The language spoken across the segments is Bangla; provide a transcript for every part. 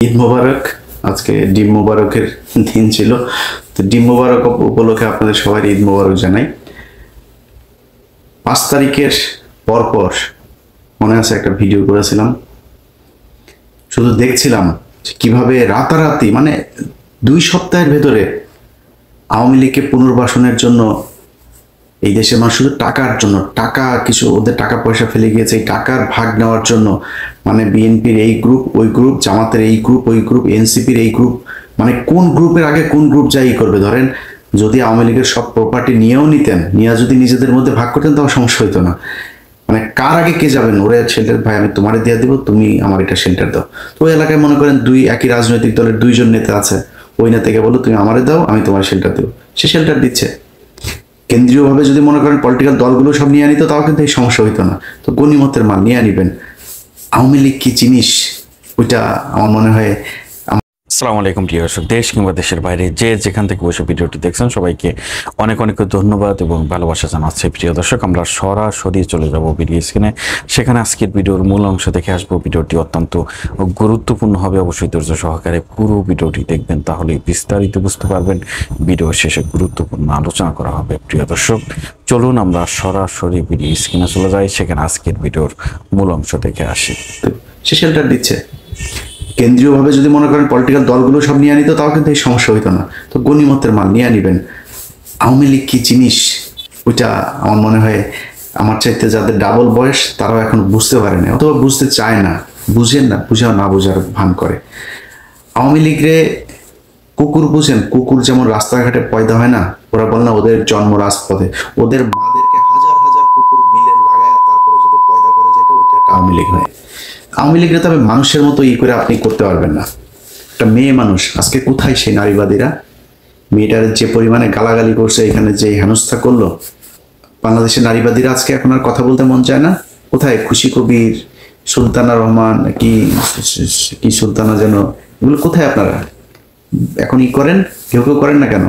ঈদ মোবারক। আজকে ডিম মোবারকের দিন ছিল, তো ডিম মোবারক উপলক্ষে আপনাদের সবাই ঈদ মোবারক জানাই। 5 তারিখের পরপর মনে আছে একটা ভিডিও করেছিলাম, শুধু দেখছিলাম যে কিভাবে রাতারাতি মানে 2 সপ্তাহের ভেতরে আওয়ামী লীগকে পুনর্বাসনের জন্য এই দেশের মানুষ শুধু টাকার জন্য কিছু ওদের টাকা পয়সা ফেলে গিয়েছে, এই টাকার ভাগ নেওয়ার জন্য মানে বিএনপির এই গ্রুপ ওই গ্রুপ, জামাতের এই গ্রুপ ওই গ্রুপ, এনসিপির এই গ্রুপ, মানে কোন গ্রুপের আগে কোন গ্রুপ যাই করবে। ধরেন যদি আওয়ামী লীগের সব প্রপার্টি নিয়েও নিতেন, নিয়ে যদি নিজেদের মধ্যে ভাগ করতেন তাও সমস্যা হইতো না। মানে কার আগে কে যাবেন, ওরে শেল্টার ভাই আমি তোমারে দিয়ে দিব, তুমি আমার এটা শেল্টার দাও। তো ওই এলাকায় মনে করেন একই রাজনৈতিক দলের 2 জন নেতা আছে, ওই নেতাকে বলো তুমি আমারে দাও, আমি তোমার শেল্টার দেবো, সে শেল্টার দিচ্ছে। কেন্দ্রীয়ভাবে যদি মনে করেন পলিটিক্যাল দলগুলো সব নিয়ে আনিত তাও কিন্তু এই সমস্যা হইতো না। তো গণিমতের মাল নিয়ে আনিবেন। আওয়ামী লীগ কি জিনিস ওইটা আমার মনে হয়। আসসালামু আলাইকুম প্রিয় দর্শক, দেশ কিংবা দেশের বাইরে যে যেখান থেকে বসে ভিডিওটি দেখছেন সবাইকে অনেক অনেক ধন্যবাদ এবং ভালোবাসা জানাচ্ছি। প্রিয় দর্শক, আমরা সরাসরি চলে যাব ভিডিও স্ক্রিনে, সেখানে আজকের ভিডিওর মূল অংশ দেখে আসবো। ভিডিওটি অত্যন্ত গুরুত্বপূর্ণ হবে, অবশ্যই ধৈর্য সহকারে পুরো ভিডিওটি দেখবেন, তাহলে বিস্তারিত বুঝতে পারবেন। ভিডিও শেষে গুরুত্বপূর্ণ আলোচনা করা হবে। প্রিয় দর্শক, চলুন আমরা সরাসরি ভিডিও স্ক্রিনে চলে যাই, সেখানে আজকের ভিডিওর মূল অংশ দেখে আসি। সে শেল্টার দিচ্ছে। কেন্দ্রীয়ভাবে যদি মনে করেন পলিটিক্যাল দলগুলো সব নিয়ে আনিত তাও কিন্তু এই সমস্যা হইতো না। তো গণিমতের মাল নিয়ে আনিবেন। আওয়ামী লীগ কি জিনিস ওইটা আমার মনে হয় আমার চাইতে যাদের ডাবল বয়স তারাও এখন বুঝতে পারে না, অথবা বুঝতে চায় না, বুঝেন না, বুঝাও না বুঝার ভান করে। আওয়ামী লীগরে কুকুর বুঝেন, কুকুর যেমন রাস্তাঘাটে পয়দা হয় না, ওরা বল না ওদের জন্ম রাজপথে, ওদের মাদেরকে হাজার হাজার কুকুর মিলে লাগায় তারপরে যদি পয়দা করে যেটা ওইটা আওয়ামী লীগ হয়। আওয়ামী লীগরে তবে মানুষের মতো করে আপনি করতে পারবেন না। একটা মেয়ে মানুষ আজকে কোথায় সেই নারীবাদীরা? মেয়েটার যে পরিমাণে গালাগালি করছে, এখানে যে হেনস্থা করলো, বাংলাদেশের নারীবাদীরা আজকে এখন আর কথা বলতে মন চায় না। কোথায় খুশি কবির, সুলতানা রহমান, কি কি সুলতানা যেন, এগুলো কোথায় আপনারা এখন করেন? কেউ কেউ করেন না কেন?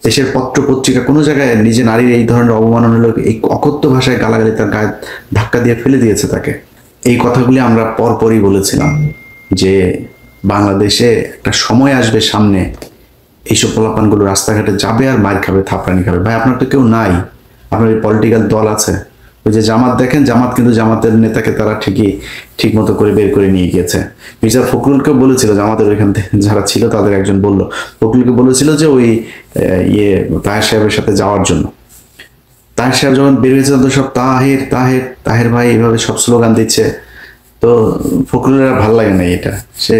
দেশের পত্র পত্রিকা কোনো জায়গায় নিজে নারীর এই ধরনের অবমাননামূলক এই অকথ্য ভাষায় গালাগালি তার গায়ে ধাক্কা দিয়ে ফেলে দিয়েছে তাকে। এই কথাগুলি আমরা পরপরই বলেছিলাম যে বাংলাদেশে একটা সময় আসবে সামনে, এইসব পোলাপানগুলো রাস্তাঘাটে যাবে আর মার খাবে, থাপড়ানি খাবে। ভাই আপনার তো কেউ নাই, আপনার এই পলিটিক্যাল দল আছে। ওই যে জামাত দেখেন, জামাত কিন্তু জামাতের নেতাকে তারা ঠিক মতো করে বের করে নিয়ে গিয়েছে। মির্জা ফখরুলকে বলেছিল, জামাতের ওইখান থেকে যারা ছিল তাদের একজন বলল, ফখরুলকে বলেছিল যে ওই তাহের সাহেবের সাথে যাওয়ার জন্য। তাহের সাহেব যখন বের হয়েছে তো সব তাহের তাহের তাহের ভাই এইভাবে সব স্লোগান দিচ্ছে। তো ফখরুলের ভাল লাগে না এটা, সে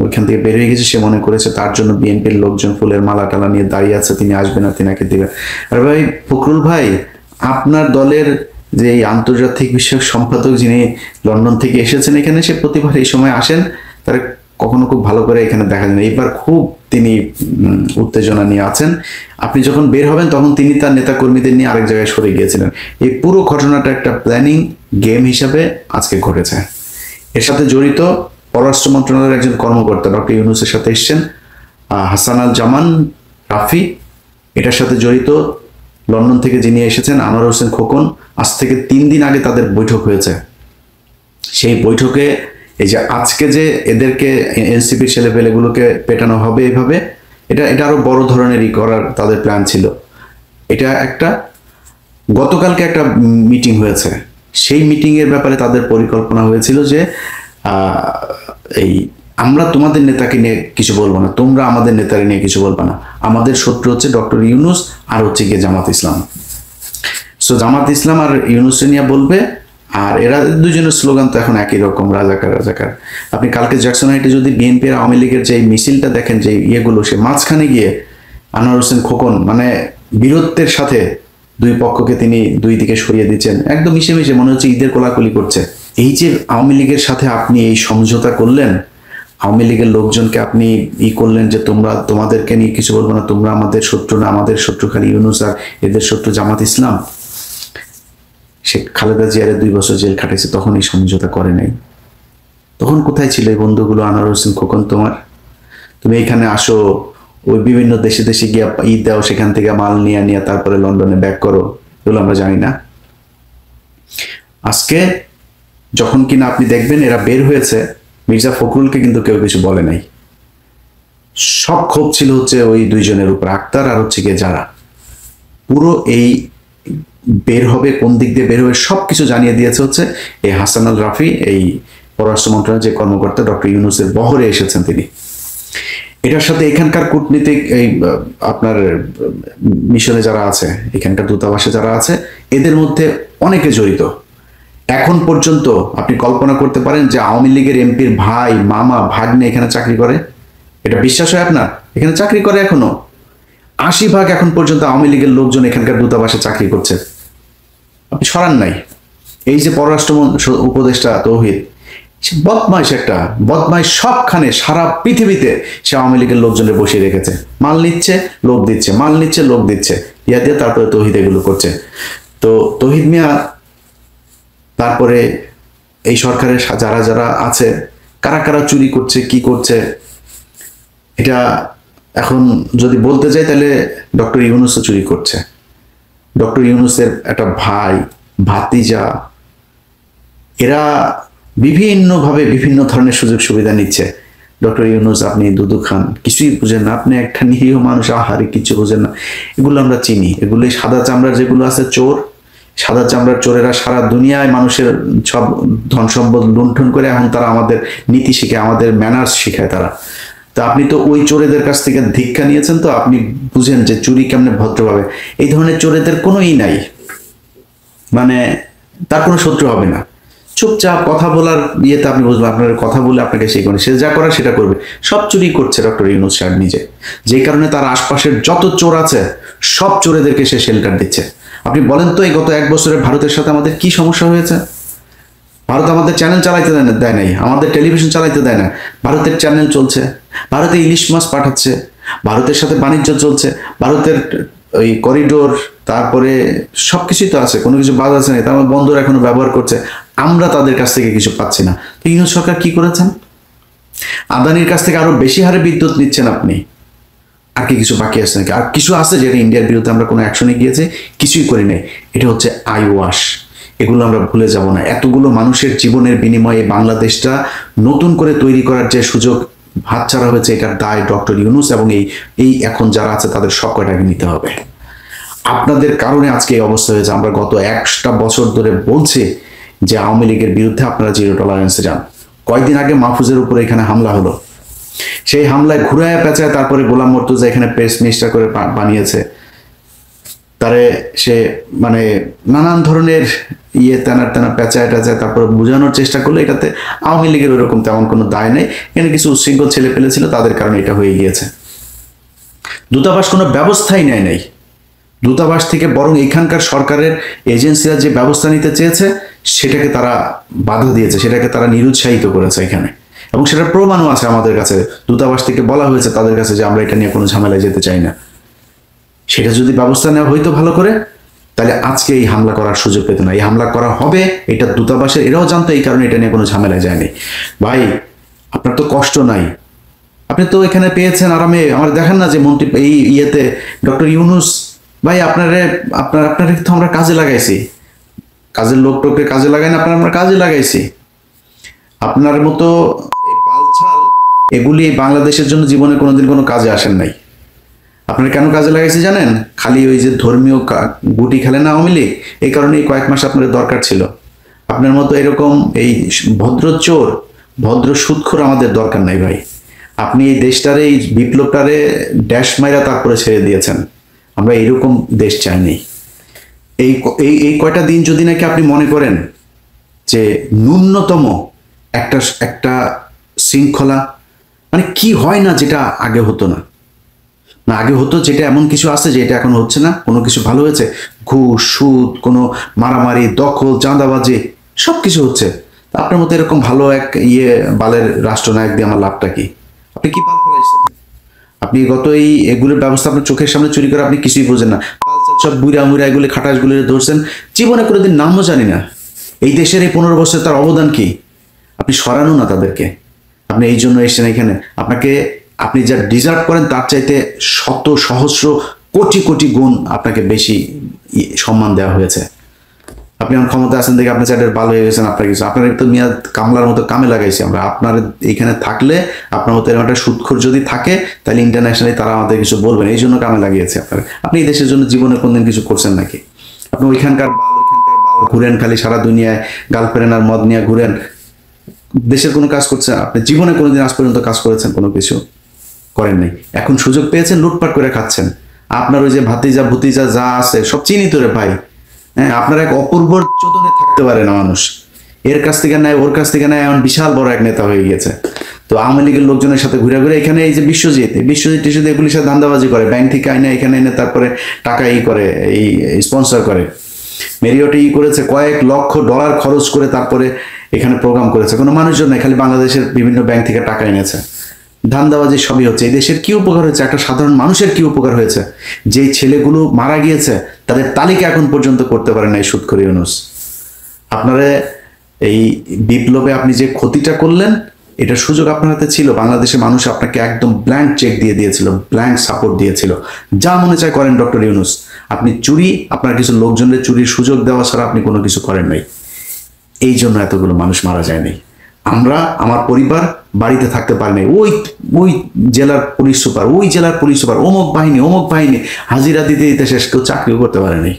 ওইখান থেকে বের হয়ে গেছে। সে মনে করেছে তার জন্য বিএনপির লোকজন ফুলের মালা টালা নিয়ে দাঁড়িয়ে আছে, তিনি আসবেন না, তিনাকে দিবেন। আর ভাই ফখরুল ভাই, আপনার দলের যে আন্তর্জাতিক বিষয়ক সম্পাদক যিনি লন্ডন থেকে এসেছেন এখানে, সে প্রতিবার এই সময় আসেন, তার কখনো খুব ভালো করে এখানে দেখা যায় না। এবার খুব তিনি উত্তেজনা নিয়ে আছেন। আপনি যখন বের হবেন তখন তিনি তার নেতা কর্মীদের নিয়ে আরেক জায়গায় সরে গিয়েছিলেন। এই পুরো ঘটনাটা একটা প্ল্যানিং গেম হিসাবে আজকে ঘটেছে। এর সাথে জড়িত পররাষ্ট্র মন্ত্রণালয়ের একজন কর্মকর্তা ডক্টর ইউনূসের সাথে এসছেন, হাসান আল জামান রাফি। এটার সাথে জড়িত লন্ডন থেকে যিনি এসেছেন আনোয়ার হোসেন খোকন। আজ থেকে 3 দিন আগে তাদের বৈঠক হয়েছে। সেই বৈঠকে এই যে আজকে যে এদেরকে এনসিপির ছেলেপেলেগুলোকে পেটানো হবে এইভাবে, এটা আরো বড় ধরনেরই করার তাদের প্ল্যান ছিল। এটা একটা গতকালকে একটা মিটিং হয়েছে, সেই মিটিং এর ব্যাপারে তাদের পরিকল্পনা হয়েছিল যে এই আমরা তোমাদের নেতাকে নিয়ে কিছু বলবো না, তোমরা আমাদের নেতাকে নিয়ে কিছু বলবা না, আমাদের শত্রু হচ্ছে ডক্টর ইউনূস আর হচ্ছে গিয়ে জামাত ইসলাম। সো জামাত ইসলাম আর ইউনূসকে নিয়ে বলবে, আর এরা দুজনের স্লোগান তো এখন একই রকম, রাজাকার রাজাকার। আপনি কালকে জ্যাকসন হাইটে যদি বিএনপি আর আওয়ামী লীগের যে মিছিলটা দেখেন, যে ইয়েগুলো, সে মাঝখানে গিয়ে আনোয়ার হোসেন খোকন মানে বীরত্বের সাথে 2 পক্ষকে তিনি 2 দিকে সরিয়ে দিচ্ছেন, একদম মিশে মিশে মনে হচ্ছে ঈদের কোলাকুলি করছে। এই যে আওয়ামী লীগের সাথে আপনি এই সমঝোতা করলেন, আওয়ামী লীগের লোকজনকে আপনি করলেন যে তোমাদেরকে নিয়ে কিছু বলবো না, তোমরা আমাদের শত্রু না, আমাদের শত্রু খালি ইউনূস আর এদের শত্রু জামাত ইসলাম। সে খালেদা জিয়ারে 2 বছর জেল খাটাইছে, তখন এই সমঝোতা করে নাই। তখন কোথায় ছিল এই বন্ধুগুলো? আনোয়ার হোসেন খোকন, তুমি এখানে আসো, ওই বিভিন্ন দেশে দেশে গিয়া ঈদ দাও, সেখান থেকে মাল নিয়ে তারপরে লন্ডনে ব্যাক করো, এগুলো আমরা জানি না। আজকে যখন কিনা আপনি দেখবেন এরা বের হয়েছে, মির্জা ফখরুলকে কিন্তু কেউ কিছু বলে নাই। সব ক্ষোভ ছিল হচ্ছে ওই দুইজনের উপর, আক্তার আর হচ্ছে গিয়ে যারা। পুরো এই বের হবে, কোন দিক দিয়ে বের হবে সবকিছু জানিয়ে দিয়েছে হচ্ছে এই হাসান আল রাফি, এই পররাষ্ট্র মন্ত্রণালয়ের যে কর্মকর্তা ডক্টর ইউনূসের বহরে এসেছেন তিনি। এটার সাথে এখানকার কূটনীতিক এই আপনার মিশনে যারা আছে, এখানকার দূতাবাসে যারা আছে, এদের মধ্যে অনেকে জড়িত। এখন পর্যন্ত আপনি কল্পনা করতে পারেন যে আওয়ামী লীগের এমপির ভাই, মামা, ভাগ্নে এখানে চাকরি করে? এটা বিশ্বাস হয় আপনার? এখানে চাকরি করে এখনো 80% এখন পর্যন্ত আওয়ামী লীগের লোকজন এখানকার দূতাবাসে চাকরি করছে। আপনি সরান নাই। এই যে পররাষ্ট্র উপদেষ্টা তৌহিদ, সে বদমাইশ, একটা বদমাইশ সবখানে, সারা পৃথিবীতে সে আওয়ামী লীগের লোকজনের বসিয়ে রেখেছে। মাল নিচ্ছে, লোক দিচ্ছে, মাল নিচ্ছে, লোক দিচ্ছে, ইয়া দিয়ে তারপরে তৌহিদ এগুলো করছে। তো তৌহিদ মিয়া তারপরে এই সরকারের যারা যারা আছে, কারা কারা চুরি করছে, কি করছে, এটা এখন যদি বলতে যাই তাহলে ডক্টর ইউনূসও চুরি করছে। ডক্টর ইউনূসের একটা ভাই, ভাতিজা, এরা বিভিন্নভাবে বিভিন্ন ধরনের সুযোগ সুবিধা নিচ্ছে। ডক্টর ইউনূস, আপনি দুধু খান, কিছুই বুঝেন না, আপনি একটা নিরীহ মানুষ, আহারে কিছু বুঝেন না। এগুলো আমরা চিনি, এগুলো সাদা চামড়ার যেগুলো আছে চোর, সাদা চামড়ার চোরেরা সারা দুনিয়ায় মানুষের সব ধন সম্পদ লুণ্ঠন করে এখন তারা আমাদের নীতি শিখে, আমাদের ম্যানার্স শিখায় তারা। তা আপনি তো ওই চোরেদের কাছ থেকে ধিক্ষা নিয়েছেন, তো আপনি বুঝেন যে চুরি কেমনে ভদ্রভাবে। এই ধরনের চোরেদের কোনো নাই, মানে তার কোনো শত্রু হবে না। চুপচাপ কথা বলার ইয়েতে আপনি বুঝবেন, আপনার কথা বলে আপনাকে সেই করে, সে যা করার সেটা করবে। সব চুরি করছে ডক্টর ইউনূস সাহেব নিজে, যেই কারণে তার আশপাশের যত চোর আছে সব চোরেদেরকে সে শেল্টার দিচ্ছে। আপনি বলেন তো, এই গত 1 বছরে ভারতের সাথে আমাদের কি সমস্যা হয়েছে? ভারত আমাদের চ্যানেল চালাইতে দেয় নাই, আমাদের টেলিভিশন চালাইতে দেয় না। ভারতের চ্যানেল চলছে, ভারতে ইলিশ মাছ পাঠাচ্ছে, ভারতের সাথে বাণিজ্য চলছে, ভারতের ওই করিডোর, তারপরে সবকিছুই তো আছে, কোনো কিছু বাদ আছে না। তার বন্দর এখনো ব্যবহার করছে, আমরা তাদের কাছ থেকে কিছু পাচ্ছি না। তো ইউনূস সরকার কি করেছেন? আদানির কাছ থেকে আরো বেশি হারে বিদ্যুৎ নিচ্ছেন আপনি। আর কি কিছু বাকি আছে নাকি? আর কিছু আছে যেটা ইন্ডিয়ার বিরুদ্ধে আমরা কোনো অ্যাকশনে গিয়েছে, কিছুই করি নাই। এটা হচ্ছে আই ওয়াশ। এগুলো আমরা ভুলে যাব না। এতগুলো মানুষের জীবনের বিনিময়ে বাংলাদেশটা নতুন করে তৈরি করার যে সুযোগ হাতছাড়া হয়েছে, এটার দায় ডক্টর ইউনূস এবং এই এখন যারা আছে তাদের সব কয়টাকে নিতে হবে। আপনাদের কারণে আজকে এই অবস্থা হয়েছে। আমরা গত 1টা বছর ধরে বলছি যে আওয়ামী লীগের বিরুদ্ধে আপনারা জিরো টলারেন্সে যান। কয়েকদিন আগে মাহফুজের উপরে এখানে হামলা হলো, সেই হামলায় ঘুরায় পেঁচায় তারপরে গোলাম মর্তুজা এখানে প্রেস মিনিস্টার করে বানিয়েছে তারে। সে মানে নানান ধরনের তেনা পেঁচায় টাচায় তারপর বোঝানোর চেষ্টা করলো এটাতে আওয়ামী লীগের ওরকম তেমন কোনো দায় নেই, এখানে কিছু উচ্ছৃঙ্খল ছেলে পেলে ছিল, তাদের কারণে এটা হয়ে গিয়েছে। দূতাবাস কোনো ব্যবস্থাই নেয় নাই। দূতাবাস থেকে বরং এখানকার সরকারের এজেন্সিরা যে ব্যবস্থা নিতে চেয়েছে সেটাকে তারা বাধা দিয়েছে, সেটাকে তারা নিরুৎসাহিত করেছে এখানে। এবং সেটার প্রমাণও আছে আমাদের কাছে। দূতাবাস থেকে বলা হয়েছে তাদের কাছে যে আমরা এটা নিয়ে কোনো ঝামেলায় যেতে চাই না। সেটা যদি ব্যবস্থা নেওয়া হইতো ভালো করে, তাহলে আজকে এই হামলা করার সুযোগ পেত না। এই হামলা করা হবে এটা দূতাবাসের, এরাও জানতো, এই কারণে এটা নিয়ে কোনো ঝামেলায় যায়নি। ভাই, আপনার তো কষ্ট নাই, আপনি তো এখানে পেয়েছেন আরামে। আমার দেখেন না যে মন্ত্রী এই ইয়েতে ডক্টর ইউনূস ভাই, আপনারে তো আমরা কাজে লাগাইছি, কাজের লোক টোককে কাজে লাগাই না, আমরা কাজে লাগাইছি। আপনার মতো বালছাল এগুলি বাংলাদেশের জন্য জীবনে কোনোদিন কোনো কাজে আসেন নাই। আপনারা কেন কাজে লাগাইছে জানেন? খালি ওই যে ধর্মীয় গুটি খেলে না আওয়ামী লীগ, এই কারণে এই কয়েক মাস আপনাদের দরকার ছিল। আপনার মতো এরকম এই ভদ্র চোর, ভদ্র সুদখোর আমাদের দরকার নাই ভাই। আপনি এই দেশটারে, এই বিপ্লবটারে ড্যাশ মাইরা তারপরে ছেড়ে দিয়েছেন। আমরা এরকম দেশ চাইনি। এই কয়টা দিন যদি নাকি আপনি মনে করেন যে ন্যূনতম একটা শৃঙ্খলা, মানে কি হয় না যেটা আগে হতো না, আগে হতো যেটা, এমন কিছু আছে যে এটা এখন হচ্ছে না, কোনো কিছু ভালো হয়েছে, ঘুষ, সুদ, কোনো মারামারি, দখল, চাঁদাবাজি সব কিছু হচ্ছে। আপনার মতো এরকম ভালো এক বালের রাষ্ট্রনায়ক দিয়ে আমার লাভটা কি? আপনি কি বাল ফেলাইছেন? আপনি গত এগুলোর ব্যবস্থা আপনার চোখের সামনে চুরি করে আপনি কিছুই বোঝেন না। সব বুড়া মুড়া এগুলো খাটাসগুলো ধরছেন, জীবনে কোনোদিন নামও জানি না। এই দেশের এই 15 বছর তার অবদান কি? আপনি সরানো না তাদেরকে। আপনি এই জন্য এসেছেন এখানে। আপনি যা ডিজার্ভ করেন তার চাইতে শত সহস্র কোটি কোটি গুণ আপনাকে বেশি সম্মান দেওয়া হয়েছে। আপনি আমার ক্ষমতা আছেন দেখে আপনার চ্যাটের ভালো হয়ে গেছেন, আপনার কিছু আপনার তো মিয়া কামলার মতো কামে লাগাইছি আমরা। আপনার এইখানে থাকলে আপনার মতো এরকম একটা সুদখোর যদি থাকে তাহলে ইন্টারন্যাশনালি তারা আমাদের কিছু বলবেন, এই জন্য কামে লাগিয়েছে আপনার। আপনি এই দেশের জন্য জীবনে কোনদিন কিছু করছেন নাকি? আপনি ওইখানকার ঘুরেন খালি সারা দুনিয়ায়, গার্লফ্রেন্ড আর মদ নিয়ে ঘুরেন, দেশের কোনো কাজ করছেন? আপনি জীবনে কোনোদিন আজ পর্যন্ত কাজ করেছেন? কোনো কিছু করেন নাই। এখন সুযোগ পেয়েছেন, লুটপাট করে খাচ্ছেন। আপনার ওই যে ভাতিজা ভুতিজা যা আছে সব চিনিত রে ভাই। হ্যাঁ, আপনার এক অপূর্ব চোদনে থাকতে পারে না মানুষ, এর কাছ থেকে নেয় ওর কাছ থেকে নেয়, এখন বিশাল বড় এক নেতা হয়ে গেছে। তো আওয়ামী লীগের লোকজনের সাথে ঘুরে ঘুরে এখানে এই যে বিশ্বজিৎ টিশ্বজিৎ এগুলির সাথে ধান্দাবাজি করে, ব্যাংক থেকে আইনে এখানে এনে তারপরে টাকা করে এই স্পন্সর করে। মেরিওটে করেছে কয়েক লক্ষ ডলার খরচ করে, তারপরে এখানে প্রোগ্রাম করেছে। কোনো মানুষজন নাই, খালি বাংলাদেশের বিভিন্ন ব্যাংক থেকে টাকা এনেছে। ধান্দাবাজি সবই হচ্ছে। এই দেশের কি উপকার হয়েছে? একটা সাধারণ মানুষের কি উপকার হয়েছে? যেই ছেলেগুলো মারা গিয়েছে তাদের তালিকা এখন পর্যন্ত করতে পারে না এই সুদখোর ইউনূস। আপনারা এই বিপ্লবে আপনি যে ক্ষতিটা করলেন, এটার সুযোগ আপনার হাতে ছিল। বাংলাদেশের মানুষ আপনাকে একদম ব্ল্যাঙ্ক চেক দিয়ে দিয়েছিল, ব্ল্যাঙ্ক সাপোর্ট দিয়েছিল। যা মনে চায় করেন ডক্টর ইউনূস। আপনি চুরি, আপনার কিছু লোকজনের চুরির সুযোগ দেওয়া ছাড়া আপনি কোনো কিছু করেন নাই। এই জন্য এতগুলো মানুষ মারা যায়নি। আমরা, আমার পরিবার বাড়িতে থাকতে পারি নাই। ওই ওই জেলার পুলিশ সুপার, ওই জেলার পুলিশ সুপার, অমুক বাহিনী হাজিরা দিতে দিতে শেষ, কেউ চাকরিও করতে পারে নাই।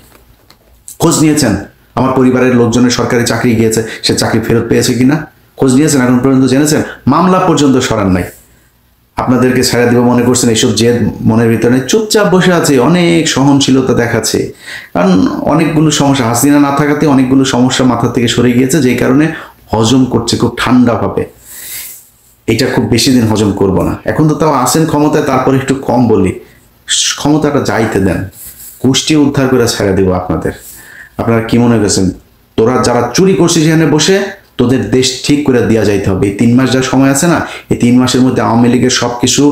খোঁজ নিয়েছেন আমার পরিবারের লোকজনের সরকারি চাকরি গিয়েছে, সে চাকরি ফেরত পেয়েছে কিনা খোঁজ নিয়েছেন? এখন পর্যন্ত জেনেছেন? মামলা পর্যন্ত সরান নাই। আপনাদেরকে ছেড়ে দিব মনে করছেন, এইসব জেদ মনের ভিতরে চুপচাপ বসে আছে, অনেক সহনশীলতা দেখাচ্ছে। কারণ অনেকগুলো সমস্যা, হাসিনা না থাকাতে অনেকগুলো সমস্যা মাথা থেকে সরে গিয়েছে, যেই কারণে হজম করছে খুব ঠান্ডাভাবে। এটা খুব বেশি দিন হজম করব না। এখন তো তাও আসেন ক্ষমতায়, তারপরে একটু কম বলি, ক্ষমতাটা যাইতে দেন, কুষ্টি উদ্ধার করে ছেড়ে দিব আপনাদের। আপনারা কি মনে করছেন তোরা যারা চুরি করছিস সেখানে বসে, তোদের দেশ ঠিক করে দেওয়া যাইতে হবে। এই 3 মাস যা সময় আছে না, এই 3 মাসের মধ্যে আওয়ামী লীগের সবকিছু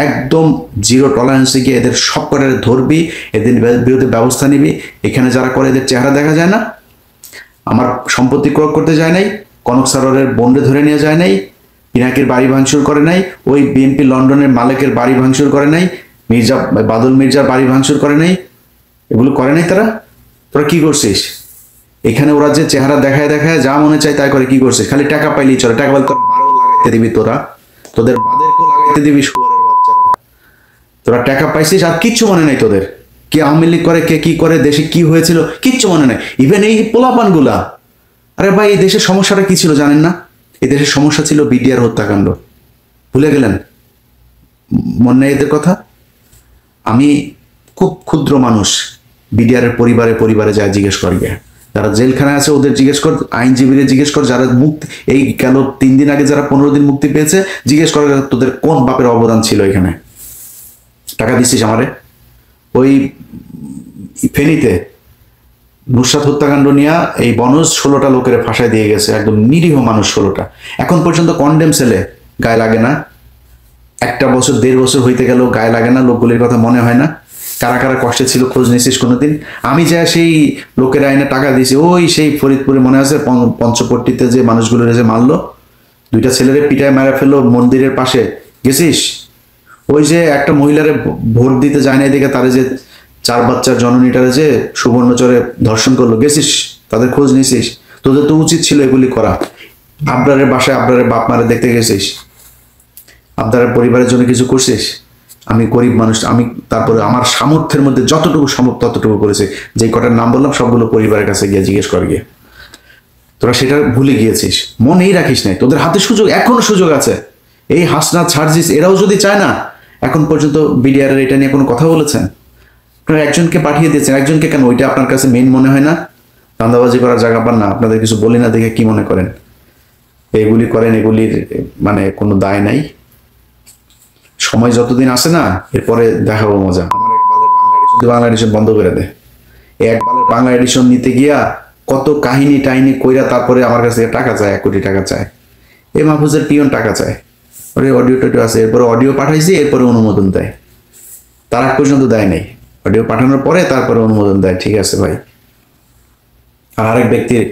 একদম জিরো টলারেন্সে গিয়ে এদের সব কটারে ধরবি, এদের বিরুদ্ধে ব্যবস্থা নিবি। এখানে যারা করে এদের চেহারা দেখা যায় না, আমার সম্পত্তি ক্রয় করতে যায় নাই, কনক সারোয়ারের বোনরে ধরে নিয়ে যায় নাই, পিনাকির বাড়ি ভাঙচুর করে নাই, ওই বিএনপি লন্ডনের মালিকের বাড়ি ভাঙচুর করে নাই, বাদল মির্জার বাড়ি ভাঙচুর করে নাই, এগুলো করে নাই তারা। তোরা কি করছিস এখানে? ওরা যে চেহারা দেখায় দেখায় যা মনে চায় তাই করে। কি করছিস? খালি টাকা পাইলেই চলে। টাকা বলতে লাগাইতে দিবি তোরা, তোদের বাদেরকেও লাগাইতে দিবি শুয়ারের বাচ্চারা। তোরা টাকা পাইছিস আর কিচ্ছু মনে নাই তোদের। কে আওয়ামী লীগ করে, কে কি করে, দেশে কি হয়েছিল কিচ্ছু মনে নাই। ইভেন এই পোলাপানগুলা, আরে ভাই এই দেশের সমস্যাটা কি ছিল জানেন না? এই দেশের সমস্যা ছিল বিডিআর হত্যাকাণ্ড। ভুলে গেলেন? মনে নেই এদের কথা? আমি খুব ক্ষুদ্র মানুষ, বিডিআর এর পরিবারে পরিবারে যায় জিজ্ঞেস করবে, যারা জেলখানায় আছে ওদের জিজ্ঞেস কর, আইনজীবীরা জিজ্ঞেস কর, যারা মুক্তি এই গেল 3 দিন আগে যারা 15 দিন মুক্তি পেয়েছে জিজ্ঞেস কর তোদের কোন বাপের অবদান ছিল এখানে। টাকা দিচ্ছিস আমারে? ওই ফেনীতে নুসরাত হত্যাকাণ্ড নিয়ে এই বনজ 16টা লোকের ফাঁসায় দিয়ে গেছে, একদম নিরীহ মানুষ 16টা। এখন পর্যন্ত কন্ডেম সেলে, গায়ে লাগে না? 1 বছর 1.5 বছর হইতে গেল, গায়ে লাগে না? লোকগুলির কথা মনে হয় না? কারা কারা কষ্টে ছিল খোঁজ নিয়েছিস কোনোদিন? আমি যা সেই লোকের আইনে টাকা দিয়েছি, ওই সেই ফরিদপুরে মনে আছে পঞ্চপট্টিতে যে মানুষগুলো যে মারলো, 2টা ছেলেরে পিটায় মারা ফেললো মন্দিরের পাশে, গেছিস? ওই যে একটা মহিলারে ভোট দিতে যায় না এদিকে, তারে যে 4 বাচ্চার জননীটারে যে সুবর্ণচরে ধর্ষণ করলো, গেছিস? তাদের খোঁজ নিয়েছিস? তোদের তো উচিত ছিল এগুলি করা। আবরারের বাসায় আবরারের বাপ মারে দেখতে গেছিস? আবরারের পরিবারের জন্য কিছু করছিস? আমি গরিব মানুষ, আমি তারপরে আমার সামর্থ্যের মধ্যে যতটুকু সম্ভব ততটুকু করেছি। যেই কটার নাম বললাম সবগুলো পরিবারের কাছে গিয়ে জিজ্ঞেস কর গিয়ে। তোরা সেটা ভুলে গিয়েছিস, মনেই রাখিস নাই। তোদের হাতে সুযোগ, এখনো সুযোগ আছে। এই হাসনাত সার্জিস এরাও যদি চায় না, এখন পর্যন্ত বিডিআর এটা নিয়ে কোনো কথা বলেছেন? আপনারা একজনকে পাঠিয়ে দিয়েছেন, একজনকে কেন? ওইটা আপনার কাছে মেইন মনে হয় না? ধান্দাবাজি করার জায়গা পান না? আপনাদের কিছু বলি না দেখে কি মনে করেন এগুলি করেন? এগুলির মানে কোনো দায় নাই। সময় যতদিন আসে না, এরপরে দেখাবো মজা। আমার এক বালের বাংলা এডিশন বন্ধ করে দে। এক বালের বাংলা এডিশন নিতে গিয়া কত কাহিনী টাহিনী কইরা তারপরে আমার কাছে টাকা চায়, 1 কোটি টাকা চায়। এই মাহফুজের পিয়ন টাকা চায়, ওরে অডিও টডিও আছে, এরপরে অডিও পাঠাইছি, এরপরে অনুমোদন দেয়। তার আগ পর্যন্ত দেয় নাই, অডিও পাঠানোর পরে তারপরে অনুমোদন দেয়। ঠিক আছে ভাই। আর আরেক ব্যক্তির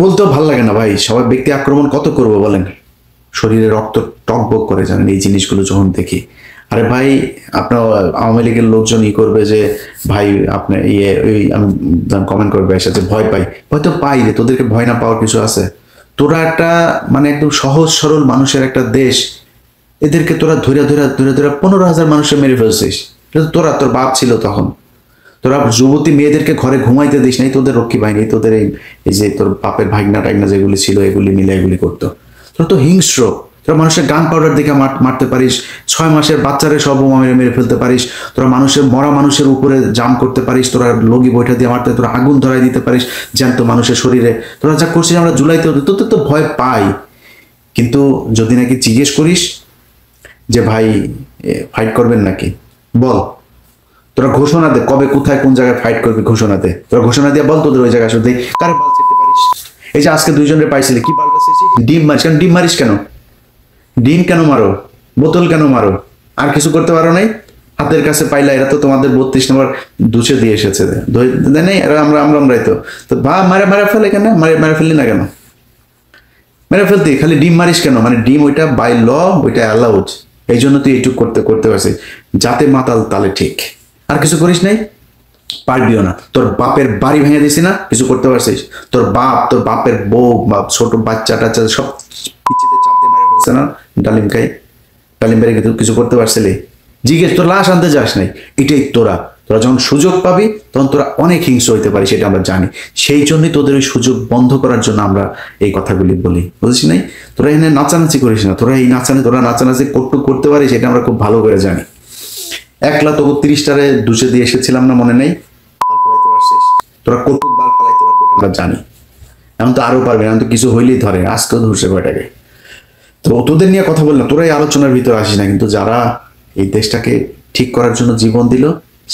বলতেও ভাল লাগে না ভাই, সবাই ব্যক্তি আক্রমণ কত করবো বলেন? শরীরে রক্ত টকবক করে, জানেন এই জিনিসগুলো যখন দেখি। আরে ভাই, আপনার আওয়ামী লীগের লোকজন করবে যে ভাই আপনি আমি কমেন্ট করবে এসে যে ভয় পাই, ভয় তো পাই রে, তোদেরকে ভয় না পাওয়ার কিছু আছে? তোরা একটা মানে একদম সহজ সরল মানুষের একটা দেশ, এদেরকে তোরা ধরে ধরে ধরে ধরে 15,000 মানুষের মেরে ফেলছিস। এটা তো তোর বাপ ছিল তখন। তোরা যুবতী মেয়েদেরকে ঘরে ঘুমাইতে দিস নাই, তোদের রক্ষী বাহিনী, তোদের এই যে তোর বাপের ভাগনা টাগনা যেগুলি ছিল এগুলি মিলে এগুলি করতো। তোরা তো হিংস্র। তোরা মানুষের গান পাউডার দেখে মারতে পারিস, 6 মাসের বাচ্চারে সব বোমা মেরে মেরে ফেলতে পারিস, তোরা মরা মানুষের উপরে জাম করতে পারিস, তোরা লগি বৈঠা দিয়ে মারতে, তোরা আগুন ধরাই দিতে পারিস জ্যান্ত মানুষের শরীরে। তোরা যা করছিস আমরা জুলাইতে, তোদের তো ভয় পাই। কিন্তু যদি নাকি জিজ্ঞেস করিস যে ভাই ফাইট করবেন নাকি, বল, তোরা ঘোষণা দে, কবে কোথায় কোন জায়গায় ফাইট করবি ঘোষণা দে। তোরা ঘোষণা দিয়ে বল তোদের ওই জায়গায় আসলে কারে বাল ছিটতে পারিস। এই যে আজকে 2 জনের পাইছিলি, কি বালটা ছিটিস? ডিম মারিস কেন? ডিম মারিস কেন? ডিম কেন মারো? বোতল কেন মারো? আর কিছু করতে পারো নাই? হাতের কাছে পাইলা, এরা তো তোমাদের 32 নম্বর দুচে দিয়ে এসেছে, নেই এরা আমরাই তো বা মারা ফেলে কেন? মারা ফেললি না কেন? মেরে ফেলতে খালি ডিম মারিস কেন? মানে ডিম ওইটা বাই ল, ওইটা অ্যালাউড, এই জন্য তুই এইটুক করতে পারছিস, যাতে মাতাল তালে ঠিক। আর কিছু করিস নাই, পারবিও না। তোর বাপের বাড়ি ভেঙে দিছি না, কিছু করতে পারছিস? তোর বাপের বউ বা ছোট বাচ্চা টাচ্চা সব পিছিয়ে চাপ দিয়ে মারা ফেলছে না, ডালিম বেড়ে কিছু করতে পারছিলি? জিজ্ঞেস, তোর লাশ আনতে যাস নাই। এটাই তোরা যখন সুযোগ পাবি তখন তোরা অনেক হিংস্র হইতে পারিস, সেটা আমরা জানি। সেই জন্যই তোদের ওই সুযোগ বন্ধ করার জন্য আমরা এই কথাগুলি বলি, বুঝছিস নাই? তোরা এখানে নাচানাচি করিস না, তোরা নাচানাচি করতে পারিস, এটা আমরা খুব ভালো করে জানি। 1,30,000 দুচে দিয়ে এসেছিলাম না, মনে নেই? তোরা কতটুক বাল ফালাইতে পারবি আমরা জানি। এখন তো আরো পারবে, এখন তো কিছু হইলেই ধরে, আজকেও ধরছে কয়টাকে। তো তোদের নিয়ে কথা বললাম, তোরাই আলোচনার ভিতরে আসিস না। কিন্তু যারা এই দেশটাকে ঠিক করার জন্য জীবন দিল,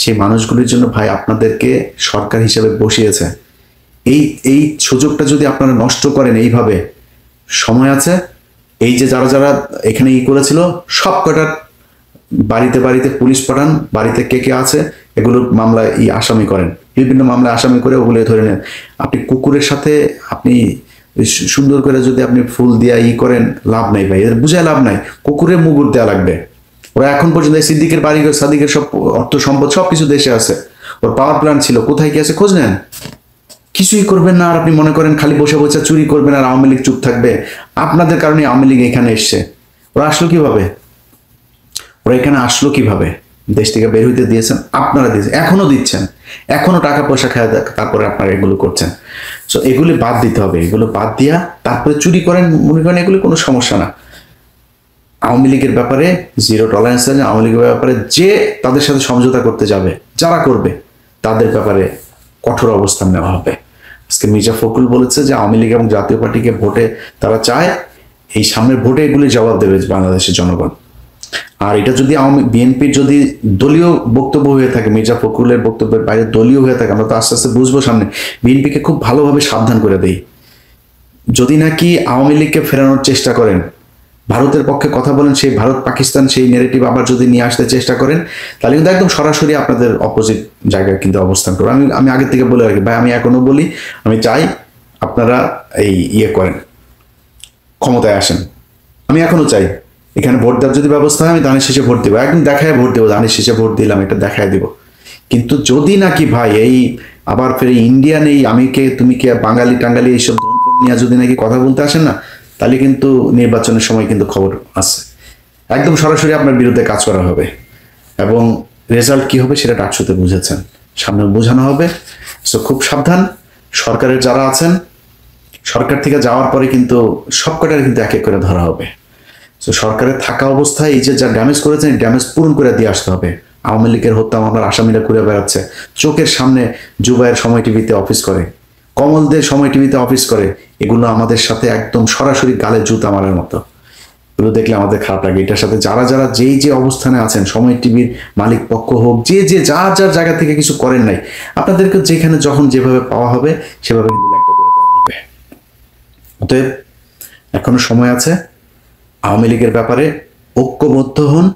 সেই মানুষগুলির জন্য ভাই আপনাদেরকে সরকার হিসেবে বসিয়েছে। এই সুযোগটা যদি আপনারা নষ্ট করেন এইভাবে, সময় আছে। এই যে যারা এখানে করেছিল সব কটার বাড়িতে পুলিশ পাঠান, বাড়িতে কে আছে এগুলো মামলায় আসামি করেন, বিভিন্ন মামলায় আসামি করে ওগুলো ধরে নেন। আপনি কুকুরের সাথে আপনি সুন্দর করে যদি আপনি ফুল দিয়া করেন, লাভ নাই ভাই, এদের বুঝায় লাভ নাই। কুকুরের মুগুর দেওয়া লাগবে। ওরা এখন পর্যন্ত সিদ্দিকের বাড়ি সাদিকের সব অর্থ সম্পদ সবকিছু দেশে আছে, ওর পাওয়ার প্ল্যান্ট ছিল, কোথায় কি আছে খোঁজ নেন। কিছুই করবেন না, আর আপনি মনে করেন খালি বসে বসে চুরি করবেন আর আওয়ামী লীগ চুপ থাকবে। আপনাদের কারণে আওয়ামী লীগ এখানে এসছে। ওরা এখানে আসলো কিভাবে? দেশ থেকে বের হইতে দিয়েছেন আপনারা, দিয়েছেন, এখনো দিচ্ছেন, এখনো টাকা পয়সা খায়, তারপরে আপনারা এগুলো করছেন। সো এগুলি বাদ দিতে হবে। এগুলো বাদ দিয়া তারপরে চুরি করেন, মনে করেন এগুলি কোনো সমস্যা না। আওয়ামী লীগের ব্যাপারে জিরো টলারেন্স আছে। আওয়ামী লীগের ব্যাপারে যে তাদের সাথে সমঝোতা করতে যাবে, যারা করবে তাদের ব্যাপারে কঠোর অবস্থান নেওয়া হবে। আজকে মির্জা ফখরুল বলেছে যে আওয়ামী লীগ এবং জাতীয় পার্টিকে ভোটে তারা চায়, এই সামনের ভোটে এগুলি জবাব দেবে বাংলাদেশের জনগণ। আর এটা যদি বিএনপির যদি দলীয় বক্তব্য হয়ে থাকে, মির্জা ফখরুলের বক্তব্যের বাইরে দলীয় হয়ে থাকে, আমরা তো আস্তে আস্তে বুঝবো সামনে। বিএনপিকে খুব ভালোভাবে সাবধান করে দেই, যদি নাকি আওয়ামী লীগকে ফেরানোর চেষ্টা করেন, ভারতের পক্ষে কথা বলেন, সেই ভারত পাকিস্তান সেই নেগেটিভ আবার যদি নিয়ে আসতে চেষ্টা করেন, তাহলে কিন্তু একদম সরাসরি আপনাদের অপোজিট জায়গায় কিন্তু অবস্থান করবো। আমি আগে থেকে বলে রাখি ভাই, আমি এখনো বলি, আমি চাই আপনারা করেন, ক্ষমতায় আসেন। আমি এখনো চাই এখানে ভোট দেওয়ার যদি ব্যবস্থা হয়, আমি ধানের শেষে ভোট দেবো, একদম দেখায় ভোট দেবো, ধানের শেষে ভোট দিলাম, এটা দেখায় দিব। কিন্তু যদি নাকি ভাই আবার ফের ইন্ডিয়ান আমি কে তুমি কে বাঙালি টাঙ্গালি এইসব নিয়ে যদি নাকি কথা বলতে আসেন না, তাহলে কিন্তু নির্বাচনের সময় কিন্তু খবর আছে, একদম সরাসরি আপনার বিরুদ্ধে কাজ করা হবে এবং রেজাল্ট কি হবে সেটা ডাকসুতে বুঝেছেন, সামনে বোঝানো হবে। সো খুব সাবধান। সরকারের যারা আছেন, সরকার থেকে যাওয়ার পরে কিন্তু সবকটার কিন্তু এক এক করে ধরা হবে। সো সরকারের থাকা অবস্থায় এই যে যা ড্যামেজ করেছেন, ড্যামেজ পূরণ করে দিয়ে আসতে হবে। আওয়ামী লীগের হত্যা মামলার আসামিরা ঘুরে বেড়াচ্ছে, চোখের সামনে জুবাইয়ের সময় টিভিতে অফিস করে, কমলদের সময় টিভিতে অফিস করে, এগুলো আমাদের সাথে একদম সরাসরি গালে জুতা মারার মতো। এগুলো দেখলে আমাদের খারাপ লাগে। এটার সাথে যারা যে অবস্থানে আছেন, সময় টিভির মালিক পক্ষ হোক, যার জায়গা থেকে কিছু করেন নাই, আপনাদেরকে যেখানে যখন যেভাবে পাওয়া হবে সেভাবে কিন্তু একটা করে দেওয়া হবে। অতএব এখনো সময় আছে। আওয়ামী লীগের ব্যাপারে ঐক্যবদ্ধ হন।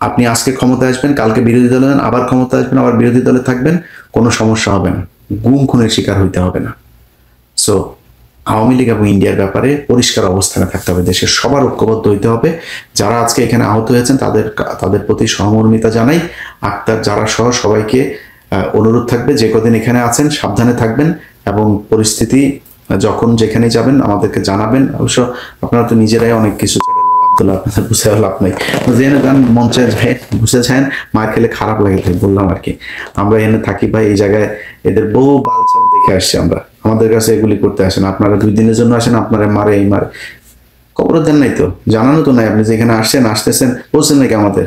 আপনি আজকে ক্ষমতায় আসবেন, কালকে বিরোধী দলে যান, আবার ক্ষমতা আসবেন, আবার বিরোধী দলে থাকবেন, কোনো সমস্যা হবে না, গুম খুনের শিকার হইতে হবে না। সো আওয়ামী লীগ এবং ইন্ডিয়ার ব্যাপারে পরিষ্কার অবস্থানে থাকতে হবে। দেশের সবার ঐক্যবদ্ধ হইতে হবে। যারা আজকে এখানে আহত হয়েছেন তাদের প্রতি সহমর্মিতা জানাই। আক্তার যারা সহ সবাইকে অনুরোধ থাকবে, যে কদিন এখানে আছেন সাবধানে থাকবেন এবং পরিস্থিতি যখন যেখানে যাবেন আমাদেরকে জানাবেন। অবশ্য আপনারা তো নিজেরাই অনেক কিছু আপনাদের বুঝে লাভ নাই, যেন গান মঞ্চে যায় বুঝে যান, মার খেলে খারাপ লাগে তাই বললাম আর কি। আমরা এখানে থাকি ভাই, এই জায়গায় এদের বহু বালচাল দেখে আসছি আমরা, আমাদের কাছে এগুলি করতে আসেন। আপনারা 2 দিনের জন্য আসেন, আপনারা মারে এই মারে, খবর দেন নাই তো, জানানো তো নাই। আপনি যেখানে আসতেছেন বলছেন নাকি আমাদের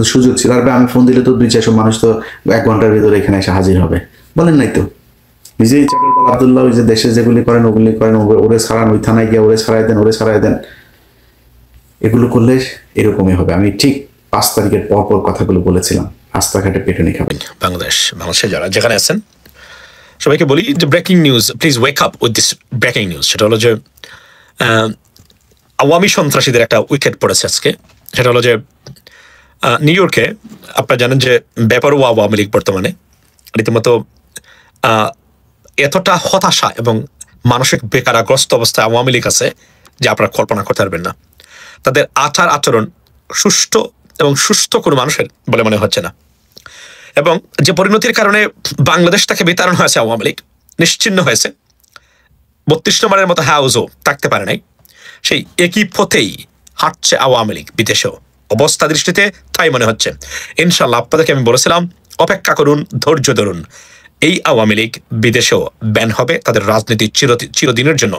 তো সুযোগ ছিল। আর আমি ফোন দিলে তো 200-400 মানুষ তো 1 ঘন্টার ভিতরে এখানে এসে হাজির হবে, বলেন নাই তো। নিজেই চাকরবাল আব্দুল্লাহ ওই যে দেশে যেগুলি করেন ওগুলি করেন, ওরে ছাড়ান, ওই থানায় গিয়ে ওরে ছাড়াই দেন। এগুলো করলে এরকমই হবে। আমি ঠিক 5 তারিখের পর কথাগুলো বলেছিলাম, রাস্তাঘাটে পেটুনি খাবেন। বাংলাদেশে যারা যেখানে আছেন সবাইকে বলি যে breaking news, please wake up with this breaking news. সেটা হলো যে আওয়ামী সন্ত্রাসীদের একটা উইকেট পড়েছে আজকে। সেটা হলো যে নিউ ইয়র্কে আপনারা জানেন যে বেপরোয়া আওয়ামী লীগ বর্তমানে রীতিমতো এতটা হতাশা এবং মানসিক বেকারাগ্রস্ত অবস্থায় আওয়ামী লীগ আছে যে আপনারা কল্পনা করতে পারবেন না। তাদের আচরণ সুষ্ঠু এবং সুস্থ কোনো মানুষের বলে মনে হচ্ছে না। এবং যে পরিণতির কারণে বাংলাদেশ থেকে বিতরণ হয়েছে, আওয়ামী লীগ নিশ্চিহ্ন হয়েছে, 32 নম্বরের মতো হাউসও থাকতে পারে নাই, সেই একই পথেই হাঁটছে আওয়ামী লীগ বিদেশেও। অবস্থা দৃষ্টিতে তাই মনে হচ্ছে। ইনশাল্লাহ আপনাদেরকে আমি বলেছিলাম অপেক্ষা করুন, ধৈর্য ধরুন। এই আওয়ামী লীগ বিদেশেও ব্যান হবে, তাদের রাজনীতি চিরদিনের জন্য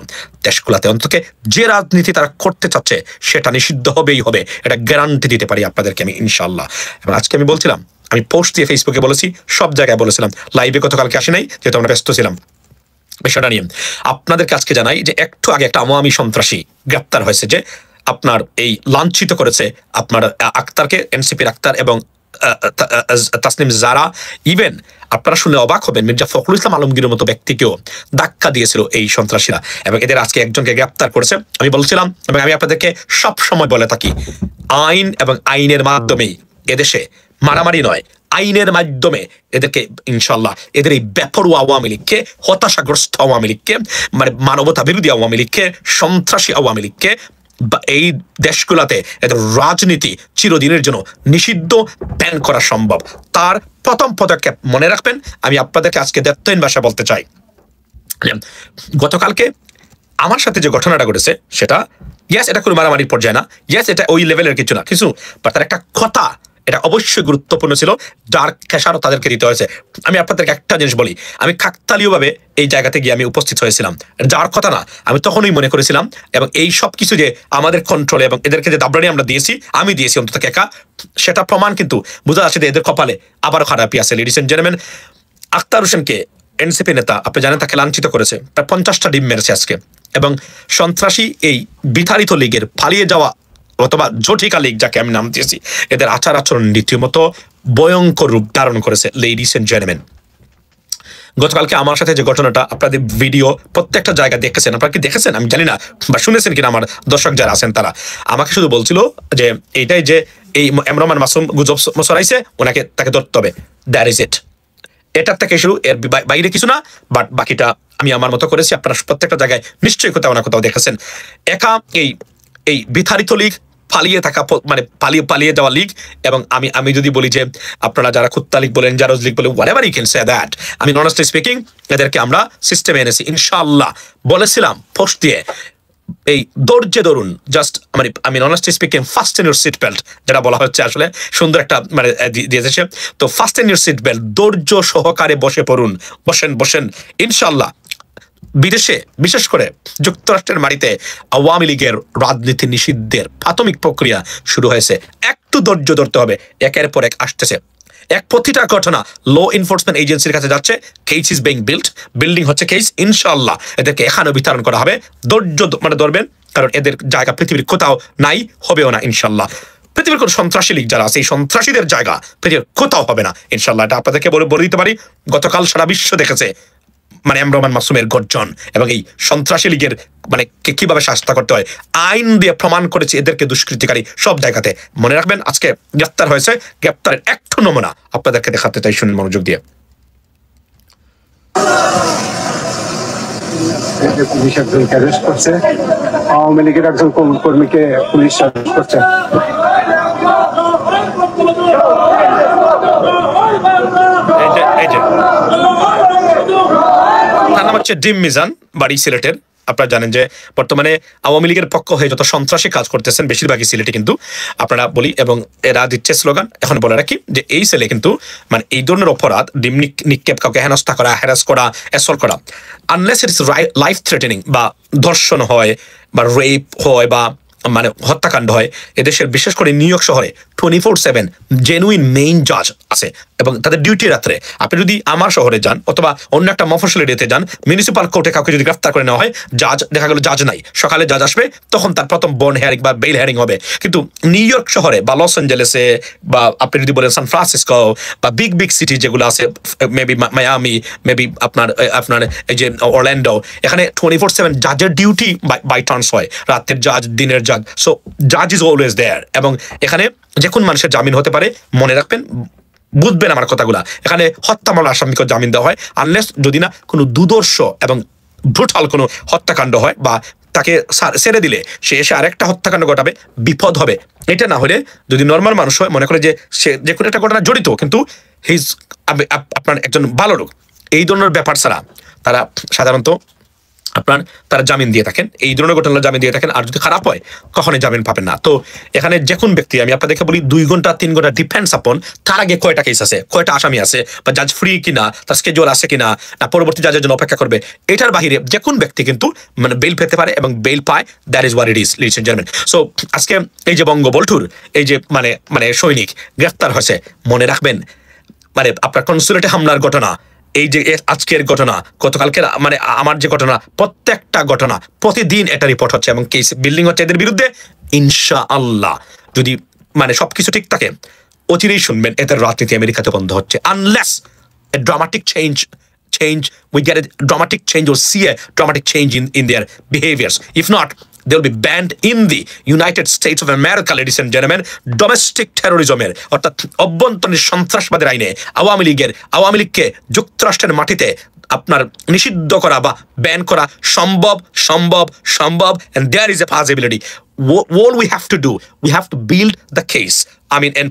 দেশগুলাতে অন্তত যে রাজনীতি তারা করতে চাচ্ছে সেটা নিষিদ্ধ হবেই হবে, এটা গ্যারান্টি দিতে পারি আপনাদেরকে আমি ইনশাল্লাহ। এবং আজকে আমি বলছিলাম, আমি পোস্ট দিয়ে ফেসবুকে বলেছি, সব জায়গায় বলেছিলাম, লাইভে গতকালকে আসি নাই যেহেতু আমরা ব্যস্ত ছিলাম বিষয়টা নিয়ে। আপনাদেরকে আজকে জানাই যে একটু আগে একটা আওয়ামী সন্ত্রাসী গ্রেপ্তার হয়েছে, যে আপনার এই লাঞ্ছিত করেছে আপনার আক্তারকে, এনসিপির আক্তার এবং তাসনিম জারা। ইভেন আপনারা শুনে অবাক হবেন, মির্জা ফখরুল ইসলাম আলমগীরের মতো ব্যক্তিকেও ধাক্কা দিয়েছিল এই সন্ত্রাসীরা, এবং এদের আজকে একজনকে গ্রেপ্তার করেছে। আমি বলছিলাম এবং আমি আপনাদেরকে সব সময় বলে থাকি, আইন এবং আইনের মাধ্যমেই এদেশে মারামারি নয়, আইনের মাধ্যমে এদেরকে ইনশাল্লাহ এদের এই বেপরোয়া আওয়ামী লীগকে, হতাশাগ্রস্ত আওয়ামী লীগকে, মানে মানবতা বিরোধী আওয়ামী লীগকে, সন্ত্রাসী আওয়ামী লীগকে এই দেশগুলাতে এদের রাজনীতি চিরদিনের জন্য নিষিদ্ধ, ব্যান করা সম্ভব। তার প্রথম পদক্ষেপ মনে রাখবেন, আমি আপনাদেরকে আজকে দ্ব্যর্থহীন ভাষা বলতে চাই। গতকালকে আমার সাথে যে ঘটনাটা ঘটেছে সেটা ইয়েস, এটা কোনো মারামারির পর্যায়ে না, ইয়েস এটা ওই লেভেলের কিছু না, কিছু বাট তার একটা কথা এটা অবশ্যই গুরুত্বপূর্ণ ছিল, যার খেসারও তাদেরকে দিতে হয়েছে। আমি আপনাদেরকে একটা জিনিস বলি, আমি কাকতালীয়ভাবে এই জায়গাতে গিয়ে আমি উপস্থিত হয়েছিলাম, যার কথা না আমি তখনই মনে করেছিলাম। এবং এই সব কিছু যে আমাদের কন্ট্রোলে এবং এদেরকে যে দাবরানি আমরা দিয়েছি, আমি দিয়েছি অন্তত একা, সেটা প্রমাণ কিন্তু বোঝা যাচ্ছে যে এদের কপালে আবারও খারাপই আছে। লেডিস এন্ড জেন্টলম্যান, আক্তার হোসেনকে এনসিপি নেতা, আপনি জানেন, তাকে লাঞ্ছিত করেছে, প্রায় 50টা ডিম মেরেছে আজকে। এবং সন্ত্রাসী এই বিতাড়িত লীগের পালিয়ে যাওয়া অথবা জটিকা লীগ যাকে আমি নাম দিয়েছি, এদের আচরণ রীতিমতো ভয়ঙ্কর রূপ ধারণ করেছে। লেডিস এন্ড জেন্টলম্যান, গতকালকে আমার সাথে যে ঘটনাটা আপনাদের ভিডিও প্রত্যেকটা জায়গায় দেখেছেন, আপনারা কি দেখেছেন আমি জানি না, বা শুনেছেন কিনা আমার দর্শক যারা আছেন তারা আমাকে শুধু বলছিল যে এইটাই যে এই এমরমান মাসুম গুজব সরাইছে, ওনাকে তাকে ধরতে হবে, দ্যাট ইজ ইট। এটার থেকে শুরু, এর বাইরে কিছু না। বাট বাকিটা আমি আমার মতো করেছি, আপনারা প্রত্যেকটা জায়গায় নিশ্চয়ই কোথাও না কোথাও দেখেছেন। একা এই বিতাড়িত লীগ, পালিয়ে থাকা, মানে পালিয়ে যাওয়া লীগ, এবং আমি যদি বলি যে আপনারা যারা কুত্তা লীগ বলেন, জারজ লীগ বলেন, whatever you can say that, আমি অনেস্টলি স্পিকিং এদেরকে আমরা সিস্টেমে এনেছি ইনশাআল্লাহ। বলেছিলাম পোস্ট দিয়ে, এই ধৈর্যে ধরুন, জাস্ট মানে আমি honestly speaking, fasten your seat belt যেটা বলা হচ্ছে, আসলে সুন্দর একটা মানে দিয়েছে। তো fasten your seat belt, ধৈর্য সহকারে বসে পড়ুন, বসেন ইনশাআল্লাহ। বিদেশে বিশেষ করে যুক্তরাষ্ট্রের মাটিতে আওয়ামী লীগের রাজনীতি নিষিদ্ধের প্রাথমিক প্রক্রিয়া শুরু হয়েছে। একটু ধৈর্য ধরতে হবে, একের পর এক আসতেছে। প্রতিটা ঘটনা ল এনফোর্সমেন্ট এজেন্সির কাছে যাচ্ছে, কেস ইজ বিং বিল্ডিং হচ্ছে কেস। ইনশাআল্লাহ এদেরকে এখানেও বিতরণ করা হবে, ধৈর্য মানে ধরবেন, কারণ এদের জায়গা পৃথিবীর কোথাও নাই, হবেও না ইনশাআল্লাহ। পৃথিবীর কোন সন্ত্রাসী লীগ যারা আছে, এই সন্ত্রাসীদের জায়গা পৃথিবীর কোথাও হবে না ইনশাআল্লাহ। এটা আপনাদেরকে বলে দিতে পারি। গতকাল সারা বিশ্ব দেখেছে মানে এমরমান মাসুমের গর্জন, এবং এই সন্ত্রাসী লীগের মানে কিভাবে শাস্তি করতে হয়, আইন দিয়ে প্রমাণ করেছে এদেরকে দুষ্কৃতিকারী সব জায়গাতে। মনে রাখবেন, আজকে গ্রেপ্তার হয়েছে, গ্রেপ্তারের একটু নমুনা আপনাদেরকে দেখাতে চাই, শুনুন মনোযোগ দিয়ে। যে পুলিশ একজনকে অ্যারেস্ট করছে, আওয়ামী লীগের একজন কর্মীকে পুলিশ অ্যারেস্ট করছে। এই যে তার নাম হচ্ছে ডিম মিজান, বাড়ি সিলেটের। আপনারা জানেন যে বর্তমানে আওয়ামী লীগের পক্ষ হয়ে যত সন্ত্রাসী কাজ করতেছেন বেশিরভাগই সিলেটে কিন্তু আপনারা বলি, এবং এরা দিচ্ছে স্লোগান। এখন বলে রাখি যে এই ছেলে কিন্তু মানে এই ধরনের অপরাধ, ডিম নিক্ষেপ, কাউকে হেনস্থা করা, হ্যারাস করা, অ্যাসল্ট করা, আনলেস ইটস লাইফ থ্রেটেনিং বা ধর্ষণ হয় বা রেপ হয় বা মানে হত্যাকাণ্ড হয়, এদেশের বিশেষ করে নিউ ইয়র্ক শহরে 24/7 জেনুইন মেইন জাজ আছে এবং তাদের ডিউটি রাত্রে। আপনি যদি আমার শহরে যান অথবা অন্য একটা মফস্বল এরিয়াতে যান, মিউনিসিপাল কোর্টে কাউকে যদি গ্রেফতার করে নেওয়া হয়, জাজ দেখা গেল জাজ নাই, সকালে জাজ আসবে, তখন তার প্রথম বন্ড হেয়ারিং বা বেইল হেয়ারিং হবে। কিন্তু নিউ ইয়র্ক শহরে বা লস অ্যাঞ্জেলেসে বা আপনি যদি বলেন সান ফ্রান্সিসকো বা বিগ বিগ সিটি যেগুলো আছে, মেবি মায়ামি, মেবি আপনার এই যে অরল্যান্ডো, এখানে 24/7 জাজের ডিউটি বাই টার্নস হয়, রাতের জাজ, দিনের জাজ। সো জাজ ইজ অলওয়েজ দেয়ার, এবং এখানে যে কোন মানুষের জামিন হতে পারে। মনে রাখবেন, বুঝবেন আমার কথাগুলা, এখানে হত্যা মামলার আসামিকে জামিন দেওয়া হয় আনলেস যদি না কোনো দুর্দর্শ এবং ব্রুটাল কোনো হত্যাকাণ্ড হয়, বা তাকে ছেড়ে দিলে সে এসে আরেকটা হত্যাকাণ্ড ঘটাবে, বিপদ হবে। এটা না হলে যদি নর্মাল মানুষ হয়, মনে করে যে সে যে কোনো একটা ঘটনা জড়িত, কিন্তু হিজ আপনার একজন ভালো লোক, এই ধরনের ব্যাপার ছাড়া তারা সাধারণত তারা জামিন দিয়ে থাকেন, এই ধরনের ঘটনার জামিন দিয়ে থাকেন। আর যদি খারাপ হয় কখনোই জামিন পাবেন না। তো এখানে যে কোন ব্যক্তি, আমি আপনাদেরকে বলি 2 ঘন্টা 3 ঘন্টা ডিপেন্ডস আপন তার আগে কয়টা কেস আছে, কয়টা আসামি আছে, বা জাজ ফ্রি কিনা, তার স্কেজুয়াল আছে কিনা, না পরবর্তী জাজের জন্য অপেক্ষা করবে, এটার বাহিরে যে কোন ব্যক্তি কিন্তু মানে বেল পেতে পারে এবং বেল পায়। That is what it is, ladies and gentleman. So আজকে এই যে বঙ্গবল্টুর এই যে মানে সৈনিক গ্রেফতার হয়েছে, মনে রাখবেন মানে আপনার কনসুলেটে হামলার ঘটনা, এই যে আজকের ঘটনা, গতকালকের মানে আমার যে ঘটনা, প্রত্যেকটা ঘটনা প্রতিদিন এটা রিপোর্ট হচ্ছে এবং কেস বিল্ডিং হচ্ছে এদের বিরুদ্ধে। ইনশাআল্লাহ যদি মানে সবকিছু ঠিক থাকে, অচিরেই শুনবেন এদের রাজনীতি আমেরিকাতে বন্ধ হচ্ছে, unless a dramatic change we get a dramatic change or see a dramatic change in their behaviors. If not, they'll be banned in the United States of America, ladies and gentlemen. Domestic terrorism এর অর্থাৎ অভ্যন্তরীণ সন্ত্রাসবাদের আইনে আওয়ামী লীগকে যুক্তরাষ্ট্রের মাটিতে আপনার নিষিদ্ধ করা বা ব্যান করা সম্ভব and there is a possibility. All we have to do, we have to build the case, and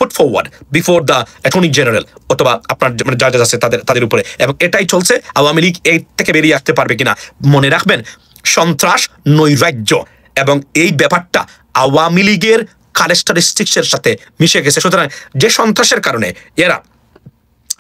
put forward before the Attorney General অথবা আপনার মানে জাজ আছে তাদের উপরে, এবং এটাই চলছে। আওয়ামী লীগ এই থেকে বেরিয়ে আসতে পারবে কিনা, মনে রাখবেন সন্ত্রাস নৈরাজ্য এবং এই ব্যাপারটা আওয়ামী লীগের ক্যারেক্টারিস্টিক্সের সাথে মিশে গেছে। সুতরাং যে সন্ত্রাসের কারণে এরা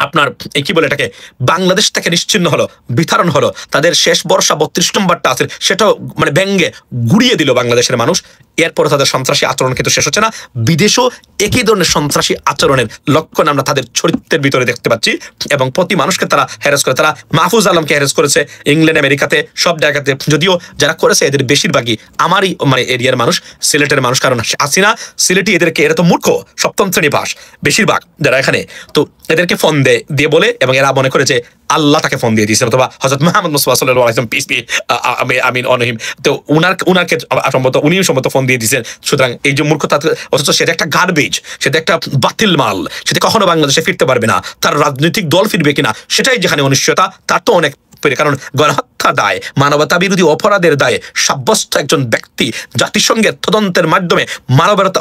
আপনার এই কি বলে এটাকে বাংলাদেশ থেকে নিশ্চিহ্ন হলো, বিতরণ হলো, তাদের শেষ বর্ষা 32 নম্বরটা আছে সেটাও মানে ব্যঙ্গে গুড়িয়ে দিল বাংলাদেশের মানুষ। এরপরে তাদের সন্ত্রাসী আচরণ কিন্তু শেষ হচ্ছে না, বিদেশেও একই ধরনের সন্ত্রাসী আচরণের লক্ষণ আমরা তাদের চরিত্রের ভিতরে দেখতে পাচ্ছি, এবং প্রতি মানুষকে তারা হ্যারাস করে। তারা মাহফুজ আলমকে হ্যারাস করেছে ইংল্যান্ড, আমেরিকাতে, সব জায়গাতে। যদিও যারা করেছে এদের বেশিরভাগই আমারই মানে এরিয়ার মানুষ, সিলেটের মানুষ, কারণ হাসিনা সিলেটি এরা তো মূর্খ, সপ্তম শ্রেণী পাস বেশিরভাগ যারা এখানে। তো এদেরকে ফোন দিয়ে বলে, এবং এরা মনে করে যে আল্লাহ তাকে ফোন দিয়ে দিয়েছে অথবা হযরত মুহাম্মদ মুস্তাফা সাল্লাল্লাহু আলাইহি ওয়াসাল্লাম peace be Amin on him, তো উনাকে সম্ভবত ফোন দিয়ে দিয়েছেন। সুতরাং এই যে মূর্খতা, অথচ সেটা একটা গার্বেজ, সেটা একটা বাতিল মাল, সেটা কখনো বাংলাদেশে ফিরতে পারবে না। তার রাজনৈতিক দল ফিরবে কিনা সেটাই যেখানে অনিশ্চয়তা, তার তো অনেক, কারণ গণহত্যা দায়, মানবতা বিরোধী অপরাধের দায়ে সাব্যস্ত একজন ব্যক্তি জাতিসংঘের তদন্তের মাধ্যমে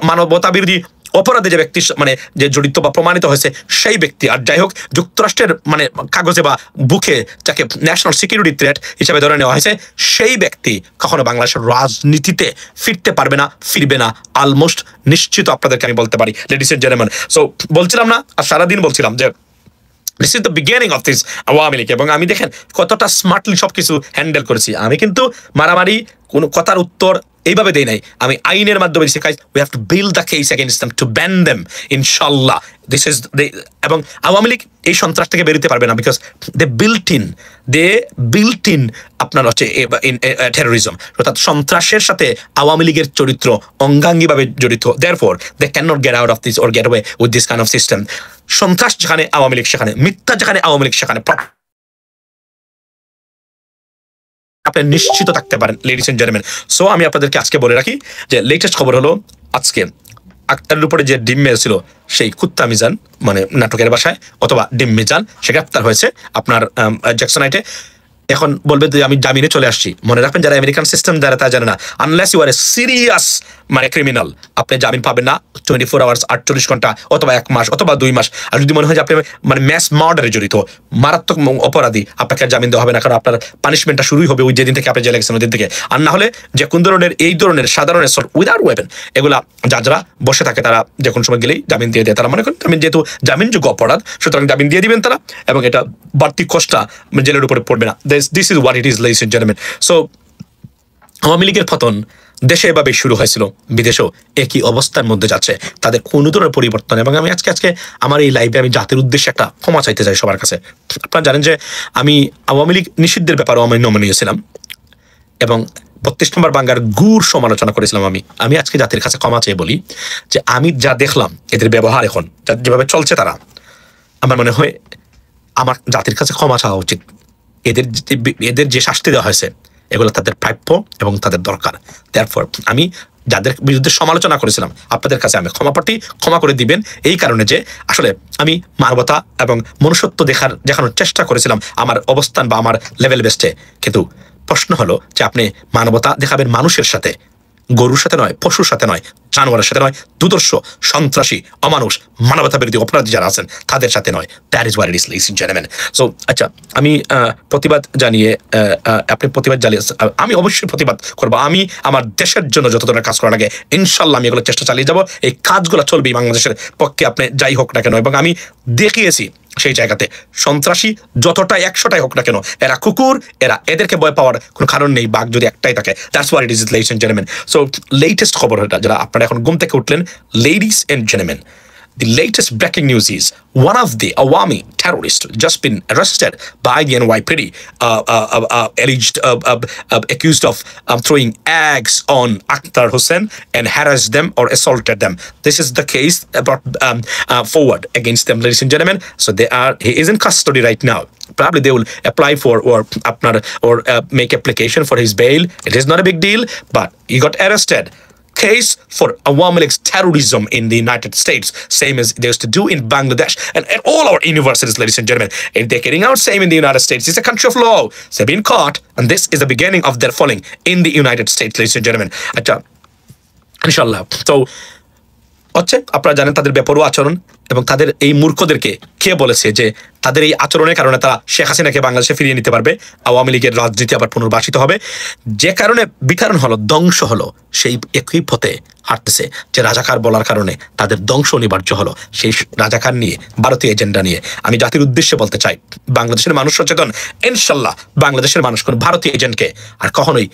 মানবতা বিরোধী অপরাধে যে ব্যক্তি মানে যে জড়িত বা প্রমাণিত হয়েছে সেই ব্যক্তি, আর যাই হোক যুক্তরাষ্ট্রের মানে কাগজে বা বুকে যাকে ন্যাশনাল সিকিউরিটি থ্রেট হিসেবে ধরে নেওয়া হয়েছে, সেই ব্যক্তি কখনো বাংলাদেশের রাজনীতিতে ফিরতে পারবে না, ফিরবে না, অলমোস্ট নিশ্চিত আপনাদেরকে আমি বলতে পারি, লেডিস এন্ড জেন্টলম্যান। সো বলছিলাম না, আর সারাদিন বলছিলাম যে this is the beginning of this Awami League, এবং আমি দেখেন কতটা স্মার্টলি সবকিছু হ্যান্ডেল করেছি। আমি কিন্তু মারামারি কোনো কথার উত্তর এইভাবে দেই নাই, আমি আইনের মাধ্যমে দিচ্ছি। We have to build the case against them to ban them, ইনশাল্লাহ। দিস ইজ এবং আওয়ামী লীগ এই সন্ত্রাস থেকে বেরোতে পারবে না, বিকজ দে বিল্ট ইন আপনার হচ্ছে টেরোরিজম, অর্থাৎ সন্ত্রাসের সাথে আওয়ামী লীগের চরিত্র অঙ্গাঙ্গিভাবে জড়িত। Therefore they can not get out of this or get away with this kind of system. সন্ত্রাস যেখানে আওয়ামী লীগ সেখানে, মিথ্যা যেখানে আওয়ামী লীগ সেখানে, আপনি নিশ্চিত থাকতে পারেন, লেডিস এন্ড জেন্টলম্যান। সো আমি আপনাদেরকে আজকে বলে রাখি যে লেটেস্ট খবর হলো, আজকে আক্তারের উপরে যে ডিম মেরেছিল সেই কুত্তা মিজান, মানে নাটকের বাসায় অথবা ডিম মিজান, সে গ্রেপ্তার হয়েছে আপনার জ্যাকসনাইটে। এখন বলবে যে আমি জামিনে চলে আসছি, মনে রাখবেন যারা আমেরিকান সিস্টেম যারা তা জানে না, unless you are a serious মানে ক্রিমিনাল, আপনি জামিন পাবেন না 24 আওয়ার্স 48 ঘন্টা অথবা 1 মাস অথবা 2 মাস। আর যদি মনে হয় যে আপনি মানে ম্যাস মার্ডারে জড়িত মারাত্মক অপরাধী, আপনাকে আর জামিন দেওয়া হবে না, কারণ আপনার পানিশমেন্টটা শুরুই হবে ওই যেদিন থেকে আপনি জেলে গেছেন ওই দিন থেকে। আর না হলে যে কোন ধরনের এই ধরনের সাধারণ অ্যাসল্ট উইদাউট ওয়েপন এগুলা জাজরা বসে থাকে, তারা যে কোনো সময় গেলেই জামিন দিয়ে দেয়। তারা মনে করেন জামিন যেহেতু জামিনযোগ্য অপরাধ, সুতরাং জামিন দিয়ে দিবেন তারা, এবং এটা বাড়তি কষ্টটা জেলের উপরে পড়বে না। This is what it is ladies and gentlemen. So Awami লীগের পতন দেশে এভাবে শুরু হয়েছিল, বিদেশেও একই অবস্থার মধ্যে যাচ্ছে, তাদের কোনো ধরনের পরিবর্তন। এবং আমি আজকে আমার এই লাইভে আমি জাতির উদ্দেশ্যে একটা ক্ষমা চাইতে চাই সবার কাছে। আপনারা জানেন যে আমি আওয়ামী লীগ নিষিদ্ধের ব্যাপারেও আমি নমনীয় ছিলাম এবং 32 নম্বর বাঙ্গার গুড় সমালোচনা করেছিলাম। আমি আজকে জাতির কাছে ক্ষমা চেয়ে বলি যে আমি যা দেখলাম এদের ব্যবহার এখন যেভাবে চলছে, তারা আমার মনে হয় আমার জাতির কাছে ক্ষমা চাওয়া উচিত। এদের যে শাস্তি দেওয়া হয়েছে এগুলো তাদের প্রাপ্য এবং তাদের দরকার। তারপর আমি যাদের বিরুদ্ধে সমালোচনা করেছিলাম আপনাদের কাছে আমি ক্ষমা করে দিবেন, এই কারণে যে আসলে আমি মানবতা এবং মনুষ্যত্ব দেখানোর চেষ্টা করেছিলাম আমার অবস্থান বা আমার লেভেল বেস্টে। কিন্তু প্রশ্ন হলো যে আপনি মানবতা দেখাবেন মানুষের সাথে, গরুর সাথে নয়, পশুর সাথে নয়, জানোয়ারের সাথে নয়, দুদর্শ, সন্ত্রাসী, অমানুষ, মানবতা বিরোধী অপরাধী যারা আছেন তাদের সাথে নয়। That is what it is ladies and gentlemen. So আচ্ছা, আমি প্রতিবাদ জানিয়ে আপনি প্রতিবাদ জ্বালিয়ে আমি অবশ্যই প্রতিবাদ করবো। আমি আমার দেশের জন্য যত ধরনের কাজ করা লাগে ইনশাল্লাহ আমি এগুলো চেষ্টা চালিয়ে যাবো। এই কাজগুলো চলবেই বাংলাদেশের পক্ষে, আপনি যাই হোক না কেন। এবং আমি দেখিয়েছি সেই জায়গাতে সন্ত্রাসী যতটাই 100টাই হোক না কেন, এরা কুকুর, এদেরকে ভয় পাওয়ার কোনো কারণ নেই। বাঘ যদি একটাই থাকে, that's what it is ladies and gentlemen. So latest খবর এটা যারা আপনারা এখন ঘুম থেকে উঠলেন, ladies and gentlemen, the latest breaking news is one of the Awami terrorists just been arrested by the NYPD, alleged accused of throwing eggs on Akhtar Hussain and harassed them or assaulted them. This is the case brought forward against them, ladies and gentlemen. So he is in custody right now. Probably they will apply for or make application for his bail. It is not a big deal, but he got arrested. Case for Awami League's terrorism in the United States, same as they used to do in Bangladesh and at all our universities, ladies and gentlemen. If they're carrying out same in the United States, it's a country of law. They've been caught, and this is the beginning of their falling in the United States, ladies and gentlemen. Inshallah. So হচ্ছে আপনারা জানেন তাদের বেপরোয়া আচরণ এবং তাদের এই মূর্খদেরকে কে বলেছে যে তাদের এই আচরণের কারণে তারা শেখ হাসিনাকে বাংলাদেশে ফিরিয়ে নিতে পারবে, আওয়ামী লীগের রাজনীতি আবার পুনর্বাসিত হবে। যে কারণে বিতাড়ন হলো, ধ্বংস হলো, সেই একই পথে হাঁটতেছে যে রাজাকার বলার কারণে তাদের ধ্বংস অনিবার্য হলো। সেই রাজাকার নিয়ে, ভারতীয় এজেন্ডা নিয়ে আমি জাতির উদ্দেশ্যে বলতে চাই, বাংলাদেশের মানুষ সচেতন। ইনশাল্লাহ বাংলাদেশের মানুষ কোন ভারতীয় এজেন্টকে আর কখনোই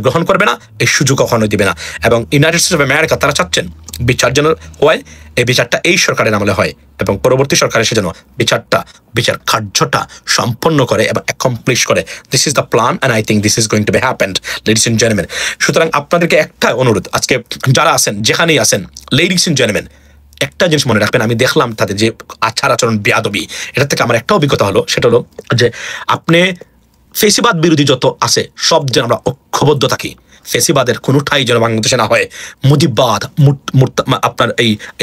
গ্রহণ করবে না, এই সুযোগ কখনোই দিবে না। এবং ইউনাইটেড স্টেটস অফ আমেরিকা তারা চাচ্ছেন বিচার যেন হয়, এই বিচারটা এই সরকারের আমলে হয় এবং পরবর্তী সরকার এসে যেন বিচার কার্যটা সম্পন্ন করে এবং অ্যাকমপ্লিশ করে। This is the plan and I think this is going to be happened, ladies and gentleman. সুতরাং আপনাদেরকে একটা অনুরোধ, আজকে যারা আছেন যেখানেই আছেন, লেডিস এন্ড জেন্টলম্যান, একটা জিনিস মনে রাখবেন, আমি দেখলাম তাদের যে আচরণ বেয়াদবি, এটা থেকে আমার একটা অভিজ্ঞতা হলো, সেটা হলো যে আপনি ফেসিবাদ বিরোধী যত আছে সব যেন আমরা ঐক্যবদ্ধ থাকি। ফেসিবাদের কোনোটাই যেন বাংলাদেশে না হয়। মুজিববাদ, আপনার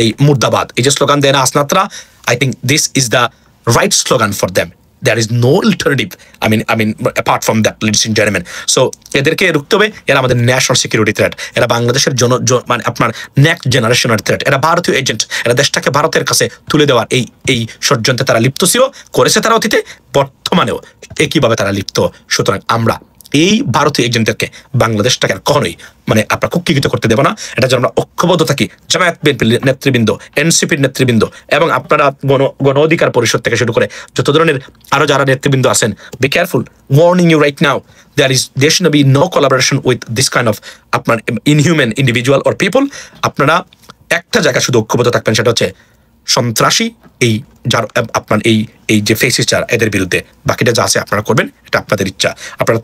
এই মুর্দাবাদ, এই যে স্লোগান দেয় না আসনাতরা, I think this is the right slogan for them. There is no alternative. I mean, apart from that, ladies and gentlemen. So, এদেরকে রুখতে হবে। এরা আমাদের ন্যাশনাল সিকিউরিটি থ্রেট, এরা বাংলাদেশের আপনার নেক্সট জেনারেশনের থ্রেট, এরা ভারতীয় এজেন্ট, এরা দেশটাকে ভারতের কাছে তুলে দেওয়ার এই ষড়যন্ত্রে তারা লিপ্ত ছিল, করেছে তারা অতীতে, বর্তমানেও একইভাবে তারা লিপ্ত। সুতরাং আমরা এই ভারতীয় এজেন্টদেরকে বাংলাদেশটাকে কখনোই আপনার কুক্ষিগত করতে দেব না। এটা যেন আমরা ঐক্যবদ্ধ থাকি। জামায়াত বিএনপির নেতৃবৃন্দ, এনসিপির নেতৃবৃন্দ এবং আপনারা গণ অধিকার পরিষদ থেকে শুরু করে যত ধরনের আরো যারা নেতৃবৃন্দ আছেন, be careful, warning you right now, there should be no collaboration with this kind of আপনার inhuman individual or people. আপনারা একটা জায়গা শুধু ঐক্যবদ্ধ থাকবেন, সেটা হচ্ছে সন্ত্রাসী যার আপনার এই যে ফেসিস্টার, এদের বিরুদ্ধে। বাকিটা যা আছে আপনারা করবেন, এটা আপনাদের ইচ্ছা। আপনারা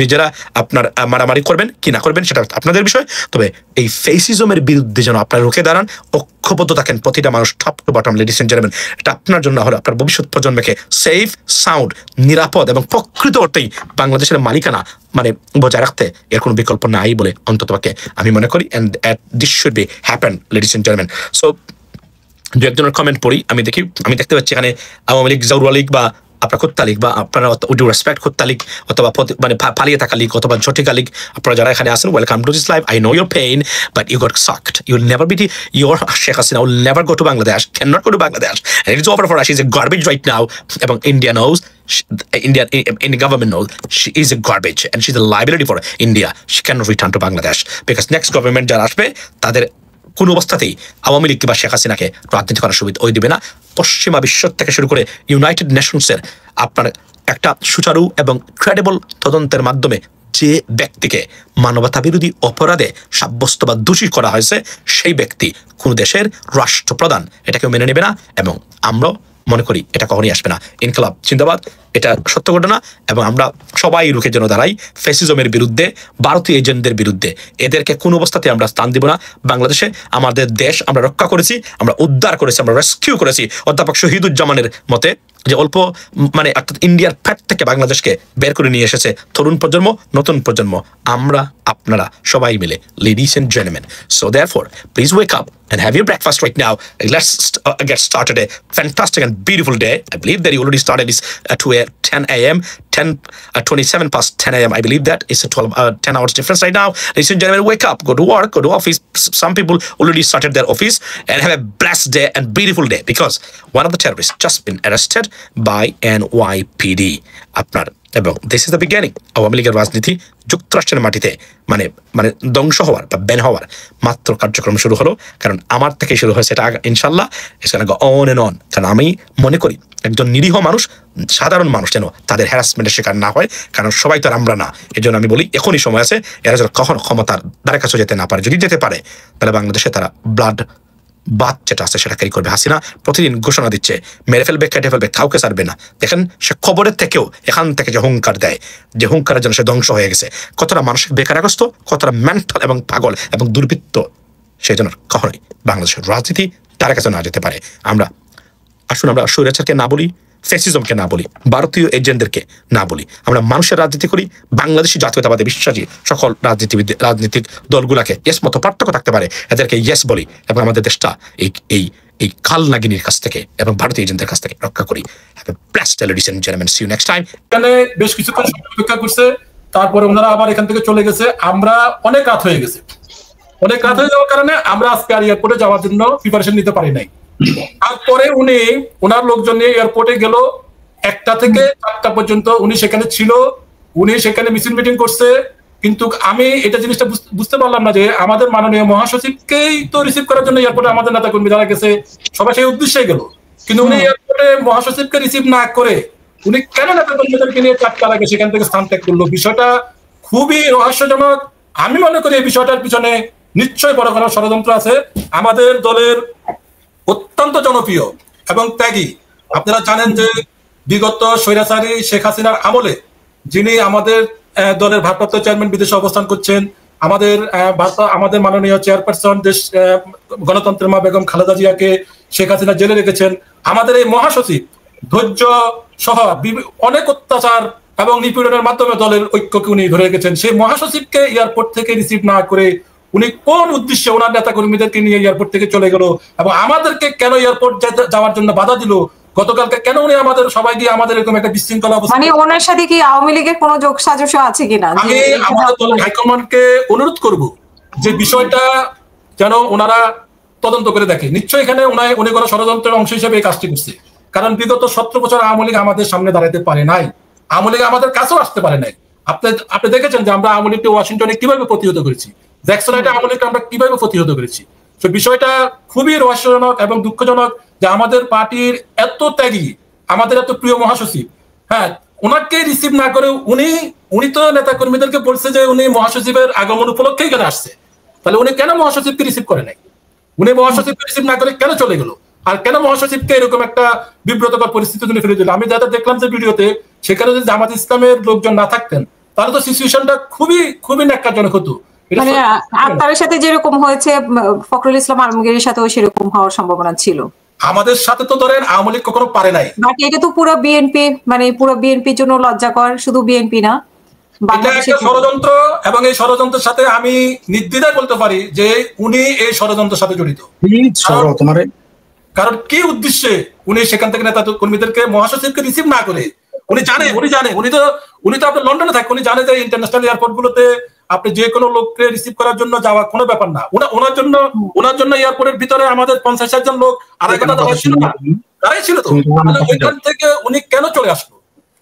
নিজেরা আপনার মারামারি করবেন কি না করবেন সেটা আপনাদের বিষয়। তবে এই ফেসিজমের বিরুদ্ধে যেন আপনারা রুখে দাঁড়ান, ঐক্যবদ্ধ থাকেন প্রতিটা মানুষ, top to bottom, ladies and gentleman. এটা আপনার জন্য হলো আপনার ভবিষ্যৎ প্রজন্মকে সেফ, সাউন্ড, নিরাপদ এবং প্রকৃত অর্থেই বাংলাদেশের মালিকানা বজায় রাখতে এর কোনো বিকল্প নাই বলে অন্ততপক্ষে আমি মনে করি। And this should be happen, ladies and gentleman. So দু একজনের কমেন্ট পড়ি, আমি দেখতে পাচ্ছি এখানে আওয়ামী লীগ, জাউরুল লীগ বা আপনার কুত্তা লীগ বা আপনারা উইথ রেসপেক্ট কুত্তা লীগ অথবা মানে পালিয়ে থাকা লীগ অথবা ঝটিকা লীগ, আপনারা যারা এখানে আসেন, welcome to this life. I know your pain, but you got sucked. You will never be your Sheikh Hasina will never go to Bangladesh, cannot go to Bangladesh, and it is over for her. She is a garbage right now. এবং India knows, Indian government knows she is a garbage and she's a liability for India. She cannot return to Bangladesh because next government যারা আসবে তাদের কোন অবস্থাতেই আওয়ামী লীগ বা শেখ হাসিনাকে রাজনীতি করার সুবিধা ওই দিবে না। পশ্চিমা বিশ্ব থেকে শুরু করে ইউনাইটেড নেশনসের আপনার একটা সুচারু এবং ক্রেডিবল তদন্তের মাধ্যমে যে ব্যক্তিকে মানবতা বিরোধী অপরাধে সাব্যস্ত বা দোষী করা হয়েছে, সেই ব্যক্তি কোন দেশের রাষ্ট্রপ্রধান এটাকেও মেনে নেবে না, এবং আমরাও মনে করি এটা কখনই আসবে না। ইনকলাব জিন্দাবাদ, এটা সত্য ঘটনা। এবং আমরা সবাই রুখে যেন দাঁড়াই ফ্যাসিজমের বিরুদ্ধে, ভারতীয় এজেন্টদের বিরুদ্ধে। এদেরকে কোনো অবস্থাতে আমরা স্থান দিব না। বাংলাদেশে আমাদের দেশ আমরা রক্ষা করেছি, আমরা উদ্ধার করেছি, আমরা রেস্কিউ করেছি। অধ্যাপক শহীদুজ্জামানের মতে যে অল্প মানে অর্থাৎ ইন্ডিয়ার ফ্যাট থেকে বাংলাদেশকে বের করে নিয়ে এসেছে তরুণ প্রজন্ম, নতুন প্রজন্ম, আমরা আপনারা সবাই মিলে, ladies and gentlemen. So therefore, please wake up and have your breakfast right now. Let's get started a fantastic and beautiful day. I believe that you already started this at 10 a.m. 27 past 10 a.m. I believe that it's a 10 hours difference right now. Ladies and gentlemen, wake up, go to work, go to office. Some people already started their office, and have a blessed day and beautiful day because one of the terrorists just been arrested by NYPD. আপনার এবং this is the beginning. Awami লীগের রাজনীতি যুক্তরাষ্ট্রের মাটিতে মানে মানে ধ্বংস হওয়ার বা ব্যান হওয়ার মাত্র কার্যক্রম শুরু হলো। কারণ আমার থেকে শুরু হয়েছে এটা, ইনশাল্লাহ এখানে অন এন্ড অন। কারণ আমি মনে করি একজন নিরীহ মানুষ, সাধারণ মানুষ যেন তাদের হ্যারাসমেন্টের শিকার না হয়, কারণ সবাই তো আর আমরা না। এই জন্য আমি বলি এখনই সময় আছে, এরা যেন কখনো ক্ষমতার দ্বারা কাছে যেতে না পারে। যদি যেতে পারে তাহলে বাংলাদেশে তারা ব্লাড বাদ যেটা আছে সেটা ক্যারি করবে। হাসিনা প্রতিদিন ঘোষণা দিচ্ছে মেরে ফেলবে, কেটে ফেলবে, কাউকে ছাড়বে না। দেখেন সে খবরের থেকেও এখান থেকে যে হুঙ্কার দেয়, যে হুঙ্কারের জন্য সে ধ্বংস হয়ে গেছে, কতটা মানসিক বেকারগ্রস্ত, কতটা মেন্টাল এবং পাগল এবং দুর্বৃত্ত, সেই জন্য কখনোই বাংলাদেশের রাজনীতি তার কাছে না যেতে পারে। আমরা আসুন আমরা স্বৈরাচারকে না বলি, ফ্যাসিজমকে না বলি, ভারতীয় এজেন্টদেরকে না বলি, আমরা মানুষের রাজনীতি করি। বাংলাদেশি জাতীয়তাবাদে বিশ্বাসী সকল রাজনীতিক দলগুলাকে ইয়েস মতো পার্থক্য থাকতে পারে, এদেরকে ইয়েস বলি এবং আমাদের দেশটা এই এই এই কাল নাগিনীর কাছ থেকে এবং ভারতীয় এজেন্টদের কাছ থেকে রক্ষা করি। Have a blessed day, ladies and gentlemen. See you next time. এখানে বেশ কিছুক্ষণ অপেক্ষা করছে, তারপরে ওনারা আবার এখান থেকে চলে গেছে। আমরা অনেক রাত হয়ে গেছে, অনেক রাত হয়ে যাওয়ার কারণে আমরা আজকে আর এয়ারপোর্টে যাওয়ার জন্য প্রিপারেশন নিতে পারি নাই। তারপরে উনি ওনার লোকজন নিয়ে এয়ারপোর্টে গেল, 1টা থেকে 4টা পর্যন্ত উনি সেখানে ছিল, উনি সেখানে মিছিল মিটিং করছে। কিন্তু আমি এটা জিনিসটা বুঝতে পারলাম না যে আমাদের মাননীয় মহাসচিবকেই তো রিসিভ করার জন্য এয়ারপোর্টে আমাদের নেতা কর্মী যারা গেছে সবাই সেই উদ্দেশ্যে গেল, কিন্তু উনি এয়ারপোর্টে মহাসচিবকে রিসিভ না করে উনি কেন নেতা কর্মীদেরকে নিয়ে 4টার আগে সেখান থেকে স্থান ত্যাগ করলো? বিষয়টা খুবই রহস্যজনক। আমি মনে করি এই বিষয়টার পিছনে নিশ্চয়ই বড় কোনো ষড়যন্ত্র আছে। আমাদের দলের অত্যন্ত জনপ্রিয় এবং ত্যাগী, আপনারা জানেন যে বিগত স্বৈরাচারী শেখ হাসিনার আমলে যিনি আমাদের দলের ভারপ্রাপ্ত চেয়ারম্যান বিদেশে অবস্থান করছেন, আমাদের মাননীয় চেয়ারপারসন দেশ গণতন্ত্রের মা বেগম খালেদা জিয়াকে শেখ হাসিনা জেলে রেখেছেন। আমাদের এই মহাসচিব ধৈর্য সহ অনেক অত্যাচার এবং নিপীড়নের মাধ্যমে দলের ঐক্যকে উনি ধরে রেখেছেন। সেই মহাসচিবকে এয়ারপোর্ট থেকে রিসিভ না করে উনি কোন উদ্দেশ্যে ওনার নেতা কর্মীদেরকে নিয়ে এয়ারপোর্ট থেকে চলে গেল এবং আমাদেরকে কেন এয়ারপোর্ট যাওয়ার জন্য বাধা দিল? গতকালকে কেন উনি আমাদের সবাই দিয়ে আমাদের এরকম একটা বিশৃঙ্খলা অবস্থা, মানে ওনার সাথে কি আওয়ামী লীগের কোনো যোগ সাজশ আছে কিনা? আমি আমাদের দলের হাইকমান্ডকে অনুরোধ করব যে বিষয়টা যেন ওনারা তদন্ত করে দেখে। নিশ্চয়ই এখানে উনি কোনো ষড়যন্ত্রের অংশ হিসেবে এই কাজটি করছে, কারণ বিগত 17 বছর আওয়ামী লীগ আমাদের সামনে দাঁড়াতে পারে নাই, আওয়ামী লীগ আমাদের কাছেও আসতে পারে নাই। আপনি দেখেছেন যে আমরা আওয়ামী লীগকে ওয়াশিংটনে কিভাবে প্রতিহত করেছি, জ্যাকসনাইটে আওয়ামী লীগকে আমরা কিভাবে প্রতিহত করেছি। তো বিষয়টা খুবই রহস্যজনক এবং দুঃখজনক যে আমাদের পার্টির এত ত্যাগী, আমাদের এত প্রিয় মহাসচিব, হ্যাঁ, ওনাকে রিসিভ না করে উনি তো নেতা কর্মীদেরকে বলছে যে উনি মহাসচিবের আগমন উপলক্ষে এখানে আসছে, তাহলে উনি কেন মহাসচিবকে রিসিভ করে নাই? উনি মহাসচিবকে রিসিভ না করে কেন চলে গেল? আর কেন মহাসচিবকে এরকম একটা বিব্রতকর পরিস্থিতি উনি ফেলে দিল? আমি যাতে দেখলাম যে ভিডিওতে, সেখানে যদি জামাত ইসলামের লোকজন না থাকতেন তাহলে তো সিচুয়েশনটা খুবই খুবই ন্যাক্কারজনক হতো। মানে আক্তারের সাথে যেরকম হয়েছে ফখরুল ইসলাম আলমগীরের সাথেও সেরকম হওয়ার সম্ভাবনা ছিল। আমাদের সাথে তো ধরেন আওয়ামী লীগ কখনো পারে নাই, বাট এটা তো পুরো বিএনপি, মানে পুরো বিএনপির জন্য লজ্জাকর, শুধু বিএনপি না, এটা একটা ষড়যন্ত্র। এবং এই ষড়যন্ত্রের সাথে আমি নির্দ্বিধায় বলতে পারি যে উনি এই ষড়যন্ত্রের সাথে জড়িত। কারণ কি উদ্দেশ্যে উনি সেখান থেকে নেতা কর্মীদেরকে মহাসচিবকে রিসিভ না করে, উনি তো আপনার লন্ডনে থাকে, উনি জানে যে ইন্টারন্যাশনাল এয়ারপোর্ট গুলোতে আপনি যে কোনো লোককে রিসিভ করার জন্য যাওয়া কোনো ব্যাপার না। ওনার জন্য এয়ারপোর্টের ভিতরে আমাদের 50-60 জন লোক আড়াই ঘন্টা দাঁড়াই ছিল না, দাঁড়াই ছিল তো। ওইখান থেকে উনি কেন চলে আসলো?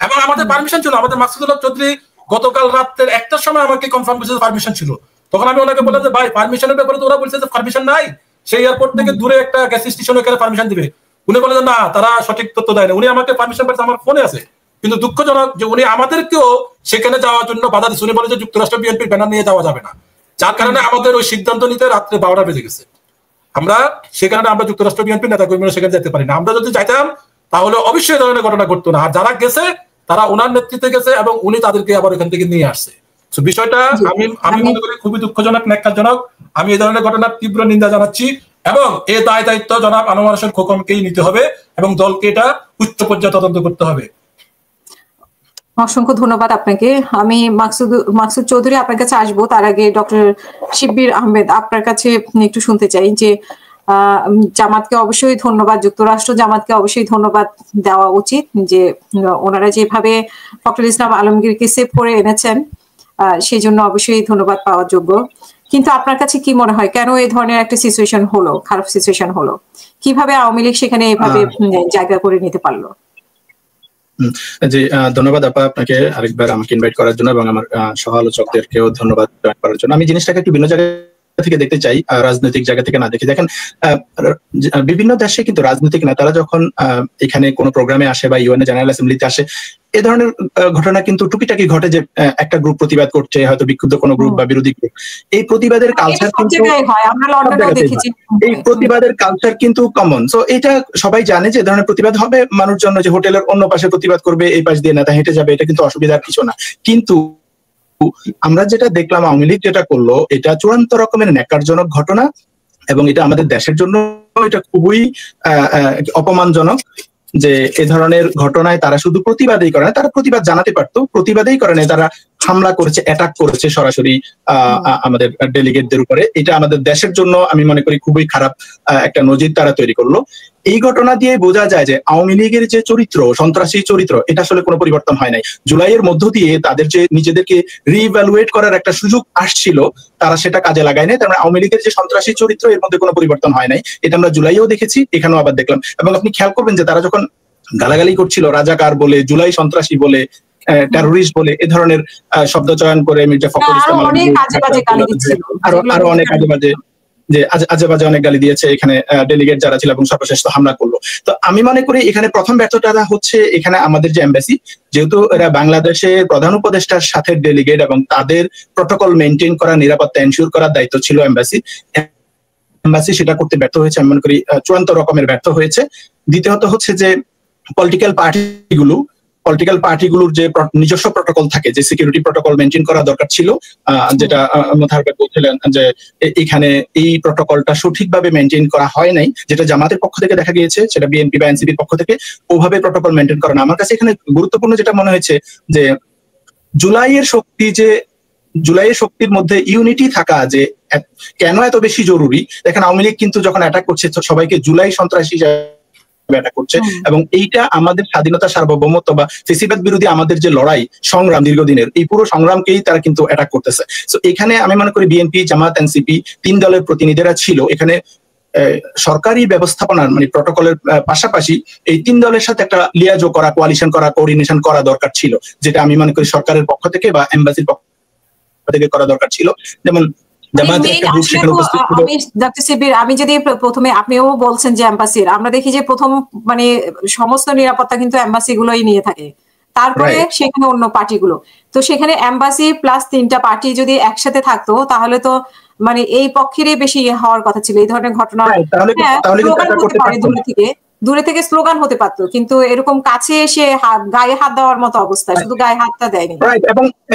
এবং আমাদের পারমিশন ছিল, আমাদের মাকসুদুল হক চৌধুরী গতকাল রাতের 1টার সময় আমাকে কনফার্ম করেছে পারমিশন ছিল। তখন আমি ওনাকে বললাম যে ভাই পারমিশনের ব্যাপারে তো ওরা বলছে যে পারমিশন নাই, সেই এয়ারপোর্ট থেকে দূরে একটা গ্যাস স্টেশন ওখানে পারমিশন দিবে। উনি বলে যে না, তারা সঠিক তথ্য দেয় না। উনি আমাকে পারমিশন পেয়েছে, আমার ফোনে আছে। কিন্তু দুঃখজনক যে উনি আমাদেরকেও সেখানে যাওয়ার জন্য বাধা দিচ্ছে। উনি বলে যে যুক্তরাষ্ট্র বিএনপির ব্যানার নিয়ে যাওয়া যাবে না, যার কারণে আমাদের ওই সিদ্ধান্ত নিতে রাত্রে 12টা বেজে গেছে। সে কারণে আমরা যুক্তরাষ্ট্র বিএনপির নেতা কর্মীরা সেখানে যেতে পারি না। আমরা যদি যাইতাম তাহলে অবশ্যই এই ধরনের ঘটনা ঘটতো না। আর যারা গেছে তারা ওনার নেতৃত্বে গেছে এবং উনি তাদেরকে আবার এখান থেকে নিয়ে আসছে। বিষয়টা আমি মনে করি খুবই দুঃখজনক, ন্যাক্কারজনক। আমি এই ধরনের ঘটনার তীব্র নিন্দা জানাচ্ছি এবং এই দায় দায়িত্ব জনাব আনোয়ার হোসেন খোকনকেই নিতে হবে এবং দলকে এটা উচ্চ পর্যায়ে তদন্ত করতে হবে। অসংখ্য ধন্যবাদ আপনাকে। আমি মাকসুদ চৌধুরী আপনার কাছে আসবো, তার আগে ডক্টর শিব্বির আহমেদ আপনার কাছে একটু শুনতে চাই যে জামাতকে অবশ্যই ধন্যবাদ, যুক্তরাষ্ট্র জামাতকে অবশ্যই ধন্যবাদ দেওয়া উচিত যে ওনারা যেভাবে ফখরুল ইসলাম আলমগীরকে সেভ করে এনেছেন, সেই জন্য অবশ্যই ধন্যবাদ পাওয়ার যোগ্য। কিন্তু আপনার কাছে কি মনে হয় কেন এই ধরনের একটা সিচুয়েশন হলো, খারাপ সিচুয়েশন হলো? কিভাবে আওয়ামী লীগ সেখানে এভাবে জায়গা করে নিতে পারলো? জি, ধন্যবাদ আপা আপনাকে আরেকবার আমাকে ইনভাইট করার জন্য এবং আমার সহ আলোচকদেরকেও ধন্যবাদ করার জন্য। আমি জিনিসটাকে একটু ভিন্ন জায়গা থেকে দেখতে চাই, রাজনৈতিক জায়গা থেকে না দেখে। দেখেন, বিভিন্ন দেশে কিন্তু রাজনৈতিক নেতারা যখন এখানে কোনো প্রোগ্রামে আসে বা ইউএন জেনারেল অ্যাসেম্বলিতে আসে, এ ধরনের ঘটনা কিন্তু টুকিটাকি ঘটে যে একটা গ্রুপ প্রতিবাদ করছে, হয়তো বিক্ষুব্ধ কোনো গ্রুপ বা বিরোধী গ্রুপ। এই প্রতিবাদের কালচার কিন্তু কিন্তু কমন। সো এটা সবাই জানে যে ধরনের প্রতিবাদ হবে, মানুষজন যে হোটেলের অন্য পাশে প্রতিবাদ করবে, এই পাশ দিয়ে নেতা হেঁটে যাবে, এটা কিন্তু অসুবিধার কিছু না। কিন্তু আমরা যেটা দেখলাম আওয়ামী লীগ যেটা করলো, এটা চূড়ান্ত রকমের ন্যাক্কারজনক ঘটনা এবং এটা আমাদের দেশের জন্য এটা খুবই অপমানজনক যে এ ধরনের ঘটনায় তারা শুধু প্রতিবাদই করে না, তারা প্রতিবাদ জানাতে পারতো, প্রতিবাদেই করে না, তারা হামলা করেছে, অ্যাটাক করেছে সরাসরি আমাদের ডেলিগেটদের উপরে। এটা আমাদের দেশের জন্য আমি মনে করি খুবই খারাপ একটা নজির তারা তৈরি করলো। এই ঘটনা দিয়ে বোঝা যায় যে আওয়ামী লীগের যে চরিত্র, সন্ত্রাসী চরিত্র, এটা আসলে কোনো পরিবর্তন হয় নাই। জুলাইয়ের মধ্য দিয়ে তাদের যে নিজেদেরকে রিইভ্যালুয়েট করার একটা সুযোগ আসছিল, তারা সেটা কাজে লাগায় নাই। তার মানে আওয়ামী লীগের যে সন্ত্রাসী চরিত্র, এর মধ্যে কোনো পরিবর্তন হয় নাই। এটা আমরা জুলাইয়েও দেখেছি, এখানেও আবার দেখলাম। এবং আপনি খেয়াল করবেন যে তারা যখন গালাগালি করছিল, রাজাকার বলে, জুলাই সন্ত্রাসী বলে, টেরোরিস্ট বলে, এ ধরনের শব্দ চয়ন করে মির্জা ফখরুল ইসলাম আরো অনেক আজে বাজে অনেক গালি দিয়েছে এখানে ডেলিগেট যারা ছিল এবং সর্বশেষ তো হামলা করলো। তো আমি মনে করি এখানে প্রথম ব্যর্থতা হচ্ছে এখানে আমাদের যে এমবাসি, যেহেতু এরা বাংলাদেশের প্রধান উপদেষ্টার সাথে ডেলিগেট এবং তাদের প্রটোকল মেনটেন করা, নিরাপত্তা এনশিওর করার দায়িত্ব ছিল এমবাসি সেটা করতে ব্যর্থ হয়েছে। আমি মনে করি চূড়ান্ত রকমের ব্যর্থ হয়েছে। দ্বিতীয়ত হচ্ছে যে পলিটিক্যাল পার্টিগুলোর যে নিজস্ব প্রটোকল থাকে, যে সিকিউরিটি প্রটোকল মেনটেন করা দরকার ছিল, যেটা মোতাহার ভাই বলছিলেন যে এখানে এই প্রটোকলটা সঠিকভাবে মেনটেন করা হয় নাই, যেটা জামাতের পক্ষ থেকে দেখা গিয়েছে, সেটা বিএনপি বা এনসিপির পক্ষ থেকে ওভাবে প্রটোকল মেনটেন করা না। আমার কাছে এখানে গুরুত্বপূর্ণ যেটা মনে হয়েছে যে জুলাইয়ের শক্তির মধ্যে ইউনিটি থাকা যে কেন এত বেশি জরুরি। দেখেন, আওয়ামী লীগ কিন্তু যখন অ্যাটাক করছে সবাইকে জুলাই সন্ত্রাসী অ্যাটাক করছে এবং এইটা আমাদের স্বাধীনতা, সার্বভৌমত্ব বা ফেসিবাদ বিরোধী আমাদের যে লড়াই সংগ্রাম দীর্ঘদিনের, এই পুরো সংগ্রামকেই তারা কিন্তু অ্যাটাক করতেছে। তো এখানে আমি মনে করি বিএনপি, জামাত, এনসিপি 3 দলের প্রতিনিধিরা ছিল এখানে। সরকারি ব্যবস্থাপনার মানে প্রটোকলের পাশাপাশি এই 3 দলের সাথে একটা লিয়াজো করা, কোয়ালিশন করা, কোঅর্ডিনেশন করা দরকার ছিল, যেটা আমি মনে করি সরকারের পক্ষ থেকে বা এমবাসির পক্ষ থেকে করা দরকার ছিল। যেমন আমি যদি প্রথমে, আপনিও বলছেন যে এম্বাসির, আমরা দেখি যে প্রথম মানে সমস্ত নিরাপত্তা কিন্তু এম্বাসি গুলোই নিয়ে থাকে, তারপরে সেখানে অন্য পার্টিগুলো। তো সেখানে এম্বাসি প্লাস 3টা পার্টি যদি একসাথে থাকতো তাহলে তো মানে এই পক্ষেরই বেশি হওয়ার কথা ছিল। এই ধরনের ঘটনা দূরে থেকে স্লোগান হতে পারতো, কিন্তু এরকম কাছে এসে গায়ে হাত দেওয়ার মতো অবস্থা, শুধু গায়ে হাতটা দেয়নি।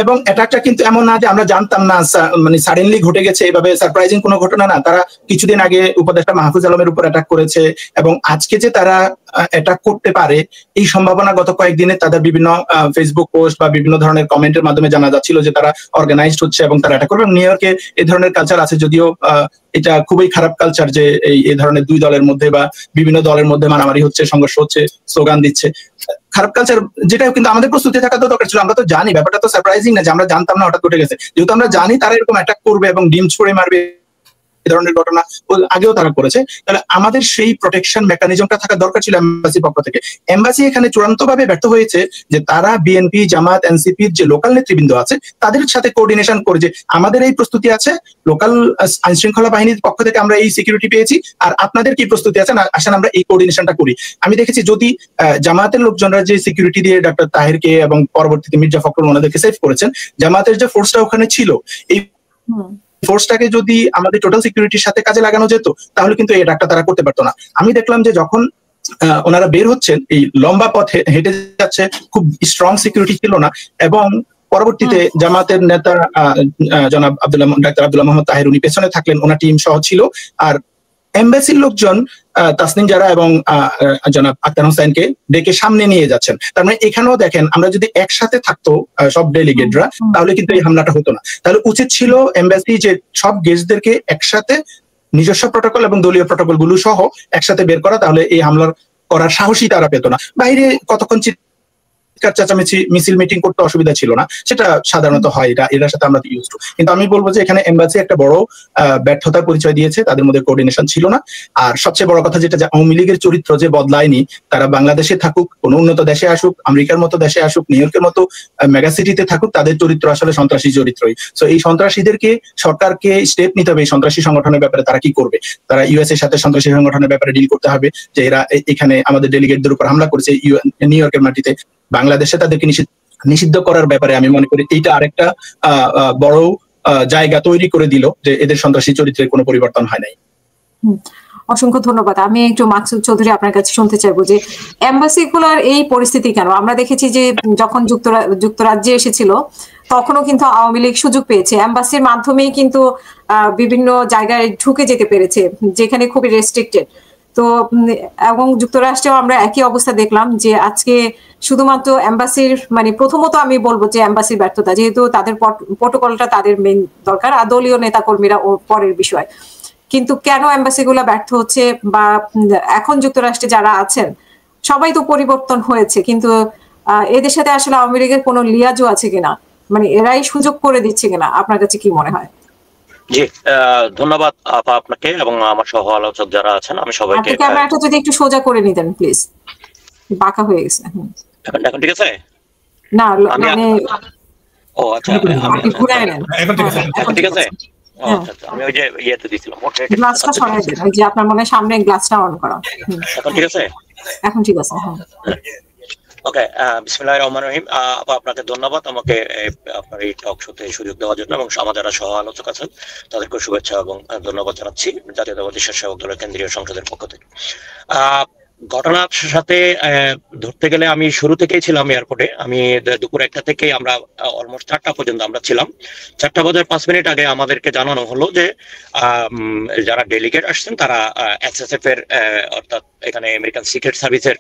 এবং অ্যাটাকটা কিন্তু এমন না যে আমরা জানতাম না, মানে সাডেনলি ঘটে গেছে, এভাবে সারপ্রাইজিং কোনো ঘটনা না। তারা কিছুদিন আগে উপদেষ্টা মাহফুজ আলমের উপর অ্যাটাক করেছে এবং আজকে যে তারা অ্যাটাক করতে পারে এই সম্ভাবনা গত কয়েকদিনে তাদের বিভিন্ন ফেসবুক পোস্ট বা বিভিন্ন ধরনের কমেন্টের মাধ্যমে জানা যাচ্ছিল যে তারা অর্গানাইজড হচ্ছে এবং তারা অ্যাটাক করবে। নিউ ইয়র্কে এই ধরনের কালচার আছে, যদিও এটা খুবই খারাপ কালচার যে এই ধরনের দুই দলের মধ্যে বা বিভিন্ন দলের মধ্যে মারামারি হচ্ছে, সংঘর্ষ হচ্ছে, স্লোগান দিচ্ছে, খারাপ কালচার, যেটা কিন্তু আমাদের প্রস্তুতি থাকা তো দরকার ছিল। আমরা তো জানি, ব্যাপারটা তো সারপ্রাইজিং না যে আমরা জানতাম না হঠাৎ ঘটে গেছে। যেহেতু আমরা জানি তারা এরকম অ্যাটাক করবে এবং ডিম ছুড়ে মারবে, এই ধরনের ঘটনা আগেও তারা করেছে, তাহলে আমাদের সেই প্রোটেকশন মেকানিজমটা থাকা দরকার ছিল এমবাসির পক্ষ থেকে। এমবাসি এখানে চূড়ান্তভাবে ব্যর্থ হয়েছে যে তারা বিএনপি, জামাত, এনসিপির যে লোকাল নেতৃবৃন্দ আছে তাদের সাথে কোঅর্ডিনেশন করে যে আমাদের এই প্রস্তুতি আছে, লোকাল আইন শৃঙ্খলা বাহিনীর পক্ষ থেকে আমরা এই সিকিউরিটি পেয়েছি, আর আপনাদের কি প্রস্তুতি আছে, আসেন আমরা এই কোঅর্ডিনেশনটা করি। আমি দেখেছি যদি জামাতের লোকজনরা যে সিকিউরিটি দিয়ে ডক্টর তাহেরকে এবং পরবর্তীতে মির্জা ফখরুল ওনাদেরকে সেভ করেছেন, জামাতের যে ফোর্সটা ওখানে ছিল, এই ফোর্সটাকে যদি আমাদের টোটাল সিকিউরিটির সাথে কাজে লাগানো যেত তাহলে কিন্তু এই অ্যাটাকটা তারা করতে পারতো না। আমি দেখলাম যে যখন ওনারা বের হচ্ছেন, এই লম্বা পথে হেঁটে যাচ্ছে, খুব স্ট্রং সিকিউরিটি ছিল না, এবং পরবর্তীতে জামাতের নেতা জনাব ডাক্তার আব্দুল্লাহ মোহাম্মদ তাহের উনি পেছনে থাকলেন, ওনার টিম সহ ছিল, আর এমবাসির লোকজন তাসনিম জারা এবং জনাব আক্তার হোসেনকে ডেকে সামনে নিয়ে যাচ্ছেন। তার মানে এখানেও দেখেন, আমরা যদি একসাথে থাকতো সব ডেলিগেটরা তাহলে কিন্তু এই হামলাটা হতো না। তাহলে উচিত ছিল এমবাসি যে সব গেস্টদেরকে একসাথে নিজস্ব প্রটোকল এবং দলীয় প্রটোকল গুলো সহ একসাথে বের করা, তাহলে এই হামলার করার সাহসী তারা পেত না। বাইরে কতক্ষণ চেঁচামেচি মিছিল মিটিং করতে অসুবিধা ছিল না, সেটা সাধারণত হয়, এটার সাথে আমরা ইউজ টু। কিন্তু আমি বলবো যে এখানে এমবাসি একটা বড় ব্যর্থতার পরিচয় দিয়েছে, তাদের মধ্যে কোঅর্ডিনেশন ছিল না। আর সবচেয়ে বড় কথা যেটা, আওয়ামী লীগের চরিত্র যে বদলায়নি, তারা বাংলাদেশে থাকুক, কোন উন্নত দেশে আসুক, আমেরিকার মতো দেশে আসুক, নিউ ইয়র্কের মতো মেগা সিটিতে থাকুক, তাদের চরিত্র আসলে সন্ত্রাসী চরিত্রই। তো এই সন্ত্রাসীদেরকে সরকারকে স্টেপ নিতে হবে এই সন্ত্রাসী সংগঠনের ব্যাপারে তারা কি করবে। তারা ইউএস এর সাথে সন্ত্রাসী সংগঠনের ব্যাপারে ডিল করতে হবে যে এরা এখানে আমাদের ডেলিগেটদের উপর হামলা করেছে নিউ ইয়র্কের মাটিতে, বাংলাদেশে তাদেরকে নিষিদ্ধ করার ব্যাপারে আমি মনে করি এইটা আরেকটা বড় জায়গা তৈরি করে দিল যে এদের সন্ত্রাসী চরিত্রের কোনো পরিবর্তন হয় নাই। অসংখ্য ধন্যবাদ। আমি একটু মাকসুদ চৌধুরী আপনার কাছে শুনতে চাইবো যে এমবাসি গুলার এই পরিস্থিতি কেন? আমরা দেখেছি যে যখন যুক্তরাজ্যে এসেছিল তখনও কিন্তু আওয়ামী লীগ সুযোগ পেয়েছে, এমবাসির মাধ্যমেই কিন্তু বিভিন্ন জায়গায় ঢুকে যেতে পেরেছে যেখানে খুবই রেস্ট্রিক্টেড। তো এবং যুক্তরাষ্ট্রেও আমরা একই অবস্থা দেখলাম যে আজকে শুধুমাত্র এমবাসির, মানে প্রথমত আমি বলবো যে এমবাসির ব্যর্থতা, যেহেতু তাদের প্রটোকলটা তাদের মেইন দরকার, আর দলীয় নেতাকর্মীরা ও পরের বিষয়। কিন্তু কেন এমবাসি গুলা ব্যর্থ হচ্ছে, বা এখন যুক্তরাষ্ট্রে যারা আছেন সবাই তো পরিবর্তন হয়েছে, কিন্তু এদের সাথে আসলে আওয়ামী লীগের কোনো লিয়াজও আছে কিনা, মানে এরাই সুযোগ করে দিচ্ছে কিনা, আপনার কাছে কি মনে হয়? জি, ধন্যবাদ আপা আপনাকে এবং আমার সহ আলোচক যারা আছেন, আমি সবাইকে। ক্যামেরাটা যদি একটু সোজা করে নিতেন প্লিজ, বাঁকা হয়ে গেছে। এখন ঠিক আছে? না মানে ও আচ্ছা, আপনি ঘুরায় নেন। এখন ঠিক আছে? আচ্ছা, আমি ওই যে ইয়েতে দিছিলাম, গ্লাসটা সরাই দেন, ওই যে আপনার মনে সামনে গ্লাসটা অন করা। এখন ঠিক আছে? এখন ঠিক আছে, হ্যাঁ। ওকে, বিসমিল্লাহির রহমানির রহিম। আপনাকে ধন্যবাদ আমাকে আপনার এই টক শোতে সুযোগ দেওয়ার জন্য, এবং আমার যারা সহ আলোচক আছেন তাদেরকে শুভেচ্ছা এবং ধন্যবাদ জানাচ্ছি জাতীয়তাবাদী স্বেচ্ছাসেবক দলের কেন্দ্রীয় সংসদের পক্ষ থেকে। ঘটনার সাথে ধরতে গেলে আমি শুরু থেকেই ছিলাম এয়ারপোর্টে। আমি দুপুর 1টা থেকে আমরা অলমোস্ট 4টা পর্যন্ত আমরা ছিলাম। 4টা বাজার 5 মিনিট আগে আমাদেরকে জানানো হলো যে যারা ডেলিগেট আসছেন তারা এসএসএফ এর অর্থাৎ এখানে আমেরিকান সিক্রেট সার্ভিসের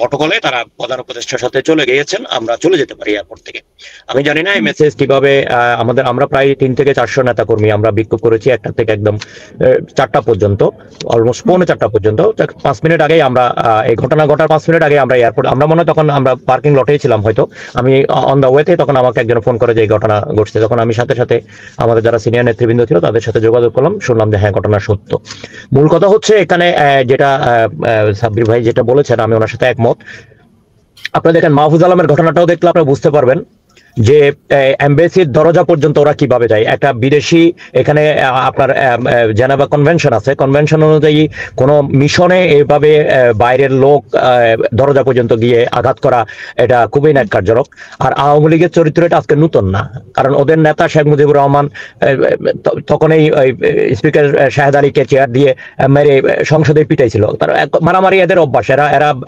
প্রটোকলে তারা প্রধান উপদেষ্টার সাথে চলে গিয়েছেন, আমরা চলে যেতে পারি এয়ারপোর্ট থেকে। আমি জানি না এই মেসেজ কিভাবে আমরা প্রায় 3 থেকে 400 নেতা কর্মী আমরা বিক্ষোভ করেছি 1টা থেকে একদম 4টা পর্যন্ত, অলমোস্ট 4:45 পর্যন্ত। 5 মিনিট আগেই আমরা এই ঘটনা ঘটার 5 মিনিট আগে আমরা এয়ারপোর্ট, আমরা মনে হয় তখন আমরা পার্কিং লটেই ছিলাম হয়তো, আমি অন দ্য ওয়েতে, তখন আমাকে একজন ফোন করে যে এই ঘটনা ঘটছে। তখন আমি সাথে সাথে আমাদের যারা সিনিয়র নেতৃবৃন্দ ছিল তাদের সাথে যোগাযোগ করলাম, শুনলাম যে হ্যাঁ ঘটনা সত্য। মূল কথা হচ্ছে এখানে যেটা সাব্বির ভাই যেটা বলেছেন আমি ওনার সাথে একমত। আপনারা দেখেন মাহফুজ আলমের ঘটনাটাও দেখলে আপনারা বুঝতে পারবেন যে এমবাসির দরজা পর্যন্ত ওরা কিভাবে যায়। একটা বিদেশি, এখানে আপনার জেনেভা কনভেনশন আছে, কনভেনশন অনুযায়ী কোনো মিশনে এভাবে বাইরের লোক দরজা পর্যন্ত গিয়ে আঘাত করা এটা খুবই ন্যাক্কারজনক। আর আওয়ামী লীগের চরিত্র এটা আজকে নতুন না, কারণ ওদের নেতা শেখ মুজিবুর রহমান তখনই স্পিকার শাহেদ আলীকে চেয়ার দিয়ে মেরে সংসদে পিটাইছিল। তার মারামারি এদের অভ্যাস,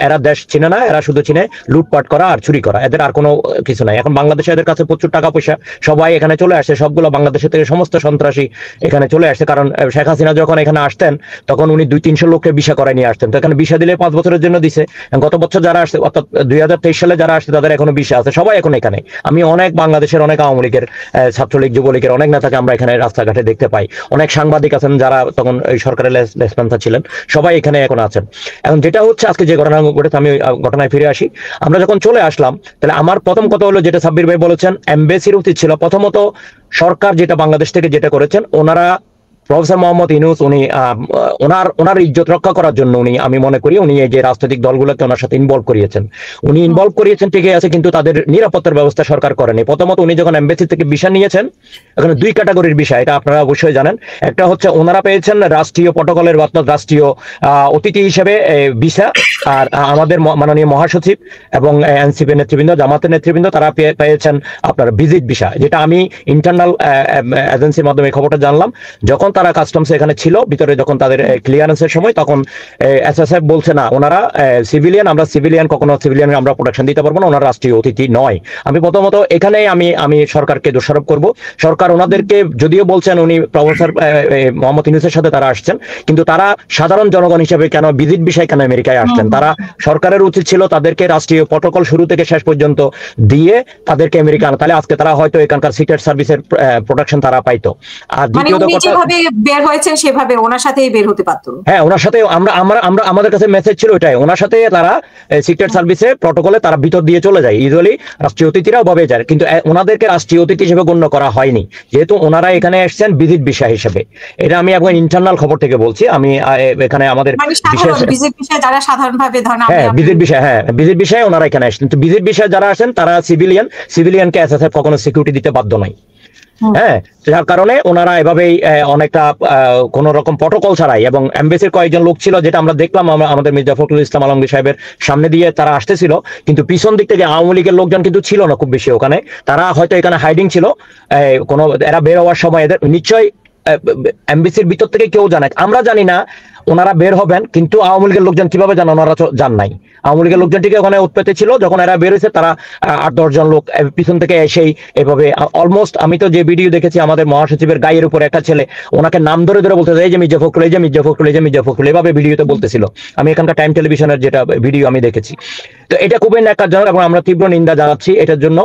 এরা দেশ চিনে না, এরা শুধু চিনে লুটপাট করা আর চুরি করা, এদের আর কোনো কিছু নাই। এখন বাংলাদেশে ব্যবসায়ীদের কাছে প্রচুর টাকা পয়সা, সবাই এখানে চলে আসছে, সবগুলো বাংলাদেশের থেকে সমস্ত সন্ত্রাসী এখানে চলে আসছে। কারণ শেখ হাসিনা যখন এখানে আসতেন তখন উনি 200-300 লোককে ভিসা করায় নিয়ে আসতেন, তো এখানে ভিসা দিলে 5 বছরের জন্য দিছে। গত বছর যারা আসছে অর্থাৎ 2023 সালে যারা আসছে তাদের এখনো ভিসা আছে, সবাই এখন এখানে। আমি অনেক বাংলাদেশের অনেক আওয়ামী লীগের, ছাত্রলীগ, যুবলীগের অনেক নেতাকে আমরা এখানে রাস্তাঘাটে দেখতে পাই, অনেক সাংবাদিক আছেন যারা তখন ওই সরকারের লেসপেন্সার ছিলেন, সবাই এখানে এখন আছেন। এখন যেটা হচ্ছে আজকে যে ঘটনা ঘটেছে, আমি ঘটনায় ফিরে আসি। আমরা যখন চলে আসলাম, তাহলে আমার প্রথম কথা হলো যেটা সাব্বির ভাই বলেছেন, এমবেসির উচিত ছিল প্রথমত সরকার যেটা বাংলাদেশ থেকে যেটা করেছেন, ওনারা প্রফেসর মোহাম্মদ ইউনূস উনি ওনার ইজ্জত রক্ষা করার জন্য উনি, আমি মনে করি উনি এই যে রাজনৈতিক দলগুলোকে ওনার সাথে ইনভলভ করিয়েছেন, উনি ইনভলভ করিয়েছেন ঠিকই আছে, কিন্তু তাদের নিরাপত্তার ব্যবস্থা সরকার করেনি। প্রথমত উনি যখন এমবেসি থেকে ভিসা নিয়েছেন, এখানে 2 ক্যাটাগরির ভিসা, এটা আপনারা অবশ্যই জানেন। একটা হচ্ছে ওনারা পেয়েছেন রাষ্ট্রীয় প্রটোকলের অর্থাৎ রাষ্ট্রীয় অতিথি হিসেবে ভিসা, আর আমাদের মাননীয় মহাসচিব এবং এনসিপি নেতৃবৃন্দ, জামাতের নেতৃবৃন্দ তারা পেয়েছেন আপনার ভিজিট ভিসা, যেটা আমি ইন্টারনাল এজেন্সির মাধ্যমে খবরটা জানলাম। যখন তারা কাস্টমসে এখানে ছিল ভিতরে, যখন তাদের ক্লিয়ারেন্সের সময়, তখন এসএসএফ বলছে না ওনারা সিভিলিয়ান, আমরা সিভিলিয়ান, কখনো সিভিলিয়ান আমরা প্রোটেকশন দিতে পারবো না, ওনারা রাষ্ট্রীয় অতিথি নয়। আমি প্রথমত এখানে আমি সরকারকে দোষারোপ করব। সরকার ওনাদেরকে যদিও বলছেন উনি প্রফেসর মোহাম্মদ ইউনূসের সাথে তারা আসছেন, কিন্তু তারা সাধারণ জনগণ হিসেবে কেন ভিজিট বিষয় কেন আমেরিকায় আসছেন? তারা সরকারের উচিত ছিল তাদেরকে রাষ্ট্রীয় প্রটোকল শুরু থেকে শেষ পর্যন্ত দিয়ে তাদেরকে আমেরিকা আনা, তাহলে আজকে তারা হয়তো এখানকার সিক্রেট সার্ভিসের প্রোটেকশন তারা পাইতো। আর দ্বিতীয়ত কথা, বের হয়েছেন সেভাবে ওনার সাথেই বের হতে পারতো। হ্যাঁ, ওনার সাথে আমরা আমাদের কাছে মেসেজ ছিল এটাই, ওনার সাথে তারা সিক্রেট সার্ভিসে প্রটোকলে তারা ভিতর দিয়ে চলে যায়, ইউজুয়ালি রাষ্ট্রীয় অতিথিরাও ভাবে যায়, কিন্তু ওনাদেরকে রাষ্ট্রীয় অতিথি হিসেবে গণ্য করা হয়নি, যেহেতু ওনারা এখানে এসেছেন ভিজিট ভিসা হিসেবে। এটা আমি একবার ইন্টারনাল খবর থেকে বলছি, আমি এখানে আমাদের ভিজিট ভিসা যারা সাধারণভাবে ধরেন, হ্যাঁ ভিজিট ভিসায় ওনারা এখানে আসেন, কিন্তু ভিজিট ভিসায় যারা আসেন তারা সিভিলিয়ানকে এসএসএফ কখনো সিকিউরিটি দিতে বাধ্য নাই। হ্যাঁ, যার কারণে ওনারা এভাবেই অনেকটা কোন রকম প্রটোকল ছাড়াই, এবং এমবেসির কয়েকজন লোক ছিল যেটা আমরা দেখলাম, আমাদের মির্জা ফখরুল ইসলাম আলমগীর সাহেবের সামনে দিয়ে তারা আসতেছিল, কিন্তু পিছন দিক থেকে আওয়ামী লীগের লোকজন কিন্তু ছিল না খুব বেশি ওখানে, তারা হয়তো এখানে হাইডিং ছিল। কোনো এরা বের হওয়ার সময় এদের নিশ্চয়ই এমবেসির ভিতর থেকে কেউ জানে, আমরা জানি না ওনারা বের হবেন, কিন্তু আওয়ামী লীগের লোকজন কিভাবে জানে? ওনারা জান নাই। আওয়ামী লীগের লোকজন ঠিক ওখানে উৎপেতে ছিল, যখন এরা বের হয়েছে তারা 8-10 জন লোক পিছন থেকে এসেই এভাবে অলমোস্ট, আমি তো যে ভিডিও দেখেছি আমাদের মহাসচিবের গায়ের উপরে একটা ছেলে ওনাকে নাম ধরে ধরে বলতেছে, এই যে মির্জা ফখরুল, এই যে মির্জা ফখরুল, এই যে মির্জা ফখরুল, এভাবে ভিডিওতে বলতেছিল। আমি এখানকার টাইম টেলিভিশনের যেটা ভিডিও আমি দেখেছি, তো এটা খুবই ন্যাক্কারজনক এবং আমরা তীব্র নিন্দা জানাচ্ছি এটার জন্য।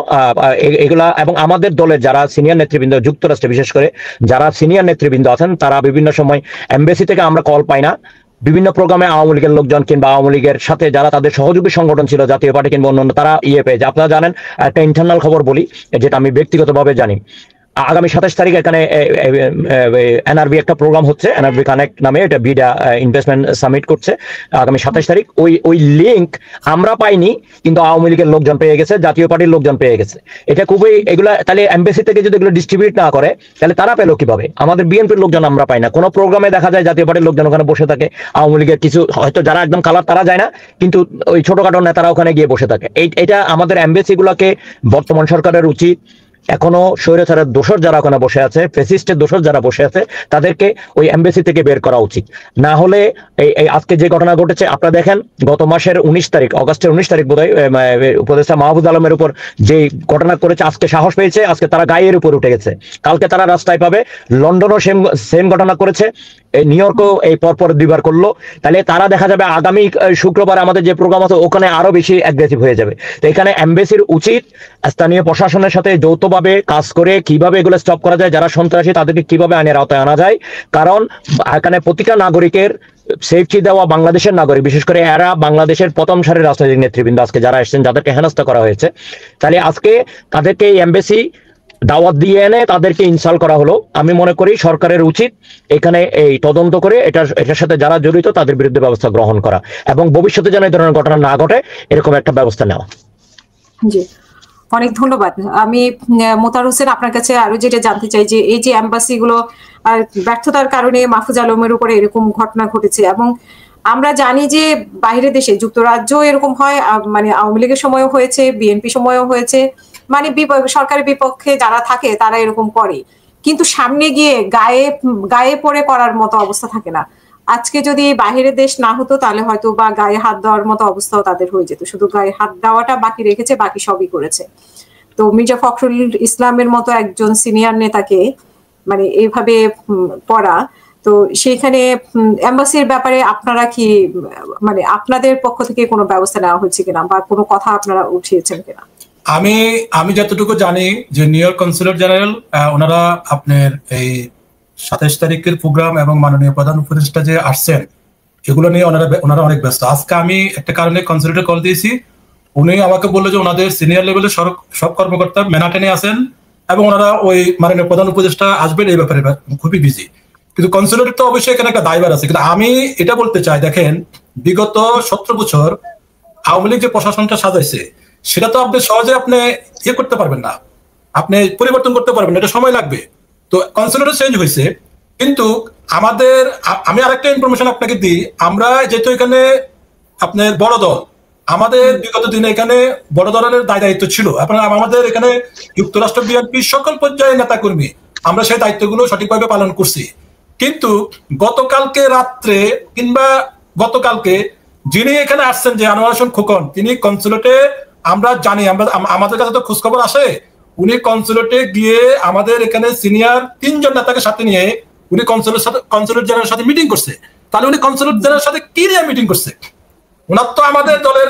এগুলা এবং আমাদের দলের যারা সিনিয়র নেতৃবৃন্দ, যুক্তরাষ্ট্রে বিশেষ করে যারা সিনিয়র নেতৃবৃন্দ আছেন, তারা বিভিন্ন সময় এমবেসি থেকে আমরা কল পাই না, বিভিন্ন প্রোগ্রামে আওয়ামী লীগের লোকজন কিংবা আওয়ামী লীগের সাথে যারা তাদের সহযোগী সংগঠন ছিল, জাতীয় পার্টি কিংবা অন্যান্য, তারা পেয়েছে। আপনারা জানেন, একটা ইন্টারনাল খবর বলি যেটা আমি ব্যক্তিগতভাবে জানি, আগামী 27 তারিখ এখানে এনআরবি একটা প্রোগ্রাম হচ্ছে, এনআরবি কানেক্ট নামে, এটা বিডা ইনভেস্টমেন্ট সামিট করছে আগামী 27 তারিখ। ওই লিঙ্ক আমরা পাইনি, কিন্তু আওয়ামী লীগের লোকজন পেয়ে গেছে, জাতীয় পার্টির লোকজন পেয়ে গেছে। এটা খুবই, এগুলা তাহলে এমবেসি থেকে যদি এগুলো ডিস্ট্রিবিউট না করে তাহলে তারা পেলো কিভাবে? আমাদের বিএনপির লোকজন আমরা পাই না, কোনো প্রোগ্রামে দেখা যায় জাতীয় পার্টির লোকজন ওখানে বসে থাকে, আওয়ামী লীগের কিছু হয়তো যারা একদম কালার তারা যায় না, কিন্তু ওই ছোটখাটো নেতারা ওখানে গিয়ে বসে থাকে। এটা আমাদের এমবেসি গুলাকে বর্তমান সরকারের উচিত, এখনো স্বৈরাচারের দোষর যারা ওখানে বসে আছে, ফ্যাসিস্টের দোষর যারা বসে আছে, তাদেরকে ওই এমবেসি থেকে বের করা উচিত। না হলে এই আজকে যে ঘটনা ঘটেছে, আপনারা দেখেন গত মাসের 19 তারিখ, অগস্টের 19 তারিখ বোধহয়, উপদেষ্টা মাহফুজ আলমের উপর যে ঘটনা করেছে, আজকে সাহস পেয়েছে, আজকে তারা গায়ের উপর উঠে গেছে, কালকে তারা রাস্তায় পাবে। লন্ডনও সেম ঘটনা করেছে, নিউ ইয়র্কও এই পরপর 2বার করলো। তাহলে তারা দেখা যাবে আগামী শুক্রবার আমাদের যে প্রোগ্রাম আছে ওখানে আরো বেশি অ্যাগ্রেসিভ হয়ে যাবে। তো এখানে এমবেসির উচিত স্থানীয় প্রশাসনের সাথে যৌথভাবে কাজ করে কিভাবে এগুলো স্টপ করা যায়, যারা সন্ত্রাসী তাদেরকে কিভাবে আইনের আওতায় আনা যায়। কারণ এখানে প্রতিটা নাগরিকের সেফটি দেওয়া, বাংলাদেশের নাগরিক বিশেষ করে এরা বাংলাদেশের প্রথম সারির রাজনৈতিক নেতৃবৃন্দ আজকে যারা এসেছেন, যাদেরকে হেনস্থা করা হয়েছে, তাহলে আজকে তাদেরকে এই এমবেসি দাওয়াত দিয়ে এনে তাদেরকে ইনসাল্ট করা হলো। আমি মনে করি সরকারের উচিত এখানে এই তদন্ত করে এটার সাথে যারা জড়িত তাদের বিরুদ্ধে ব্যবস্থা গ্রহণ করা, এবং ভবিষ্যতে যেন এই ধরনের ঘটনা না ঘটে এরকম একটা ব্যবস্থা নেওয়া। জি, অনেক ধন্যবাদ। আমি মোতার হোসেন আপনার কাছে আরো যেটা জানতে চাই যে এই যে এম্বাসি গুলো ব্যর্থতার কারণে মাহফুজ আলমের উপরে এরকম ঘটনা ঘটেছে, এবং আমরা জানি যে বাইরের দেশে যুক্তরাজ্য এরকম হয়, মানে আওয়ামী লীগের সময়ও হয়েছে, বিএনপি সময়ও হয়েছে, মানে সরকারের বিপক্ষে যারা থাকে তারা এরকম করে, কিন্তু সামনে গিয়ে গায়ে পড়ে করার মতো অবস্থা থাকে না। আজকে যদি বাহিরের দেশ না হতো তাহলে হয়তো বা গায়ে হাত দেওয়ার মতো অবস্থাও তাদের হয়ে যেত, শুধু গায়ে হাত দেওয়াটা বাকি রেখেছে, বাকি সবই করেছে। তো মির্জা ফখরুল ইসলামের মতো একজন সিনিয়র নেতাকে মানে এইভাবে পড়া, তো সেইখানে এম্বাসির ব্যাপারে আপনারা কি মানে আপনাদের পক্ষ থেকে কোনো ব্যবস্থা নেওয়া হয়েছে কিনা বা কোনো কথা আপনারা উঠিয়েছেন কিনা? আমি যতটুকু জানি যে নিউ ইয়র্ক কনসুলেট জেনারেল ওনারা আপনার এই 27 তারিখের প্রোগ্রাম এবং মাননীয় প্রধান উপদেষ্টা যে আসছেন এগুলো নিয়ে ওনারা অনেক ব্যস্ত। আজকে আমি একটা কারণে কনসুলেটে কল দিয়েছি, উনি আমাকে বললো যে ওনাদের সিনিয়র লেভেলের সব কর্মকর্তা ম্যানহাটেনে আছেন এবং ওনারা ওই মাননীয় প্রধান উপদেষ্টা আসবেন এই ব্যাপারে খুবই বিজি। কিন্তু কনসুলেটের তো অবশ্যই এখানে একটা দায়ভার আছে। কিন্তু আমি এটা বলতে চাই, দেখেন বিগত 17 বছর আওয়ামী লীগ যে প্রশাসনটা সাজাইছে সেটা তো আপনি সহজে আপনি ইয়ে করতে পারবেন না, আপনি পরিবর্তন করতে পারবেন না, এটা সময় লাগবে। তো কনসুলেটর চেঞ্জ হয়েছে, কিন্তু আমি আরেকটা ইনফরমেশন আপনাকে দিই, আমরা যেহেতু এখানে আপনার বড় দল, আমাদের বিগত দিনে এখানে বড় দলের দায়িত্ব ছিল। আপনার আমাদের এখানে যুক্তরাষ্ট্র বিএনপির সকল পর্যায়ের নেতা কর্মী আমরা সেই দায়িত্বগুলো সঠিকভাবে পালন করছি। কিন্তু গতকালকে রাত্রে কিংবা গতকালকে যিনি এখানে আসছেন যে আনোয়ার হোসেন খোকন, তিনি কনসুলেটে আমরা জানি, আমাদের কাছে তো খোঁজখবর আসে, উনি কনসুলেটে গিয়ে আমাদের এখানে সিনিয়র 3 জন নেতাকে সাথে নিয়ে উনি কনসুলেট জেনারেলের সাথে মিটিং করছে। তাহলে উনি কনসুলেট জেনারেলের সাথে কি নিয়ে মিটিং করছে? ওনার তো আমাদের দলের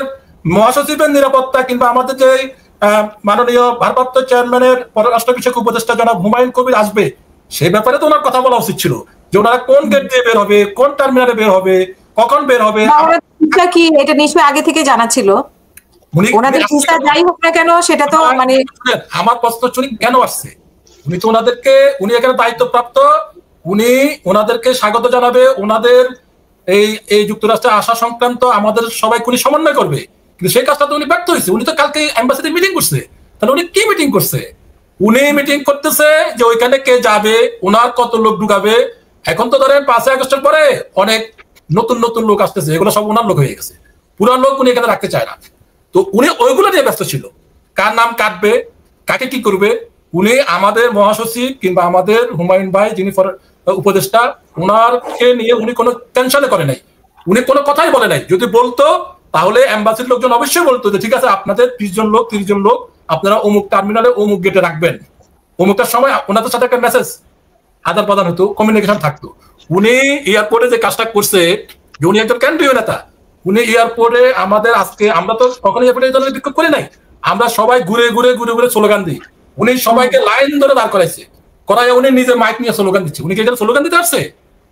মহাসচিবের নিরাপত্তা কিংবা আমাদের যে মাননীয় ভারপ্রাপ্ত চেয়ারম্যানের পররাষ্ট্র বিষয়ক উপদেষ্টা জনাব হুমায়ুন কবির আসবে সেই ব্যাপারে তো ওনার কথা বলা উচিত ছিল, যে ওনারা কোন গেট দিয়ে বের হবে, কোন টার্মিনালে বের হবে, কখন বের হবে। কি এটা নিশ্চয়ই আগে থেকে জানা ছিল? ওনাদের ভিসা যাই হোক না কেন সেটা তো মানে আমার প্রশ্ন শুনি কেন আসছে? উনি তো উনি এখানে দায়িত্বপ্রাপ্ত, উনি ওনাদেরকে স্বাগত জানাবে, ওনাদের এই যুক্তরাষ্ট্রে আসা সংক্রান্ত আমাদের সবাই উনি সমন্বয় করবে, কিন্তু সেই কাজটা তো উনি ব্যর্থ হয়েছে। উনি তো কালকে এম্বাসিতে মিটিং করছে, তাহলে উনি কি মিটিং করছে? উনি মিটিং করতেছে যে ওইখানে কে যাবে, ওনার কত লোক ঢুকাবে। এখন তো ধরেন 5 আগস্টের পরে অনেক নতুন নতুন লোক আসতেছে, এগুলো সব ওনার লোক হয়ে গেছে, পুরান লোক উনি এখানে রাখতে চায় না। তো উনি ওইগুলো নিয়ে ব্যস্ত ছিল, কার নাম কাটবে, কাকে কি করবে। উনি আমাদের মহাসচিব কিংবা আমাদের হুমায়ুন ভাই যিনি উপদেষ্টা, ওনারকে নিয়ে উনি কোনো টেনশনে করে নাই, উনি কোনো কথাই বলে নাই। যদি বলতো তাহলে এম্বাসির লোকজন অবশ্যই বলতো যে ঠিক আছে আপনাদের 30 জন লোক 30 জন লোক আপনারা অমুক টার্মিনালে অমুক গেটে রাখবেন, অমুকটার সময় ওনাদের সাথে একটা মেসেজ আদান প্রদান হতো, কমিউনিকেশন থাকতো। উনি এয়ারপোর্টে যে কাজটা করছে, যে উনি একজন কেন্দ্রীয় নেতা, উনি এয়ারপোর্টে আমাদের আজকে আমরা তো কখনো এয়ারপোর্টে এই ধরনের বিক্ষোভ করি নাই, আমরা সবাই ঘুরে ঘুরে ঘুরে ঘুরে স্লোগান দিই। উনি সবাইকে লাইন ধরে দাঁড় করাইছে, করাই উনি নিজে মাইক নিয়ে স্লোগান দিচ্ছে। উনি কি এখানে স্লোগান দিতে আসছে?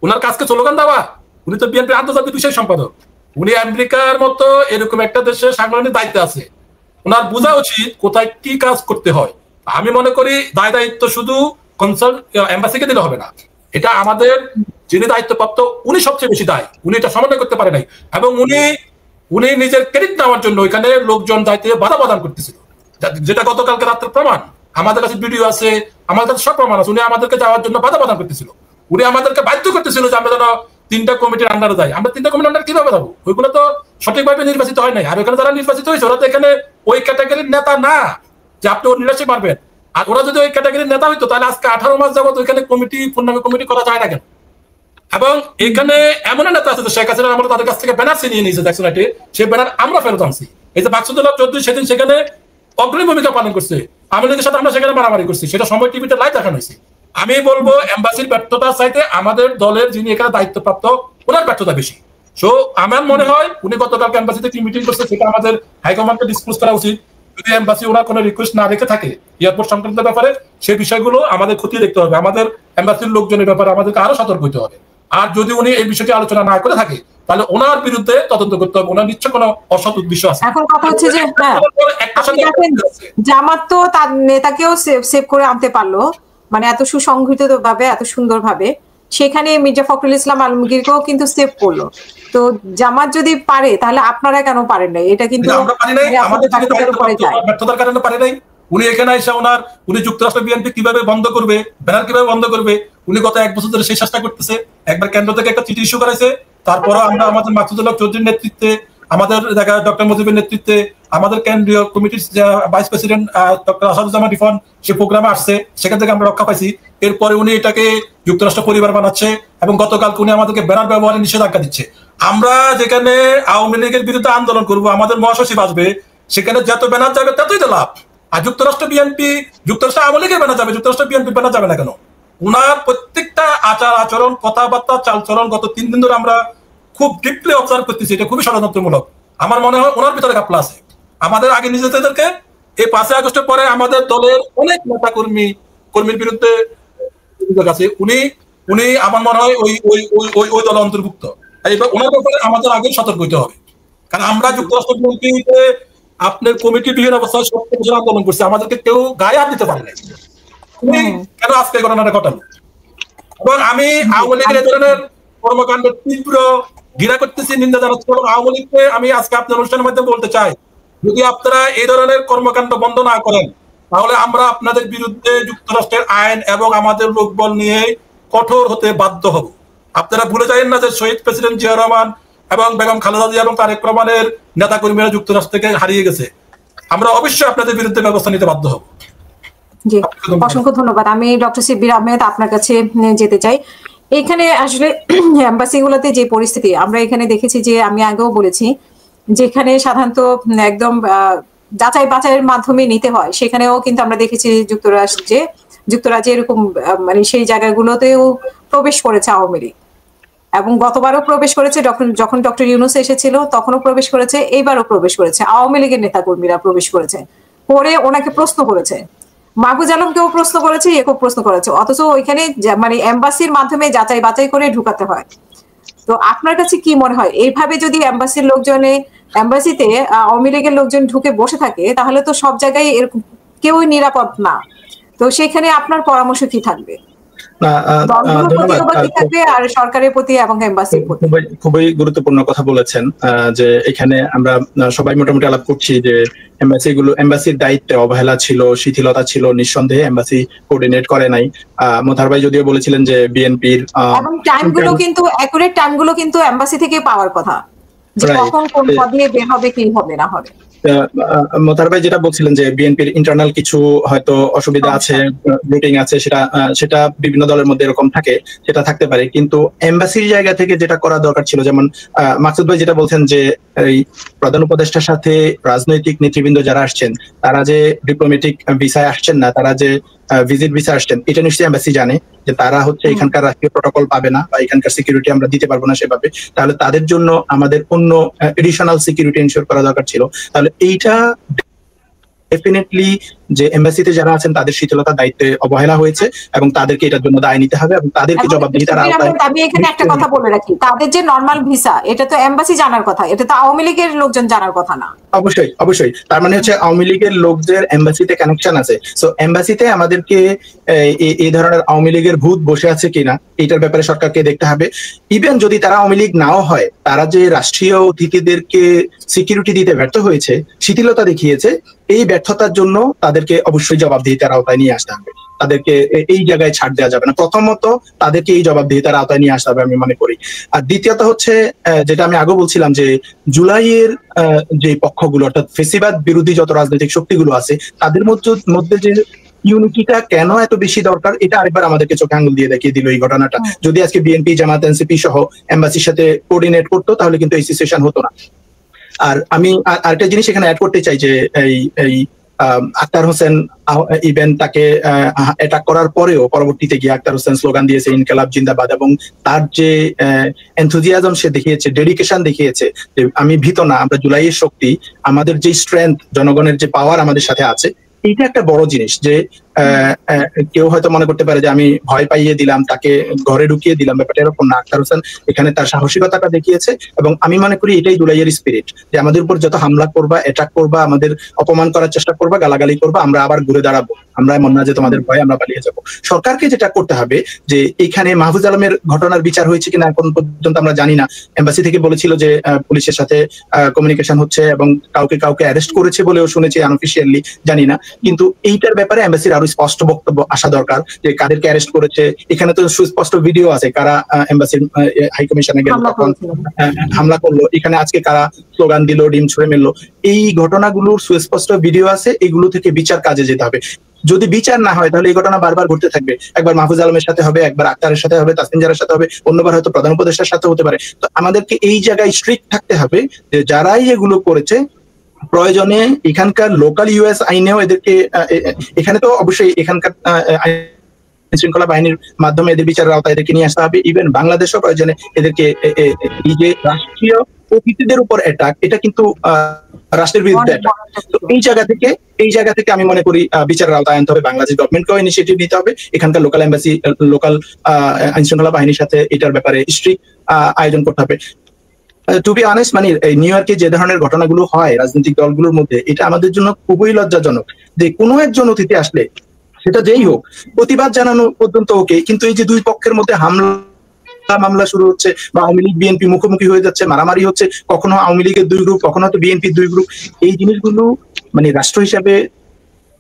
ওনার কাজকে স্লোগান দেওয়া? উনি তো বিএনপি আন্তর্জাতিক বিষয় সম্পাদক, উনি আমেরিকার মতো এরকম একটা দেশে সাংগঠনিক দায়িত্বে আছে, ওনার বোঝা উচিত কোথায় কি কাজ করতে হয়। আমি মনে করি দায়িত্ব শুধু এম্বাসিকে দিলে হবে না, এটা আমাদের যিনি দায়িত্বপ্রাপ্ত উনি সবচেয়ে বেশি দায়ী, উনি এটা সমন্বয় করতে পারে নাই। এবং উনি নিজের ক্রেডিট নেওয়ার জন্য ওইখানে লোকজন যাইতে বাধা প্রদান করতেছিল, যেটা গতকালকে রাত্রে প্রমাণ, আমাদের কাছে ভিডিও আছে, আমাদের কাছে সব প্রমাণ আছে। উনি আমাদেরকে যাওয়ার জন্য বাধা প্রদান করতেছিল, উনি আমাদেরকে বাধ্য করতেছিল যে আমরা যেন 3টা কমিটির আন্ডারে যাই। আমরা 3টা কমিটির আন্ডারে কিভাবে যাবো? ওইগুলো তো সঠিকভাবে নির্বাচিত হয় নাই। আর ওইখানে যারা নির্বাচিত হয়েছে ওরা তো এখানে ওই ক্যাটাগরির নেতা না যে আপনি ওর নির্বাচন পারবেন। আর ওরা যদি ওই ক্যাটাগরির নেতা হইতো তাহলে আজকে 18 মাস যাবত ওইখানে পূর্ণাঙ্গ কমিটি করা যায় না কেন? এবং এখানে এমন নেতা আছে শেখ হাসিনা, আমরা তাদের কাছ থেকে ব্যানার ছিনিয়ে নিয়েছে দেখছি, সেই ব্যানার আমরা ফেরত আনছি। এই যে মাকসুদুল্লাহ চৌধুরী সেদিন সেখানে অগ্রণী ভূমিকা পালন করছে, আওয়ামী সাথে আমরা সেখানে মারামারি করছি, সেটা সময় টিভিতে লাইভ দেখানো হয়েছে। আমি বলবো এম্বাসির ব্যর্থতার চাইতে আমাদের দলের যিনি এখানে দায়িত্বপ্রাপ্ত ওনার ব্যর্থতা বেশি। সো আমার মনে হয় উনি গতকালকে এম্বাসিতে কি মিটিং করছে সেটা আমাদের হাইকমান্ডকে ডিসক্লোজ করা উচিত। যদি এম্বাসি ওনার কোনো রিকোয়েস্ট না রেখে থাকে এয়ারপোর্ট সংক্রান্ত ব্যাপারে, সেই বিষয়গুলো আমাদের খতিয়ে দেখতে হবে, আমাদের এম্বাসির লোকজনের ব্যাপারে আমাদেরকে আরো সতর্ক হতে হবে। আর যদি উনি এই বিষয়টি আলোচনা না করে থাকে তাহলে ওনার বিরুদ্ধে তদন্ত করতে হবে, ওনার নিশ্চয় কোনো অসৎ উদ্দেশ্য আছে। এখন কথা হচ্ছে যে জামাত তো তার নেতাকেও সেভ করে আনতে পারলো, মানে এত সুসংগঠিত ভাবে, এত সুন্দর ভাবে, সেখানে মির্জা ফখরুল ইসলাম আলমগীরকেও কিন্তু সেভ করলো। তো জামাত যদি পারে তাহলে আপনারা কেন পারেন না? এটা কিন্তু ব্যর্থতার কারণে পারে নাই। উনি এখানে এসে উনি যুক্তরাষ্ট্র বিএনপি কিভাবে বন্ধ করবে, ব্যানার কিভাবে বন্ধ করবে, উনি গত 1 বছর ধরে সেই চেষ্টা করতেছে। একবার কেন্দ্র থেকে একটা চিঠি ইস্যু করেছে, তারপরও আমরা আমাদের মাকসুদুল্লাহ চৌধুরীর নেতৃত্বে, আমাদের ডক্টর মুজিবের নেতৃত্বে, আমাদের কেন্দ্রীয় কমিটির ভাইস প্রেসিডেন্ট ডক্টর আসাদুজ্জামান রিফন সে প্রোগ্রামে আসছে, সেখান থেকে আমরা রক্ষা পাইছি। এরপরে উনি এটাকে যুক্তরাষ্ট্র পরিবার বানাচ্ছে এবং গতকালকে উনি আমাদেরকে ব্যানার ব্যবহারে নিষেধাজ্ঞা দিচ্ছে। আমরা যেখানে আওয়ামী লীগের বিরুদ্ধে আন্দোলন করবো, আমাদের মহাসচিব আসবে, সেখানে যত ব্যানার যাবে ততই তো লাভ। আর যুক্তরাষ্ট্র আওয়ামী লীগের বানা যাবে, যুক্তরাষ্ট্র বিএনপি বানা যাবে না কেন? উনার প্রত্যেকটা আচার আচরণ, কথাবার্তা, চালচলন গত 3 দিন ধরে আমরা খুব ডিপলি অবজার্ভ করতেছি। এটা খুবই ষড়যন্ত্রমূলক। আমার মনে হয় ওনার ভিতরে কাপলা আছে। আমাদের আগে নিজেদেরকে এই 5 আগস্টের পরে আমাদের দলের অনেক নেতা কর্মীর বিরুদ্ধে আছে। উনি আমার মনে হয় ওই দল অন্তর্ভুক্ত। এইবার ওনার ব্যাপারে আমাদের আগে সতর্ক হইতে হবে। কারণ আমরা যুক্তরাষ্ট্র বিএনপিতে আপনার কমিটিবিহীন অবস্থায় 70 বছর আন্দোলন করছে, আমাদেরকে কেউ গায়ে হাত দিতে পারে না। উনি কেন আজকে ঘটনাটা ঘটালো? এবং আমি আওয়ামী লীগের এই ধরনের কর্মকাণ্ডের তীব্র ঘৃণা করতেছি, নিন্দা জানাচ্ছি। এবং আওয়ামী লীগকে আমি আজকে আপনার অনুষ্ঠানের মাধ্যমে বলতে চাই, যদি আপনারা এই ধরনের কর্মকাণ্ড বন্ধ না করেন তাহলে আমরা আপনাদের বিরুদ্ধে যুক্তরাষ্ট্রের আইন এবং আমাদের লোকবল নিয়ে কঠোর হতে বাধ্য হব। আপনারা ভুলে যাবেন না যে শহীদ প্রেসিডেন্ট জিয়া রহমান এবং বেগম খালেদা জিয়া এবং তারেক রহমানের নেতা কর্মীরা যুক্তরাষ্ট্র থেকে হারিয়ে গেছে। আমরা অবশ্যই আপনাদের বিরুদ্ধে ব্যবস্থা নিতে বাধ্য হব। জি, অসংখ্য ধন্যবাদ। আমি ডক্টর শিব্বির আহমেদ আপনার কাছে যেতে চাই। এখানে আসলে এম্বাসি গুলোতে যে পরিস্থিতি আমরা এখানে দেখেছি, যে আমি আগেও বলেছি, যেখানে সাধারণত একদম যাচাই বাছাইয়ের মাধ্যমে নিতে হয়, সেখানেও কিন্তু আমরা দেখেছি যুক্তরাজ্যে এরকম মানে সেই জায়গাগুলোতেও প্রবেশ করেছে আওয়ামী লীগ, এবং গতবারও প্রবেশ করেছে, যখন ডক্টর ইউনূস এসেছিল তখনও প্রবেশ করেছে, এইবারও প্রবেশ করেছে, আওয়ামী লীগের নেতাকর্মীরা প্রবেশ করেছে, করে ওনাকে প্রশ্ন করেছে, মাহফুজ আলমকেও প্রশ্ন করেছে, একেও প্রশ্ন করেছে, অথচ ওইখানে মানে এম্বাসির মাধ্যমে যাচাই বাছাই করে ঢুকাতে হয়। তো আপনার কাছে কি মনে হয়, এইভাবে যদি এম্বাসিতে আওয়ামী লীগের লোকজন ঢুকে বসে থাকে, তাহলে তো সব জায়গায় এরকম কেউই নিরাপদ না। তো সেখানে আপনার পরামর্শ কি থাকবে? আর সরকারের প্রতি এবং এম্বাসির প্রতি? খুবই গুরুত্বপূর্ণ কথা বলেছেন, যে এখানে আমরা সবাই মোটামুটি আলাপ করছি যে এম্বাসির দায়িত্বে অবহেলা ছিল, শিথিলতা ছিল, নিঃসন্দেহে এম্বাসি কোঅর্ডিনেট করে নাই। মোতাহার ভাই যদিও বলেছিলেন যে বিএনপির এবং টাইমগুলো কিন্তু অ্যাকুরেট টাইমগুলো কিন্তু এম্বাসি থেকে পাওয়ার কথা, যে কখন কোন পদে বের হবে, কি হবে না হবে। মোতাহার ভাই যেটা বলছিলেন যে বিএনপির ইন্টারনাল কিছু হয়তো অসুবিধা আছে, রুটিং আছে, সেটা বিভিন্ন দলের মধ্যে এরকম থাকে, সেটা থাকতে পারে, কিন্তু এমবাসির জায়গা থেকে যেটা করা দরকার ছিল, যেমন মাকসুদ ভাই যেটা বলছেন যে এই প্রধান উপদেষ্টার সাথে রাজনৈতিক নেতৃবৃন্দ যারা আসছেন, তারা যে ডিপ্লোম্যাটিক ভিসায় আসছেন না, তারা যে ভিজিট ভিসা আসছেন, এটা নিশ্চয়ই এমবাসি জানে যে তারা হচ্ছে এখানকার রাষ্ট্রীয় প্রটোকল পাবে না বা এখানকার সিকিউরিটি আমরা দিতে পারবো না সেভাবে। তাহলে তাদের জন্য আমাদের অন্য এডিশনাল সিকিউরিটি এনশিওর করা দরকার ছিল। তাহলে এইটা ডেফিনেটলি যে এমবাসিতে যারা আছেন তাদের শিথিলতার দায়িত্বে অবহেলা হয়েছে এবং তাদেরকে এটার জন্য দায় নিতে হবে এবং তাদেরকে জবাবদিহিতার আওতায়। আমি এখানে একটা কথা বলে রাখি, তাদের যে নরমাল ভিসা, এটা তো এমবাসি জানার কথা, এটা তো আওয়ামী লীগের লোকজন জানার কথা না। অবশ্যই তার মানে হচ্ছে আওয়ামী লীগের লোকদের এমবাসিতে কানেকশন আছে। সো এমবাসিতে আমাদেরকে এই ধরনের আওয়ামী লীগের ভূত বসে আছে কিনা এটার ব্যাপারে সরকারকে দেখতে হবে। ইভেন যদি তারা আওয়ামী লীগ নাও হয়, তারা যে রাষ্ট্রীয় অতিথিদেরকে সিকিউরিটি দিতে ব্যর্থ হয়েছে, শিথিলতা দেখিয়েছে, এই ব্যর্থতার জন্য তাদেরকে অবশ্যই জবাবদিহিতার আওতায় নিয়ে আসতে হবে। তাদেরকে এই জায়গায় ছাড় দেওয়া যাবে না। প্রথমত তাদেরকে এই জবাবদিহিতার আওতায় নিয়ে আসতে হবে আমি মনে করি। আর দ্বিতীয়ত হচ্ছে যেটা আমি আগে বলছিলাম যে জুলাইয়ের যে পক্ষগুলো অর্থাৎ ফেসিবাদ বিরোধী যত রাজনৈতিক শক্তিগুলো আছে, তাদের মধ্যে যে ইউনিটিটা কেন এত বেশি দরকার, এটা আরেকবার আমাদেরকে চোখে আঙুল দিয়ে দেখিয়ে দিল এই ঘটনাটা। যদি আজকে বিএনপি, জামাত, এনসিপি সহ এমবাসির সাথে কোঅর্ডিনেট করতো তাহলে কিন্তু এই সিচুয়েশন হতো না। আর আমি আরেকটা জিনিস এখানে অ্যাড করতে চাই যে এই আক্তার হোসেন ইভেন তাকে অ্যাটাক করার পরেও পরবর্তীতে গিয়ে আক্তার হোসেন স্লোগান দিয়েছে ইনকালাব জিন্দাবাদ, এবং তার যে এনথুজিয়াজম সে দেখিয়েছে, ডেডিকেশন দেখিয়েছে যে আমি ভীত না, আমরা জুলাইয়ের শক্তি, আমাদের যে স্ট্রেংথ, জনগণের যে পাওয়ার আমাদের সাথে আছে, এইটা একটা বড় জিনিস। যে কেউ হয়তো মনে করতে পারে যে আমি ভয় পাইয়ে দিলাম, তাকে ঘরে ঢুকিয়ে দিলাম, ব্যাপারটা এরকম না। আক্তার হোসেন এখানে তার সাহসিকতাটা দেখিয়েছে এবং আমি মনে করি এটাই জুলাইয়ের স্পিরিট, যে আমাদের উপর যত হামলা করবা, অ্যাটাক করবা, আমাদের অপমান করার চেষ্টা করবা, গালাগালি করবা, আমরা আবার ঘুরে দাঁড়াবো, আমরা এমন না যে তোমাদের ভয়ে আমরা পালিয়ে যাবো। সরকারকে যেটা করতে হবে যে এখানে মাহফুজ আলমের ঘটনার বিচার হয়েছে কিনা এখন পর্যন্ত আমরা জানি না। এমবাসি থেকে বলেছিল যে পুলিশের সাথে কমিউনিকেশন হচ্ছে এবং কাউকে অ্যারেস্ট করেছে বলেও শুনেছি, আনঅফিসিয়ালি জানি না। কিন্তু এইটার ব্যাপারে এমবাসির আরো স্পষ্ট বক্তব্য আসা দরকার যে কাদেরকে অ্যারেস্ট করেছে। এখানে তো সুস্পষ্ট ভিডিও আছে কারা এমবাসির হাই কমিশনে গেল, তখন হামলা করলো, এখানে আজকে কারা স্লোগান দিল, ডিম ছুঁড়ে মেললো, এই ঘটনাগুলোর সুস্পষ্ট ভিডিও আছে। এগুলো থেকে বিচার কাজে যেতে হবে। যদি বিচার না হয় তাহলে এই ঘটনা বারবার ঘটতে থাকবে। একবার মাহফুজ আলমের সাথে হবে, একবার আক্তারের সাথে হবে, তাসনিম জারার সাথে হবে, অন্যবার হয়তো প্রধান উপদেষ্টার সাথে হতে পারে। তো আমাদেরকে এই জায়গায় স্ট্রিক্ট থাকতে হবে যে যারাই এগুলো করেছে প্রয়োজনে এখানকার লোকাল ইউএস আইনেও এদেরকে এখানে তো অবশ্যই এখানকার শৃঙ্খলা বাহিনীর মাধ্যমে এদের বিচারের আওতায় এদেরকে নিয়ে আসতে হবে। ইভেন বাংলাদেশও প্রয়োজনে এদেরকে এই যে রাষ্ট্রীয় অতিথিদের উপর অ্যাটাক, এটা কিন্তু রাষ্ট্রের বিরুদ্ধে অ্যাটাক। তো এই জায়গা থেকে আমি মনে করি বিচারের আওতায় আনতে হবে, বাংলাদেশ গভর্নমেন্টকেও ইনিশিয়েটিভ নিতে হবে, এখানকার লোকাল এম্বাসি লোকাল আইন শৃঙ্খলা বাহিনীর সাথে এটার ব্যাপারে স্ট্রিক্ট আয়োজন করতে হবে। টু বি অনেস্ট, মানে নিউ ইয়র্কে যে ধরনের ঘটনাগুলো হয় রাজনৈতিক দলগুলোর মধ্যে, এটা আমাদের জন্য খুবই লজ্জাজনক যে কোনো একজন অতিথি আসলে, সেটা যেই হোক, প্রতিবাদ জানানো পর্যন্ত ওকে, কিন্তু এই যে দুই পক্ষের মধ্যে মামলা শুরু হচ্ছে বা আওয়ামী লীগ বিএনপি মুখোমুখি হয়ে যাচ্ছে, মারামারি হচ্ছে, কখনো আওয়ামী লীগের দুই গ্রুপ, কখনো হয়তো বিএনপির দুই গ্রুপ, এই জিনিসগুলো মানে রাষ্ট্র হিসাবে,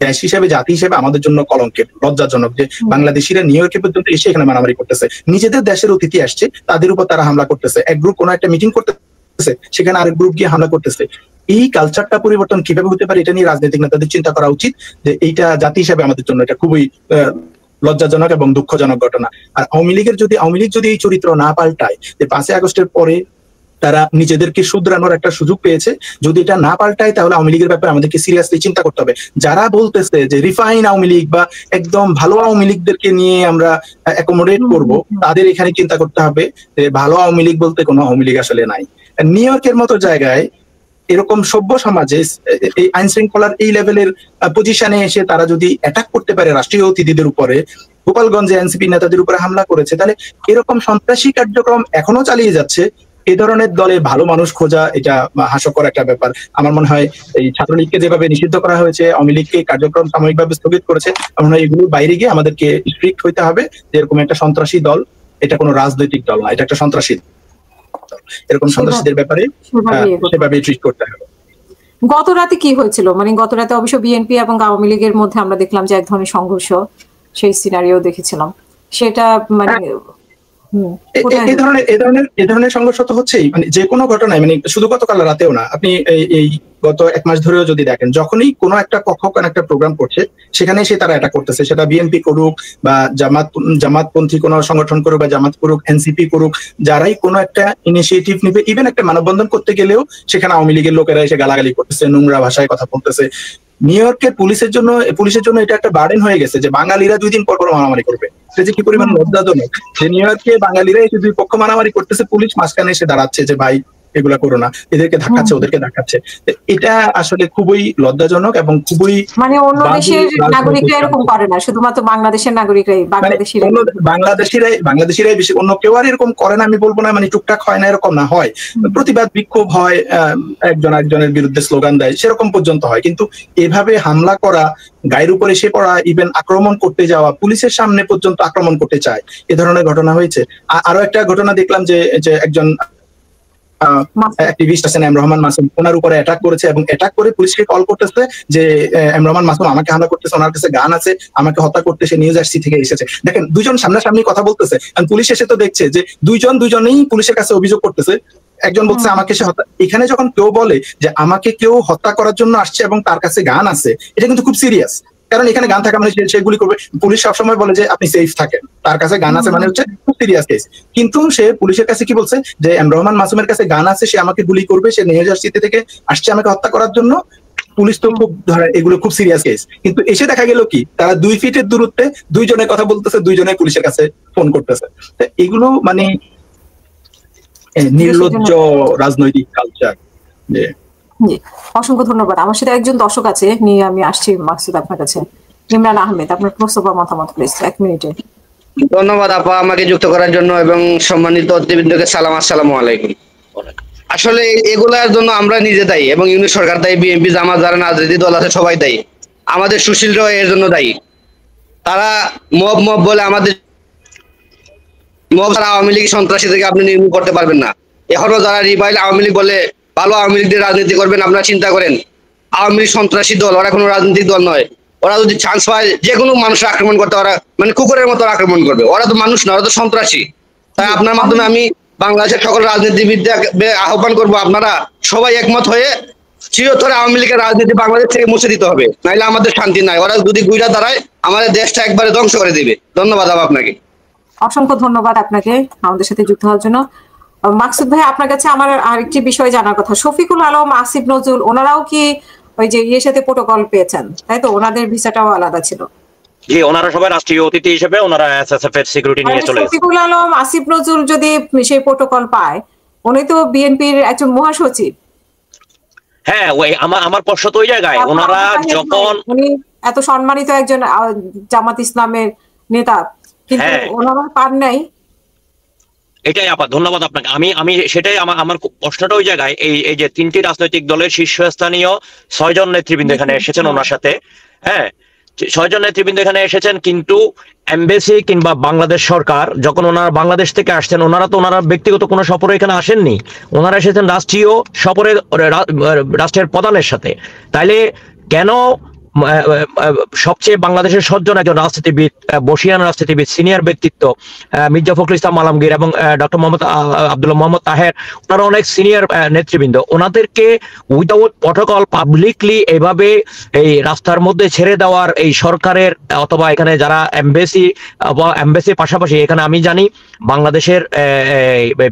দেশ হিসাবে, জাতি হিসেবে আমাদের জন্য কলঙ্কের, লজ্জাজনক যে বাংলাদেশিরা নিউ ইয়র্কে পর্যন্ত এসে এখানে মারামারি করতেছে, নিজেদের দেশের অতিথি আসছে তাদের উপর তারা হামলা করতেছে, এক গ্রুপ কোনো একটা মিটিং করতেছে সেখানে আরেক গ্রুপ গিয়ে হামলা করতেছে। এই কালচারটা পরিবর্তন কিভাবে হতে পারে, এটা নিয়ে রাজনৈতিক নেতাদের চিন্তা করা উচিত যে এইটা জাতি হিসাবে আমাদের জন্য এটা খুবই লজ্জাজনক এবং দুঃখজনক ঘটনা। আর আওয়ামী লীগ যদি এই চরিত্র না পাল্টায়, যে 5ই আগস্টের পরে তারা নিজেদেরকে শুধরানোর একটা সুযোগ পেয়েছে, যদি এটা না পাল্টায় তাহলে আওয়ামী লীগের ব্যাপারে আমাদেরকে সিরিয়াসলি চিন্তা করতে হবে। যারা বলতেছে যে রিফাইন আওয়ামী লীগ বা একদম ভালো আওয়ামী লীগদেরকে নিয়ে আমরা অ্যাকোমোডেট করব, তাদের এখানে চিন্তা করতে হবে যে ভালো আওয়ামী লীগ বলতে কোনো আওয়ামী লীগ আসলে নাই। নিউ ইয়র্কের মতো জায়গায় এরকম সভ্য সমাজে এই আইন শৃঙ্খলার এই লেভেলের পজিশনে এসে তারা যদি অ্যাটাক করতে পারে রাষ্ট্রীয় অতিথিদের উপরে, গোপালগঞ্জে এনসিপি নেতাদের উপরে হামলা করেছে, তাহলে এরকম সন্ত্রাসী কার্যক্রম এখনো চালিয়ে যাচ্ছে। এই ধরনের দলে ভালো মানুষ খোঁজা এটা হাস্যকর একটা ব্যাপার। আমার মনে হয় এই ছাত্রলীগকে যেভাবে নিষিদ্ধ করা হয়েছে, আওয়ামী লীগকে কার্যক্রম সাময়িকভাবে স্থগিত করেছে, আমার মনে হয় এগুলোর বাইরে গিয়ে আমাদেরকে স্ট্রিক্ট হইতে হবে যে এরকম একটা সন্ত্রাসী দল, এটা কোনো রাজনৈতিক দল না, এটা একটা সন্ত্রাসী দল, এরকম সন্ত্রাসীদের ব্যাপারে সেভাবে ট্রিট করতে হবে। গত রাতে কি হয়েছিল, মানে গত রাতে অবশ্য বিএনপি এবং আওয়ামী লীগের মধ্যে আমরা দেখলাম যে এক ধরনের সংঘর্ষ, সেই সিনারিও দেখেছিলাম, সেটা মানে এই ধরনের সংঘর্ষ তো হচ্ছেই, মানে যে কোনো ঘটনায়, মানে শুধু গতকাল রাতেও না, আপনি এই গত 1 মাস ধরেও যদি দেখেন, যখনই কোনো একটা পক্ষ কোন একটা প্রোগ্রাম করছে সেখানে এসে তারা এটা করতেছে, সেটা বিএনপি করুক বা জামাতপন্থী কোনো সংগঠন করুক বা জামাত করুক, এনসিপি করুক, যারাই কোনো একটা ইনিশিয়েটিভ নিবে, ইভেন একটা মানববন্ধন করতে গেলেও সেখানে আওয়ামী লীগের লোকেরা এসে গালাগালি করতেছে, নোংরা ভাষায় কথা বলতেছে। নিউ ইয়র্কের পুলিশের জন্য এটা একটা বার্ডেন হয়ে গেছে যে বাঙালিরা 2 দিন পর মারামারি করবে। এটা যে কি পরিমাণ লজ্জাজনক যে নিউ ইয়র্কে বাঙালিরা এসে 2 পক্ষ মারামারি করতেছে, পুলিশ মাঝখানে এসে দাঁড়াচ্ছে যে ভাই এগুলা করো না, এদেরকে ধাক্কাচ্ছে, ওদেরকে ধাক্কাচ্ছে। এটা আসলে খুবই লজ্জাজনক এবং খুবই, মানে অন্য দেশের নাগরিকরা এরকম করে না, শুধুমাত্র বাংলাদেশের নাগরিকরাই, বাংলাদেশিরাই বেশি, অন্য কেউ আর এরকম করে না আমি বলবো না, মানে টুকটাক হয় না এরকম না, হয় প্রতিবাদ বিক্ষোভ হয়, একজনের বিরুদ্ধে স্লোগান দেয়, সেরকম পর্যন্ত হয়, কিন্তু এভাবে হামলা করা, গায়ের উপরে এসে পড়া, ইভেন আক্রমণ করতে যাওয়া, পুলিশের সামনে পর্যন্ত আক্রমণ করতে চায়, এ ধরনের ঘটনা হয়েছে। আরো একটা ঘটনা দেখলাম যে একজন অ্যাক্টিভিস্ট আছেন রহমান মাসুম, ওনার উপরে অ্যাটাক করেছে এবং অ্যাটাক করে পুলিশকে কল করতেছে যে রহমান মাসুম আমাকে হামলা করতেছে, ওনার কাছে গান আছে, আমাকে হত্যা করতে সে নিউ জার্সি থেকে এসেছে। দেখেন, 2 জন সামনাসামনি কথা বলতেছে, পুলিশ এসে তো দেখছে যে দুজনেই পুলিশের কাছে অভিযোগ করতেছে। একজন বলছে আমাকে সে হত্যা, এখানে যখন কেউ বলে যে আমাকে কেউ হত্যা করার জন্য আসছে এবং তার কাছে গান আছে, এটা কিন্তু খুব সিরিয়াস, কারণ এখানে গান থাকা মানে সে গুলি করবে। পুলিশ সবসময় বলে যে আপনি সেফ থাকেন, তার কাছে গান আছে মানে হচ্ছে খুব সিরিয়াস কেস, কিন্তু সে পুলিশের কাছে কি বলছে যে রহমান মাসুমের কাছে গান আছে, সে আমাকে গুলি করবে, সে নিউ জার্সিতে থেকে আসছে আমাকে হত্যা করার জন্য। পুলিশ তো খুব ধরে এগুলো খুব সিরিয়াস কেস, কিন্তু এসে দেখা গেল কি তারা 2 ফিটের দূরত্বে 2 জনের কথা বলতেছে, 2 জনে পুলিশের কাছে ফোন করতেছে। এগুলো মানে নির্লজ্জ রাজনৈতিক কালচার। অসংখ্য ধন্যবাদ। আমার সাথে একজন দর্শক আছে, নিয়ে আমি আসছি মাকসুদ আপনার কাছে। ইমরান আহমেদ, আপনার প্রশ্ন বা মতামত প্লিজ 1 মিনিটে। ধন্যবাদ আপা আমাকে যুক্ত করার জন্য, এবং সম্মানিত অতিথিবৃন্দকে সালাম, আসসালামু আলাইকুম। আসলে এগুলার জন্য আমরা নিজে দায়ী এবং ইউনিট সরকার দায়ী, বিএনপি জামাত যারা রাজনীতি দল আছে সবাই দায়ী, আমাদের সুশীলরাও এর জন্য দায়ী। তারা মব বলে আমাদের আওয়ামী লীগ সন্ত্রাসী থেকে আপনি নির্মূল করতে পারবেন না। এখনো যারা রিভাইল আওয়ামী লীগ বলে ভালো আওয়ামী লীগদের রাজনীতি করবেন, আপনারা চিন্তা করেন আওয়ামী লীগ সন্ত্রাসী দল, ওরা কোনো রাজনৈতিক দল নয়। ওরা যদি চান্স পায় যে কোনো মানুষের আক্রমণ করতে, ওরা মানে কুকুরের মতো আক্রমণ করবে, ওরা তো মানুষ না, ওরা তো সন্ত্রাসী। তাই আপনার মাধ্যমে আমি বাংলাদেশের সকল রাজনীতিবিদদের আহ্বান করবো, আপনারা সবাই একমত হয়ে চিরতরে আওয়ামী লীগের রাজনীতি বাংলাদেশ থেকে মুছে দিতে হবে, নাইলে আমাদের শান্তি নাই। ওরা যদি গুইরা দাঁড়ায় আমাদের দেশটা একবারে ধ্বংস করে দিবে। ধন্যবাদ আপনাকে। অসংখ্য ধন্যবাদ আপনাকে আমাদের সাথে যুক্ত হওয়ার জন্য। মাকসুদ ভাই, আপনার কাছে আমার আরেকটি বিষয় জানার কথা, শফিকুল আলম, আসিফ নজরুল ওনারাও কি ওই যে ইয়ের সাথে প্রোটোকল পেয়েছেন, তাই তো? ওনাদের ভিসাটাও আলাদা ছিল। জি, ওনারা সবাই রাষ্ট্রীয় অতিথি হিসেবে ওনারা এসএসএফ এর সিকিউরিটি নিয়ে চলে গেছে। শফিকুল আলম, আসিফ নজরুল যদি সেই প্রোটোকল পায়, উনি তো বিএনপির একজন মহাসচিব। হ্যাঁ, ওই আমার প্রশ্ন তো ওই জায়গায়, ওনারা যখন উনি এত সম্মানিত একজন জামাত ইসলামের নেতা, কিন্তু ওনারা পান নাই। এটাই আপা, ধন্যবাদ আপনাকে। আমি সেটাই আমার প্রশ্নটা ওই জায়গায়, এই যে 3টি রাজনৈতিক দলের শীর্ষস্থানীয় 6 জন নেতৃবৃন্দ এখানে এসেছেন ওনার সাথে, হ্যাঁ 6 জন নেতৃবৃন্দ এখানে এসেছেন, কিন্তু এমবেসি কিংবা বাংলাদেশ সরকার যখন ওনারা বাংলাদেশ থেকে আসছেন, ওনারা তো ওনারা ব্যক্তিগত কোনো সফরে এখানে আসেননি, ওনারা এসেছেন রাষ্ট্রীয় সফরে রাষ্ট্রের প্রধানের সাথে। তাইলে কেন সবচেয়ে বাংলাদেশের সজ্জন একজন রাজনীতিবিদ, বর্ষিয়ান রাজনীতিবিদ, সিনিয়র ব্যক্তিত্ব মির্জা ফখরুল ইসলাম আলমগীর এবং ডক্টর আব্দুল্লাহ মোহাম্মদ তাহের, ওনারা অনেক সিনিয়র নেতৃবৃন্দ, ওনাদেরকে উইদাউট প্রটোকল পাবলিকলি এভাবে এই রাস্তার মধ্যে ছেড়ে দেওয়ার এই সরকারের অথবা এখানে যারা এমবেসির পাশাপাশি এখানে আমি জানি বাংলাদেশের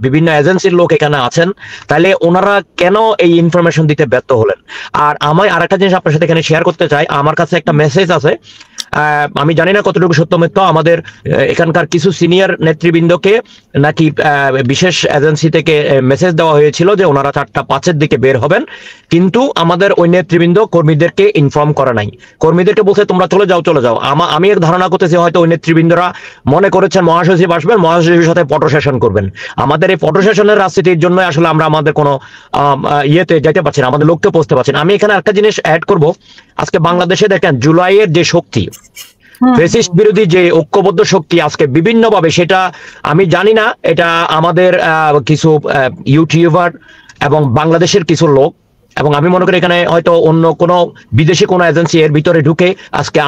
বিভিন্ন এজেন্সির লোক এখানে আছেন, তাহলে ওনারা কেন এই ইনফরমেশন দিতে ব্যর্থ হলেন? আর আমি আরেকটা জিনিস আপনার সাথে এখানে শেয়ার করতে চাই, আমার কাছে একটা মেসেজ আছে, আমি জানি না কতটুকু সত্য মিথ্যা, আমাদের এখানকার কিছু সিনিয়র নেতৃবৃন্দকে নাকি বিশেষ এজেন্সি থেকে মেসেজ দেওয়া হয়েছিল যে ওনারা 4:05 দিকে বের হবেন, কিন্তু আমাদের ওই নেতৃবৃন্দ কর্মীদেরকে ইনফর্ম করে নাই। কর্মীদেরকে বলছে তোমরা চলে যাও। আমি এক ধারণা করতেছি হয়তো ওই নেতৃবৃন্দরা মনে করেছেন মহাসচিব আসবেন, মহাসচিবের সাথে ফটো সেশন করবেন। আমাদের এই ফটো সেশনের রাজনীতির জন্য আসলে আমরা আমাদের কোনো ইয়েতে যেতে পারছি না, আমাদের লক্ষ্যে পৌঁছতে পারছি না। আমি এখানে একটা জিনিস অ্যাড করব, আজকে বাংলাদেশে দেখেন জুলাইয়ের যে শক্তি, ফ্যাসিস্ট বিরোধী যে ঐক্যবদ্ধ শক্তি আজকে বিভিন্নভাবে, সেটা আমি জানি না, এটা আমাদের কিছু ইউটিউবার এবং বাংলাদেশের কিছু লোক, এবং আমি মনে করি এখানে হয়তো অন্য কোনো বিদেশি কোনো এজেন্সি এর ভিতরে ঢুকে আজকে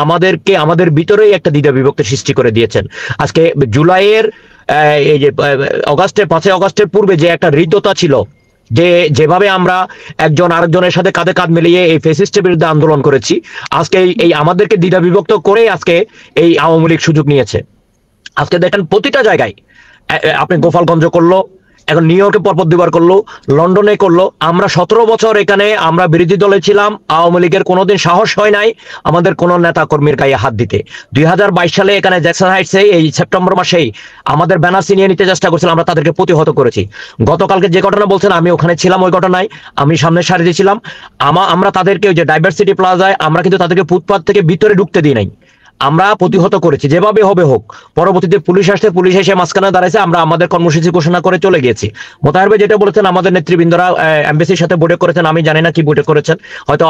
আমাদের ভিতরেই একটা দ্বিধা বিভক্তি সৃষ্টি করে দিয়েছেন। আজকে জুলাইয়ের এই যে 5 অগাস্টের পূর্বে যে একটা হৃদ্যতা ছিল, যেভাবে আমরা একজন আরেকজনের সাথে কাঁধে কাঁধ মিলিয়ে এই ফ্যাসিস্টের বিরুদ্ধে আন্দোলন করেছি, আজকে এই আমাদেরকে দ্বিধা বিভক্ত করে আজকে এই আওয়ামী লীগ সুযোগ নিয়েছে। আজকে দেখেন প্রতিটা জায়গায়, আপনি গোপালগঞ্জ করলো, এখন নিউ ইয়র্কে পরপর 2বার করলো, লন্ডনে করলো। আমরা 17 বছর এখানে আমরা বিরোধী দলে ছিলাম, আওয়ামী লীগের কোনোদিন সাহস হয় নাই আমাদের কোন নেতা কর্মীর গায়ে হাত দিতে। 2022 সালে এখানে জ্যাকসন হাইটসে এই সেপ্টেম্বর মাসেই আমাদের ব্যানার ছিনিয়ে নিতে চেষ্টা করছিলাম, আমরা তাদেরকে প্রতিহত করেছি। গতকালকে যে ঘটনা বলছেন, আমি ওখানে ছিলাম, ওই ঘটনায় আমি সামনের সারিতে ছিলাম। আমরা তাদেরকে ওই যে ডাইভার্সিটি প্লাজায় আমরা কিন্তু তাদেরকে ফুটপাথ থেকে ভিতরে ঢুকতে দিই নাই, আমরা প্রতিহত করেছি যেভাবে হবে হোক। পরবর্তীতে পুলিশ এসে মাঝখানে দাঁড়াইছে, আমরা আমাদের কর্মসূচি ঘোষণা করে চলে গিয়েছি। মোতাহার ভাই যেটা বলেছেন, আমাদের নেতৃবৃন্দরা এমবেসির সাথে বৈঠক করেছেন, আমি জানি না কি বৈঠক করেছেন, হয়তো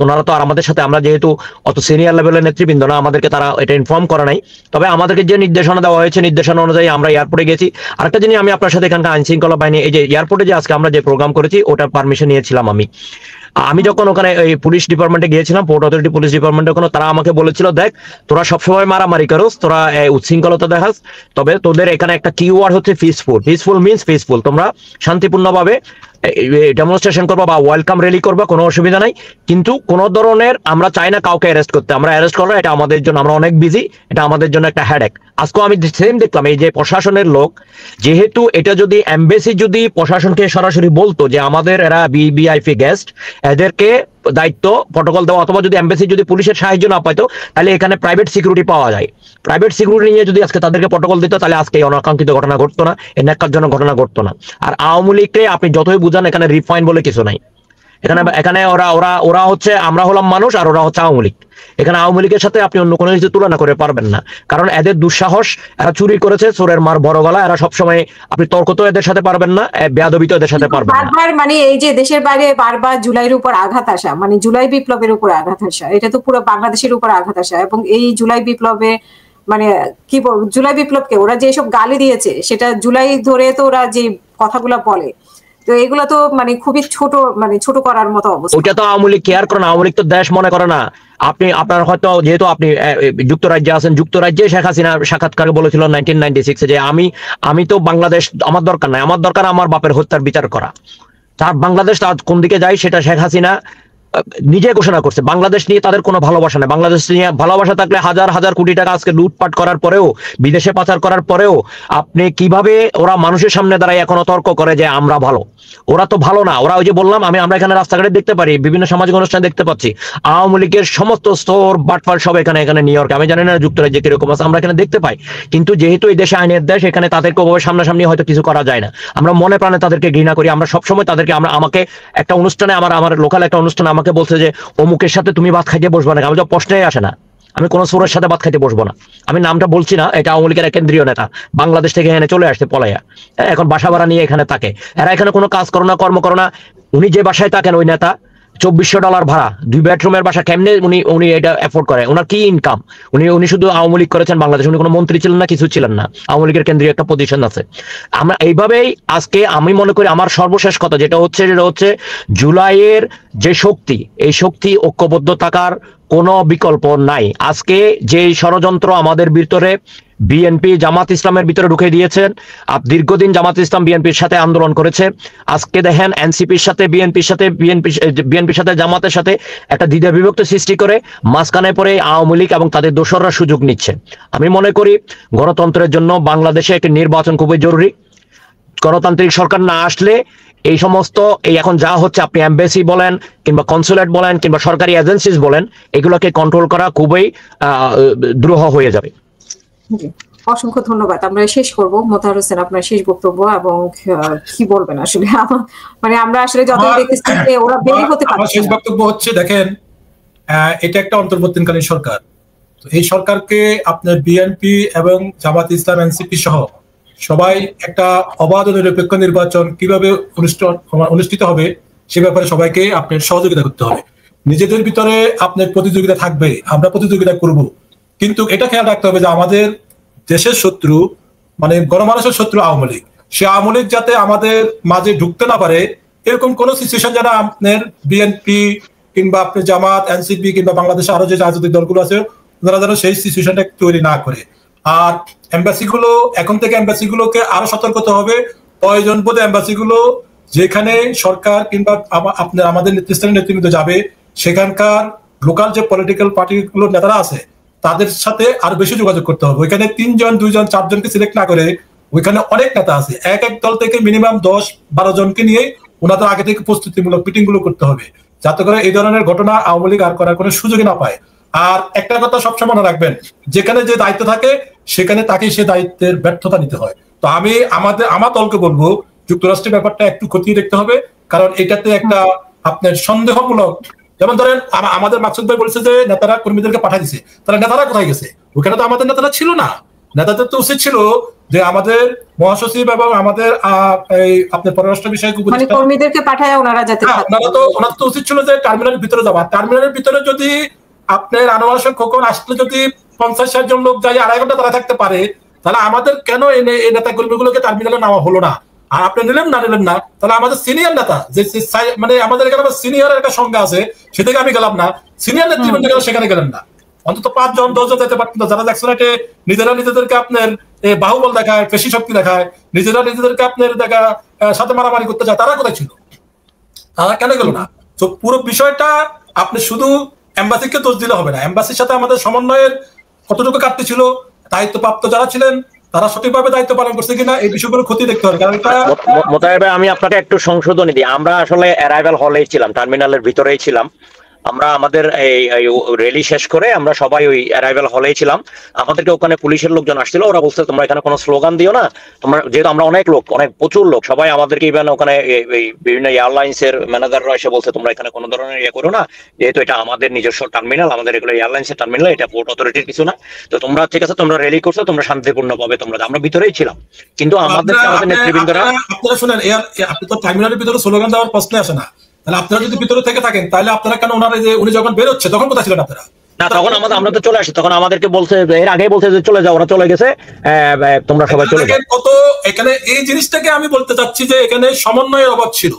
ওনারা তো আর আমাদের সাথে, আমরা যেহেতু অত সিনিয়র লেভেলের নেতৃবৃন্দ না, আমাদেরকে তারা এটা ইনফর্ম করে নাই। তবে আমাদেরকে যে নির্দেশনা দেওয়া হয়েছে, নির্দেশনা অনুযায়ী আমরা এয়ারপোর্টে গেছি। আরেকটা জিনিস আমি আপনার সাথে এখানকার আইন শৃঙ্খলা বাহিনী, এই যে এয়ারপোর্টে যে আজকে আমরা যে প্রোগ্রাম করেছি, ওটার পারমিশন নিয়েছিলাম আমি যখন ওখানে এই পুলিশ ডিপার্টমেন্টে গিয়েছিলাম, পোর্ট অথরিটি পুলিশ ডিপার্টমেন্টে, ওখানে তারা আমাকে বলেছিল, দেখ তোরা সবসময় মারামারি করস, তোরা উচ্ছৃঙ্খলতা দেখাস, তবে তোদের এখানে একটা কিওয়ার্ড হচ্ছে পিসফুল মিনস পিসফুল, তোমরা শান্তিপূর্ণভাবে ডেমনস্ট্রেশন করবা বা ওয়েলকাম র্যালি করবা, কোনো অসুবিধা নাই, কিন্তু কোনো ধরনের আমরা চাই না কাউকে অ্যারেস্ট করতে। আমরা অ্যারেস্ট করলে এটা আমাদের জন্য, আমরা অনেক বিজি, এটা আমাদের জন্য একটা হ্যাডেক। আজকেও আমি সেম দেখলাম, এই যে প্রশাসনের লোক, যেহেতু এটা যদি এমবেসি যদি প্রশাসনকে সরাসরি বলতো যে আমাদের এরা ভিভিআইপি গেস্ট, এদেরকে দায়িত্ব প্রটোকল দেওয়া, অথবা যদি এমবেসি যদি পুলিশের সাহায্য না পাইতো, তাহলে এখানে প্রাইভেট সিকিউরিটি পাওয়া যায়, প্রাইভেট সিকিউরিটি নিয়ে যদি আজকে তাদেরকে প্রটোকল দিত, তাহলে আজকে এই অনাকাঙ্ক্ষিত ঘটনা ঘটতো না, এই ন্যাক্কারজনক ঘটনা ঘটতো না। আর আওয়ামী লীগকে আপনি যতই বুঝান, এখানে রিফাইন বলে কিছু নাই। এখানে ওরা হচ্ছে, আমরা হলাম মানুষ আর ওরা হচ্ছে আওয়ামী লীগ। এখানে আওয়ামী লীগের সাথে আপনি অন্য কোনো কিছু তুলনা করে পারবেন না, কারণ এদের দুঃসাহস, এরা চুরি করেছে, চোরের মার বড় গলা, এরা সবসময়, আপনি তর্ক তো এদের সাথে পারবেন না, বেয়াদবি তো এদের সাথে পারবেন না। বারবার মানে এই যে দেশের বাইরে বারবার জুলাইয়ের উপর আঘাত আসা, মানে জুলাই বিপ্লবের উপর আঘাত আসা, এটা তো পুরো বাংলাদেশের উপর আঘাত আসা। এবং এই জুলাই বিপ্লবে মানে কি বলবো, জুলাই বিপ্লবকে ওরা যেসব গালি দিয়েছে, সেটা জুলাই ধরে তো ওরা যে কথাগুলো বলে, তো এগুলো তো মানে খুবই ছোট করার মতো অবস্থা। ওটা তো আওয়ামী লীগ কেয়ার করে না, আওয়ামী লীগ তো দেশ মনে করে না। আপনার হয়তো, যেহেতু আপনি যুক্তরাজ্যে আছেন, যুক্তরাজ্যে শেখ হাসিনা সাক্ষাৎকারে বলেছিল 1996 যে আমি তো বাংলাদেশ আমার দরকার নাই, আমার দরকার আমার বাপের হত্যার বিচার করা। তার বাংলাদেশ তার কোন দিকে যায় সেটা শেখ হাসিনা নিজে ঘোষণা করছে বাংলাদেশ নিয়ে তাদের কোনো ভালোবাসা নেই। বাংলাদেশ নিয়ে ভালোবাসা থাকলে হাজার হাজার কোটি টাকা আজকে লুটপাট করার পরেও, বিদেশে পাচার করার পরেও আপনি কিভাবে ওরা মানুষের সামনে দাঁড়ায় এখনো তর্ক করে যে আমরা ভালো? ওরা তো ভালো না। ওরা ওই যে বললাম আমরা এখানে রাস্তাঘাটে দেখতে পারি, বিভিন্ন সামাজিক অনুষ্ঠানে দেখতে পাচ্ছি আওয়ামী লীগের সমস্ত স্তর বাটফার সব এখানে নিউ ইয়র্কে, আমি জানি না যুক্তরাজ্যে কিরকম আছে, আমরা এখানে দেখতে পাই। কিন্তু যেহেতু এই দেশে আইনের দেশ, এখানে তাদেরকে ওভাবে সামনাসামনি হয়তো কিছু করা যায় না। আমরা মনে প্রাণে তাদেরকে ঘৃণা করি। আমরা সবসময় তাদেরকে আমাকে একটা অনুষ্ঠানে আমার লোকাল একটা অনুষ্ঠানে আমাকে বলছে যে অমুকের সাথে তুমি ভাত খাইতে বসবা না। আমি তো প্রশ্নই আসে না, আমি কোন সোরের সাথে ভাত খাইতে বসবো না। আমি নামটা বলছি না, এটা আওয়ামী লীগের কেন্দ্রীয় নেতা, বাংলাদেশ থেকে এখানে চলে আসছে পলাইয়া, এখন বাসা ভাড়া নিয়ে এখানে থাকে। এরা এখানে কোনো কাজ করো না, কর্ম করো না। উনি যে বাসায় থাকেন ওই নেতা, $2400 ভাড়া, 2 বেডরুমের বাসা, কেমনে উনি এটা এফোর্ড করে? ওনার কি ইনকাম? উনি শুধু আওয়ামী লীগ করেছেন বাংলাদেশ, উনি কোনো মন্ত্রী ছিলেন না, কিছু ছিলেন না। আওয়ামী লীগের কেন্দ্রীয় একটা পজিশন আছে। আমরা এইভাবেই আজকে আমি মনে করি আমার সর্বশেষ কথা যেটা হচ্ছে জুলাইয়ের যে শক্তি, এই শক্তি ঐক্যবদ্ধ থাকার কোনো বিকল্প নাই। আজকে যে ষড়যন্ত্র আমাদের ভিতরে বিএনপি জামাত ইসলামের ভিতরে ঢুকে দিয়েছেন, দীর্ঘদিন জামাত ইসলাম বিএনপির সাথে আন্দোলন করেছে, আজকে দেখেন এনসিপির সাথে বিএনপির সাথে জামাতের সাথে একটা দ্বিধা বিভক্ত সৃষ্টি করে মাঝখানে পরে আওয়ামী লীগ এবং তাদের দোসররা সুযোগ নিচ্ছে। আমি মনে করি গণতন্ত্রের জন্য বাংলাদেশে একটি নির্বাচন খুবই জরুরি। গণতান্ত্রিক সরকার না আসলে এই সমস্ত এখন যা হচ্ছে, আপনি এমবেসি বলেন কিংবা কনসুলেট বলেন কিংবা সরকারি এজেন্সিস বলেন, এগুলোকে কন্ট্রোল করা খুবই দ্রুহ হয়ে যাবে। অসংখ্য ধন্যবাদ। আমরা শেষ করব। মোতাহার হোসেন, আপনার শেষ বক্তব্য এবং কি বলবেন আসলে? মানে আমরা আসলে যত দেখতেছি যে ওরা বের হতে পারছে। আমার শেষ বক্তব্য হচ্ছে, দেখেন এটা একটা অন্তর্বর্তীকালীন সরকার। তো এই সরকারকে আপনার বিএনপি এবং জামাত ইসলাম এনসিপি সহ সবাই একটা অবাধ ও নিরপেক্ষ নির্বাচন কিভাবে অনুষ্ঠিত হবে সে ব্যাপারে সবাইকে আপনার সহযোগিতা করতে হবে। নিজেদের ভিতরে আপনার প্রতিযোগিতা থাকবে, আমরা প্রতিযোগিতা করব, কিন্তু এটা খেয়াল রাখতে হবে যে আমাদের দেশের শত্রু মানে গণমানুষের শত্রু আওয়ামী লীগ, সে আওয়ামী লীগ যাতে আমাদের মাঝে ঢুকতে না পারে এরকম কোন সিচুয়েশন যেন আপনার বিএনপি কিংবা আপনার জামাত এনসিপি কিংবা বাংলাদেশে আরো যে রাজনৈতিক দলগুলো আছে ওনারা যেন সেই সিচুয়েশনটা তৈরি না করে। আর এম্বাসিগুলো এখন থেকে এম্বাসিগুলোকে আরো সতর্ক হতে হবে। প্রয়োজন বোধে এম্বাসিগুলো যেখানে সরকার কিংবা আপনার আমাদের নেতৃস্থানীয় নেতৃবৃন্দ যাবে সেখানকার লোকাল যে পলিটিক্যাল পার্টিগুলোর নেতারা আছে তাদের সাথে আরো বেশি যোগাযোগ করতে হবে। ওইখানে 3 জন 2 জন 4 জনকে সিলেক্ট না করে ওইখানে অনেক নেতা আছে, এক এক দল থেকে মিনিমাম 10-12 জনকে নিয়ে ওনাদের আগে থেকে প্রস্তুতিমূলক মিটিং গুলো করতে হবে, যাতে করে এই ধরনের ঘটনা আওয়ামী লীগ আর করার কোনো সুযোগই না পায়। আর একটা কথা সবসময় মনে রাখবেন, যেখানে যে দায়িত্ব থাকে সেখানে তাকে সে দায়িত্বের ব্যর্থতা নিতে হয়। তো আমি আমার দলকে বলবো যুক্তরাষ্ট্রের ব্যাপারটা একটু খতিয়ে দেখতে হবে, কারণ এটাতে একটা আপনার সন্দেহমূলক, যেমন ধরেন আমাদের মাকসুদ ভাই বলছে যে নেতারা কর্মীদেরকে পাঠিয়ে দিছে, তাহলে নেতারা কোথায় গেছে? ওখানে তো আমাদের নেতারা ছিল না। নেতাদের তো উচিত ছিল যে আমাদের মহাসচিব এবং আমাদের এই আপনার পররাষ্ট্র বিষয়ক উপদেষ্টা কর্মীদেরকে পাঠায় ওনারা যাতে ওনার তো উচিত ছিল যে টার্মিনালের ভিতরে যাওয়া। টার্মিনালের ভিতরে যদি আপনার আনোয়ার হোসেন খোকন আসলে যদি 50-60 জন লোক যাই 2.5 ঘন্টা তারা থাকতে পারে, তাহলে আমাদের কেন এই নেতা কর্মীগুলোকে টার্মিনালে নেওয়া হলো না? আর আপনি নিলেন না, তাহলে আমাদের সিনিয়র নেতা যে মানে আমাদের এখানে সিনিয়র একটা সংজ্ঞা আছে সেদিকে আমি গেলাম না, সিনিয়র নেতৃবৃন্দ সেখানে গেলেন না। অন্তত 5 জন 10 জন যেতে পারতেন, যারা জ্যাকসনেটে নিজেরা নিজেদেরকে আপনার বাহুবল দেখায়, পেশি শক্তি দেখায়, নিজেরা নিজেদেরকে আপনার সাথে মারামারি করতে চায়, তারা কোথায় ছিল? তারা কেন গেল না? তো পুরো বিষয়টা আপনি শুধু এম্বাসিকে দোষ দিলে হবে না। এম্বাসির সাথে আমাদের সমন্বয়ের কতটুকু ঘাটতি ছিল, দায়িত্বপ্রাপ্ত যারা ছিলেন তারা সঠিকভাবে দায়িত্ব পালন করছে কিনা এই বিষয়গুলো খতিয়ে দেখতে হবে। কারণ মোতায়েব আমি আপনাকে একটু সংশোধনী দিই, আমরা আসলে অ্যারাইভাল হলেই ছিলাম, টার্মিনালের ভিতরেই ছিলাম। আমরা আমাদের এই র্যালি শেষ করে আমরা সবাই ওই অ্যারাইভাল হলেই ছিলাম। আমাদেরকে ওখানে পুলিশের লোকজন আসছিল, ওরা বলছে তোমরা এখানে কোনো স্লোগান দিও না, তোমরা যেহেতু আমরা অনেক প্রচুর লোক সবাই আমাদেরকে ইভেন ওখানে বিভিন্ন এয়ারলাইন্সের ম্যানেজাররা এসে বলছে তোমরা এখানে কোনো ধরনের করো না, যেহেতু এটা আমাদের নিজস্ব টার্মিনাল, আমাদের এগুলো এয়ারলাইন্সের টার্মিনাল, এটা পোর্ট অথরিটির কিছু না। তো তোমরা ঠিক আছে, তোমরা র্যালি করছো, তোমরা শান্তিপূর্ণ ভাবে তোমরা, আমরা ভিতরেই ছিলাম। কিন্তু আমাদের নেতৃবৃন্দরা আপনারা শুনেন, আপনি তো টার্মিনালের ভিতরে স্লোগান দেওয়ার প্রশ্ন আসে না, তাহলে আপনারা যদি ভিতরে থেকে থাকেন তাহলে আপনারা কেন ওনারা যে উনি যখন বের হচ্ছে তখন কোথায় ছিলেন আপনারা? না, তখন আমরা তো চলে আসি, তখন আমাদেরকে বলছে এর আগেই বলছে যে চলে যাও, ওরা চলে গেছে, তোমরা সবাই চলে যাও। কত এখানে এই জিনিসটাকে আমি বলতে চাচ্ছি যে এখানে সমন্বয়ের অভাব ছিল,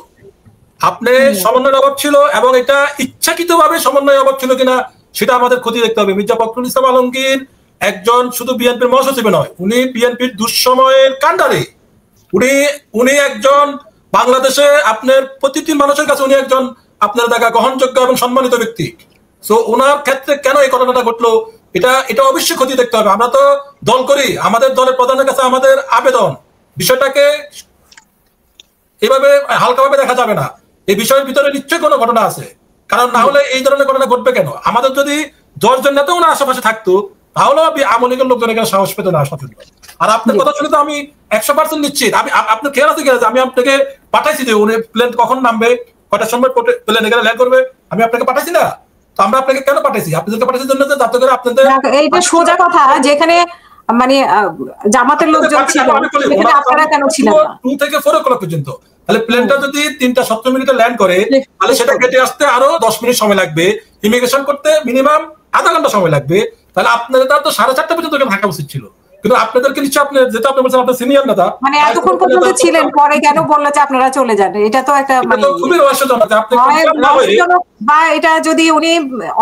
আপনি সমন্বয়ের অভাব ছিল, এবং এটা ইচ্ছাকৃতভাবে সমন্বয়ের অভাব ছিল কিনা সেটা আমাদের খতিয়ে দেখতে হবে। মির্জা ফখরুল ইসলাম আলমগীর একজন শুধু বিএনপির মহাসচিব নয়, উনি বিএনপির দুঃসময়ের কাণ্ডারি, উনি একজন বাংলাদেশে আপনার প্রতিটি মানুষের কাছে উনি একজন আপনারা দেখা গ্রহণযোগ্য এবং সম্মানিত ব্যক্তি, সো ওনার ক্ষেত্রে কেন এই ঘটনাটা ঘটলো এটা অবশ্যই ক্ষতি দেখতে হবে। আমরা তো দল করি, আমাদের দলের প্রধানের কাছে আমাদের আবেদন, বিষয়টাকে এভাবে হালকাভাবে দেখা যাবে না। এই বিষয়ের ভিতরে নিশ্চয়ই কোনো ঘটনা আছে, কারণ না হলে এই ধরনের ঘটনা ঘটবে কেন? আমাদের যদি 10 জন নেতা ওনার আশেপাশে থাকতো তাহলেও আওয়ামী লীগের লোকজন এখানে সাহস পেত না আসার জন্য। আর আপনার কথা শুনে তো আমি 100% নিশ্চিত। আপনার খেয়াল আছে কিনা আমি আপনাকে পাঠাইছি যে উনি প্লেন কখন নামবে, কটার সময় প্লেন এখানে ল্যান্ড করবে, আমি আপনাকে পাঠাইছি না? তো আমরা আপনাকে কেন পাঠাইছি? আপনাদেরকে পাঠাইছি জন্য যে যাতে করে আপনাদের এইটা সোজা কথা, যেখানে মানে জামাতের লোকজন ছিল সেখানে আপনারা কেন ছিলেন না? 2 থেকে 4 o'clock পর্যন্ত। তাহলে প্লেনটা যদি 3টা 17 মিনিটে ল্যান্ড করে তাহলে সেটা কেটে আসতে আরো 10 মিনিট সময় লাগবে, ইমিগ্রেশন করতে মিনিমাম আধা ঘন্টা সময় লাগবে। তাহলে আপনাদের তো 4:30 পর্যন্ত এখানে থাকা উচিত ছিল। কিন্তু আপনাদেরকে নিশ্চয় আপনি যেটা আপনি বলছেন আপনার সিনিয়র নেতা, মানে এতক্ষণ পর্যন্ত ছিলেন, পরে কেন বললো যে আপনারা চলে যান? এটা তো একটা মানে খুবই রহস্যজনক। আপনি বা এটা যদি উনি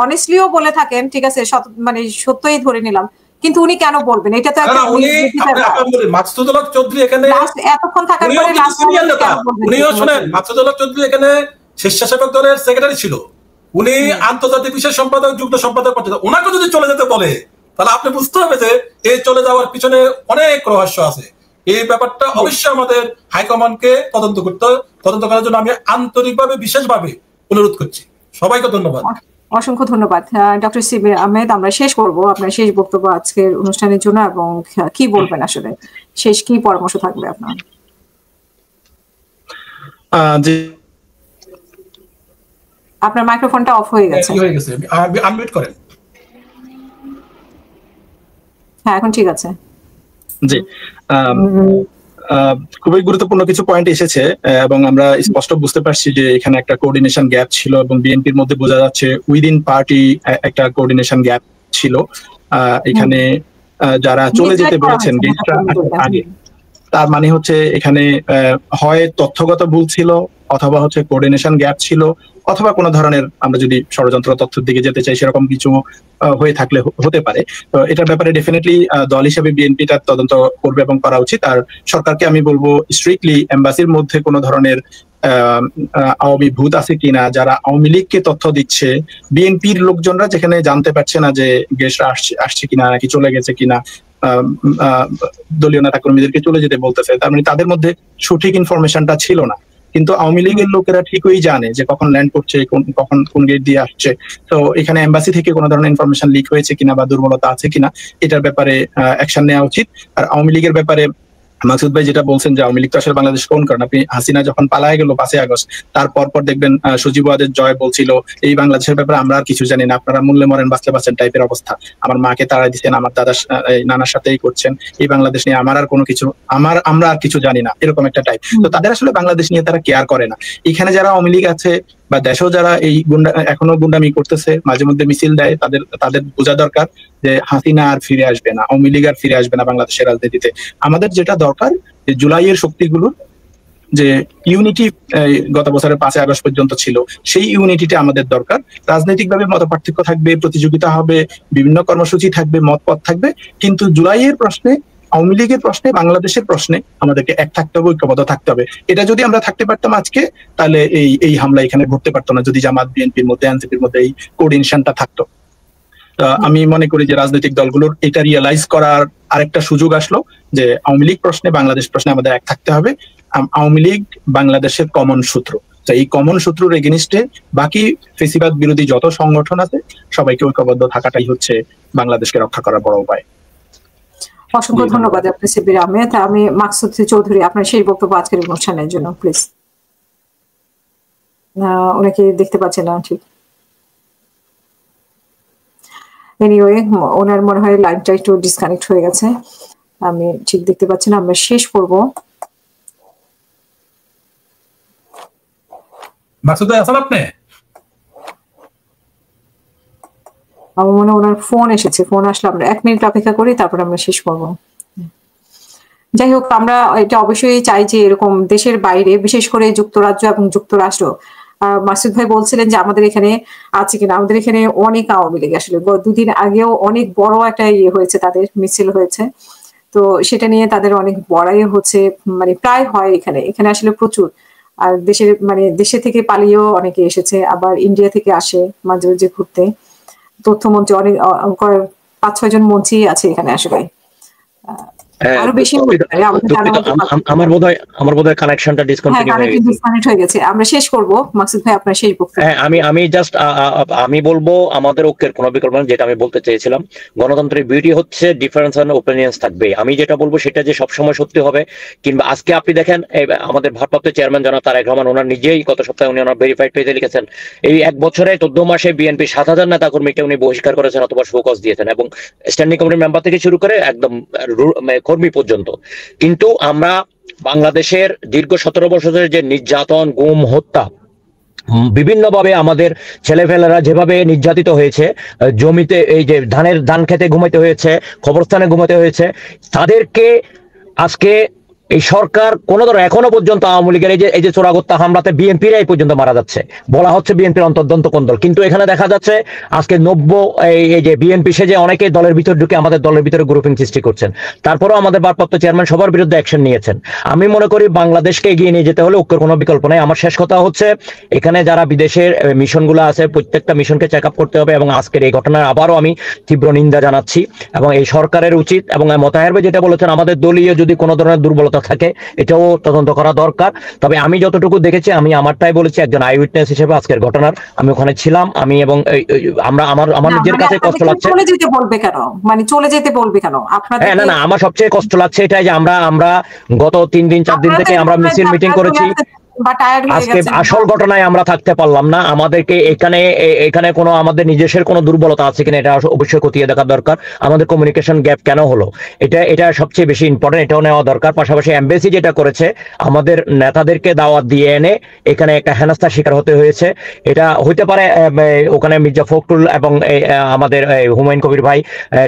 অনেস্টলিও বলে থাকেন ঠিক আছে, মানে সত্যই ধরে নিলাম, কিন্তু উনি কেন বলবেন? এটা তো একটা মাকসুদুল হক চৌধুরী এখানে এতক্ষণ থাকার পরে উনিও শুনেন, মাকসুদুল হক চৌধুরী এখানে স্বেচ্ছাসেবক দলের সেক্রেটারি ছিল, উনি আন্তর্জাতিক বিষয় সম্পাদক, যুগ্ম সম্পাদক পর্যন্ত। ওনাকে যদি চলে যেতে বলে তাহলে আপনি বুঝতে হবে যে এই চলে যাওয়ার পিছনে অনেক রহস্য আছে। এই ব্যাপারটা অবশ্যই আমাদের হাইকমান্ডকে তদন্ত করার জন্য আমি আন্তরিকভাবে বিশেষভাবে অনুরোধ করছি। সবাইকে ধন্যবাদ, অসংখ্য ধন্যবাদ। ডক্টর শিবির আহমেদ, আমরা শেষ করব আপনার শেষ বক্তব্য আজকের অনুষ্ঠানের জন্য, এবং কি বলবেন আসলে, শেষ কি পরামর্শ থাকবে আপনার? আপনার মাইক্রোফোনটা অফ হয়ে গেছে। আনমিউট করেন। হ্যাঁ, এখন ঠিক আছে। জি, খুবই গুরুত্বপূর্ণ কিছু পয়েন্ট এসেছে এবং আমরা স্পষ্ট বুঝতে পারছি যে এখানে একটা কোঅর্ডিনেশন গ্যাপ ছিল এবং বিএনপির মধ্যে বোঝা যাচ্ছে উইদিন পার্টি একটা কোঅর্ডিনেশন গ্যাপ ছিল। এখানে যারা চলে যেতে বলেছেন গেটটা আগে, তার মানে হচ্ছে এখানে হয় তথ্যগত ভুল ছিল, অথবা হচ্ছে কোঅর্ডিনেশন গ্যাপ ছিল, অথবা কোনো ধরনের আমরা যদি ষড়যন্ত্র তথ্যের দিকে যেতে চাই সেরকম কিছু হয়ে থাকলে হতে পারে। তো এটার ব্যাপারে ডেফিনেটলি দল হিসেবে বিএনপি তার তদন্ত করবে এবং করা উচিত। আর সরকারকে আমি বলবো স্ট্রিক্টলি এম্বাসির মধ্যে কোনো ধরনের আওয়ামী ভূত আছে কিনা, যারা আওয়ামী লীগকে তথ্য দিচ্ছে, বিএনপির লোকজনরা যেখানে জানতে পারছে না যে গেস্টরা আসছে কিনা নাকি চলে গেছে কিনা, দলীয় নেতা কর্মীদেরকে চলে যেতে বলতেছে, তার মানে তাদের মধ্যে সঠিক ইনফরমেশনটা ছিল না। কিন্তু আওয়ামী লীগের লোকেরা ঠিকই জানে যে কখন ল্যান্ড করছে, কখন কোন গেট দিয়ে আসছে। তো এখানে এম্বাসি থেকে কোনো ধরনের ইনফরমেশন লিক হয়েছে কিনা বা দুর্বলতা আছে কিনা এটার ব্যাপারে অ্যাকশন নেওয়া উচিত। আর আওয়ামী লীগের ব্যাপারে মাকসুদ ভাই যেটা বলছেন যে আওয়ামী লীগ তো আসলে বাংলাদেশ কোন করেন, আপনি হাসিনা যখন পালায় গেল 5 আগস্ট, তারপর দেখবেন সজীব ওয়াজেদ জয় বলছিল এই বাংলাদেশের ব্যাপারে আমরা আর কিছু জানি না, আপনারা মূল্যে মরেন বাঁচলে বাঁচেন টাইপের অবস্থা। আমার মাকে তাড়াই দিচ্ছেন, আমার দাদা নানার সাথেই করছেন, এই বাংলাদেশ নিয়ে আমার আর কোনো কিছু আমরা আর কিছু জানি না, এরকম একটা টাইপ। তো তাদের আসলে বাংলাদেশ নিয়ে তারা কেয়ার করে না। এখানে যারা আওয়ামী লীগ আছে বা দেশেও যারা এই এখনো গুন্ডামি করতেছে, মাঝে মধ্যে মিছিল দেয়, তাদের বোঝা দরকার যে হাসিনা আর ফিরে আসবে না, আওয়ামী লীগ আর ফিরে আসবে না বাংলাদেশের রাজনীতিতে। আমাদের যেটা দরকার যে জুলাইয়ের শক্তিগুলো যে ইউনিটি গত বছরের 5 আগস্ট পর্যন্ত ছিল, সেই ইউনিটিটা আমাদের দরকার। রাজনৈতিকভাবে মত পার্থক্য থাকবে, প্রতিযোগিতা হবে, বিভিন্ন কর্মসূচি থাকবে, মতপথ থাকবে, কিন্তু জুলাইয়ের প্রশ্নে, আওয়ামী লীগের প্রশ্নে, বাংলাদেশের প্রশ্নে আমাদেরকে এক থাকতে হবে, ঐক্যবদ্ধ থাকতে হবে। এটা যদি আমরা থাকতে পারতাম আজকে, তাহলে এই হামলা এখানে ঘটতে পারতো না, যদি জামাত বিএনপির মধ্যে এনসিপির মধ্যে এই কোঅর্ডিনেশনটা থাকতো। আমি মনে করি যে রাজনৈতিক দলগুলোর এটা রিয়েলাইজ করার আরেকটা সুযোগ আসলো যে আওয়ামী লীগ প্রশ্নে, বাংলাদেশ প্রশ্নে আমাদের এক থাকতে হবে। আওয়ামী লীগ বাংলাদেশের কমন শত্রু, তো এই কমন শত্রুর এগেনিস্টে বাকি ফেসিবাদ বিরোধী যত সংগঠন আছে সবাইকে ঐক্যবদ্ধ থাকাটাই হচ্ছে বাংলাদেশকে রক্ষা করার বড় উপায়। অসংখ্য ধন্যবাদ আপনার শিবির আহমেদ। আমি মাকসুদ চৌধুরী, আপনার সেই বক্তব্য আজকের অনুষ্ঠানের জন্য প্লিজ। ওনাকে দেখতে পাচ্ছেন না ঠিক। এনিওয়ে, ওনার মনে হয় লাইনটা একটু ডিসকানেক্ট হয়ে গেছে, আমি ঠিক দেখতে পাচ্ছি না। আমরা শেষ করব। মাকসুদ ভাই আছেন আপনি? আমার মনে হয় ওনার ফোন এসেছে, ফোন আসলে আমরা 1 মিনিট অপেক্ষা করি, তারপর আমরা শেষ করব। যাই হোক, আমরা এটা অবশ্যই চাই যে এরকম দেশের বাইরে, বিশেষ করে যুক্তরাজ্য এবং যুক্তরাষ্ট্র, মাসুদ ভাই বলছিলেন যে আমাদের এখানে আছে কিনা, আমাদের এখানে অনেক আওয়ামী লীগ, আসলে 2 দিন আগেও অনেক বড় একটা হয়েছে, তাদের মিছিল হয়েছে, তো সেটা নিয়ে তাদের অনেক বড়াই হচ্ছে, মানে প্রায় হয় এখানে আসলে প্রচুর। আর দেশে থেকে পালিয়েও অনেকে এসেছে, আবার ইন্ডিয়া থেকে আসে মাঝে মাঝে ঘুরতে। তথ্যমন্ত্রী অনেক 5-6 জন মন্ত্রী আছে এখানে আসলে, আরো বেশি আমার বোধহয় কানেকশনটা ডিসকন্টিনিউ হয়ে গেছে। ডিসকানেক্ট হয়ে গেছে। আমরা শেষ করব। মাকসুদ ভাই আপনার শেষ বক্তব্য। হ্যাঁ, আমি জাস্ট আমি বলবো আমাদের ঐক্যের কোনো বিকল্প নেই, যেটা আমি বলতে চেয়েছিলাম। গণতন্ত্রের বিউটি হচ্ছে ডিফারেন্স অ্যান্ড ওপিনিয়ন্স থাকবে। আমি যেটা বলবো সেটা যে সবসময় সত্যি হবে, কিংবা আজকে আপনি দেখেন আমাদের ভারপ্রাপ্ত চেয়ারম্যান জনাব তারেক রহমান ওনার নিজেই গত সপ্তাহে উনি ওনার ভেরিফাইড পেজে লিখেছেন এই 1 বছরে 14 মাসে বিএনপি 7,000 নেতাকর্মীকে উনি বহিষ্কার করেছেন অথবা শোকজ দিয়েছেন, এবং স্ট্যান্ডিং কমিটির মেম্বার থেকে শুরু করে একদম কর্মী পর্যন্ত। কিন্তু আমরা বাংলাদেশের দীর্ঘ 17 বছরের যে নির্যাতন, গুম, হত্যা, বিভিন্নভাবে আমাদের ছেলেপেলেরা যেভাবে নির্যাতিত হয়েছে, জমিতে এই যে ধান খেতে ঘুমাইতে হয়েছে, কবরস্থানে ঘুমাতে হয়েছে, তাদেরকে আজকে এই সরকার কোন ধরনের এখনো পর্যন্ত আওয়ামী লীগের এই যে চোরাগোত্তা হামলাতে বিএনপির এই পর্যন্ত মারা যাচ্ছে, বলা হচ্ছে বিএনপির অন্তর্দন্ত কোন দল, কিন্তু এখানে দেখা যাচ্ছে আজকে এই যে বিএনপি সে যে অনেকে দলের ভিতর ঢুকে আমাদের দলের ভিতরে গ্রুপিং সৃষ্টি করছেন। তারপরেও আমাদের ভারপ্রাপ্ত চেয়ারম্যান সবার বিরুদ্ধে অ্যাকশন নিয়েছেন। আমি মনে করি বাংলাদেশকে এগিয়ে নিয়ে যেতে হলে ঐক্যের কোনো বিকল্প নেই। আমার শেষ কথা হচ্ছে এখানে যারা বিদেশের মিশনগুলো আছে প্রত্যেকটা মিশনকে চেক আপ করতে হবে, এবং আজকের এই ঘটনার আবারও আমি তীব্র নিন্দা জানাচ্ছি। এবং এই সরকারের উচিত, এবং মোতাহের ভাই যেটা বলেছেন, আমাদের দলীয় যদি কোনো ধরনের দুর্বলতা থাকে এটাও তদন্ত করা দরকার। তবে আমি যতটুকু দেখেছি, আমি আমারটাই বলেছি একজন আই উইটনেস হিসেবে আজকের ঘটনার, আমি ওখানে ছিলাম। আমি এবং আমার নিজের কাছে কষ্ট লাগছে। চলে যেতে বলবে কেন? চলে যেতে বলবে কেন আপনাদের? হ্যাঁ, না, আমার সবচেয়ে কষ্ট লাগছে এটাই যে আমরা গত 3 দিন 4 দিন থেকে আমরা মিছিল মিটিং করেছি, আজকে আসল ঘটনায় আমরা থাকতে পারলাম না। আমাদেরকে এখানে কোনো আমাদের নিজস্বের কোনো দুর্বলতা আছে কিনা এটা অবশ্যই খতিয়ে দেখা দরকার। আমাদের কমিউনিকেশন গ্যাপ কেন হলো এটা সবচেয়ে বেশি ইম্পর্টেন্ট, এটাও নেওয়া দরকার। পাশাপাশি এমবেসি যেটা করেছে, আমাদের নেতাদেরকে দাওয়াত দিয়ে এনে এখানে একটা হেনস্থার শিকার হতে হয়েছে। এটা হইতে পারে ওখানে মির্জা ফখরুল এবং আমাদের হুমায়ুন কবির ভাই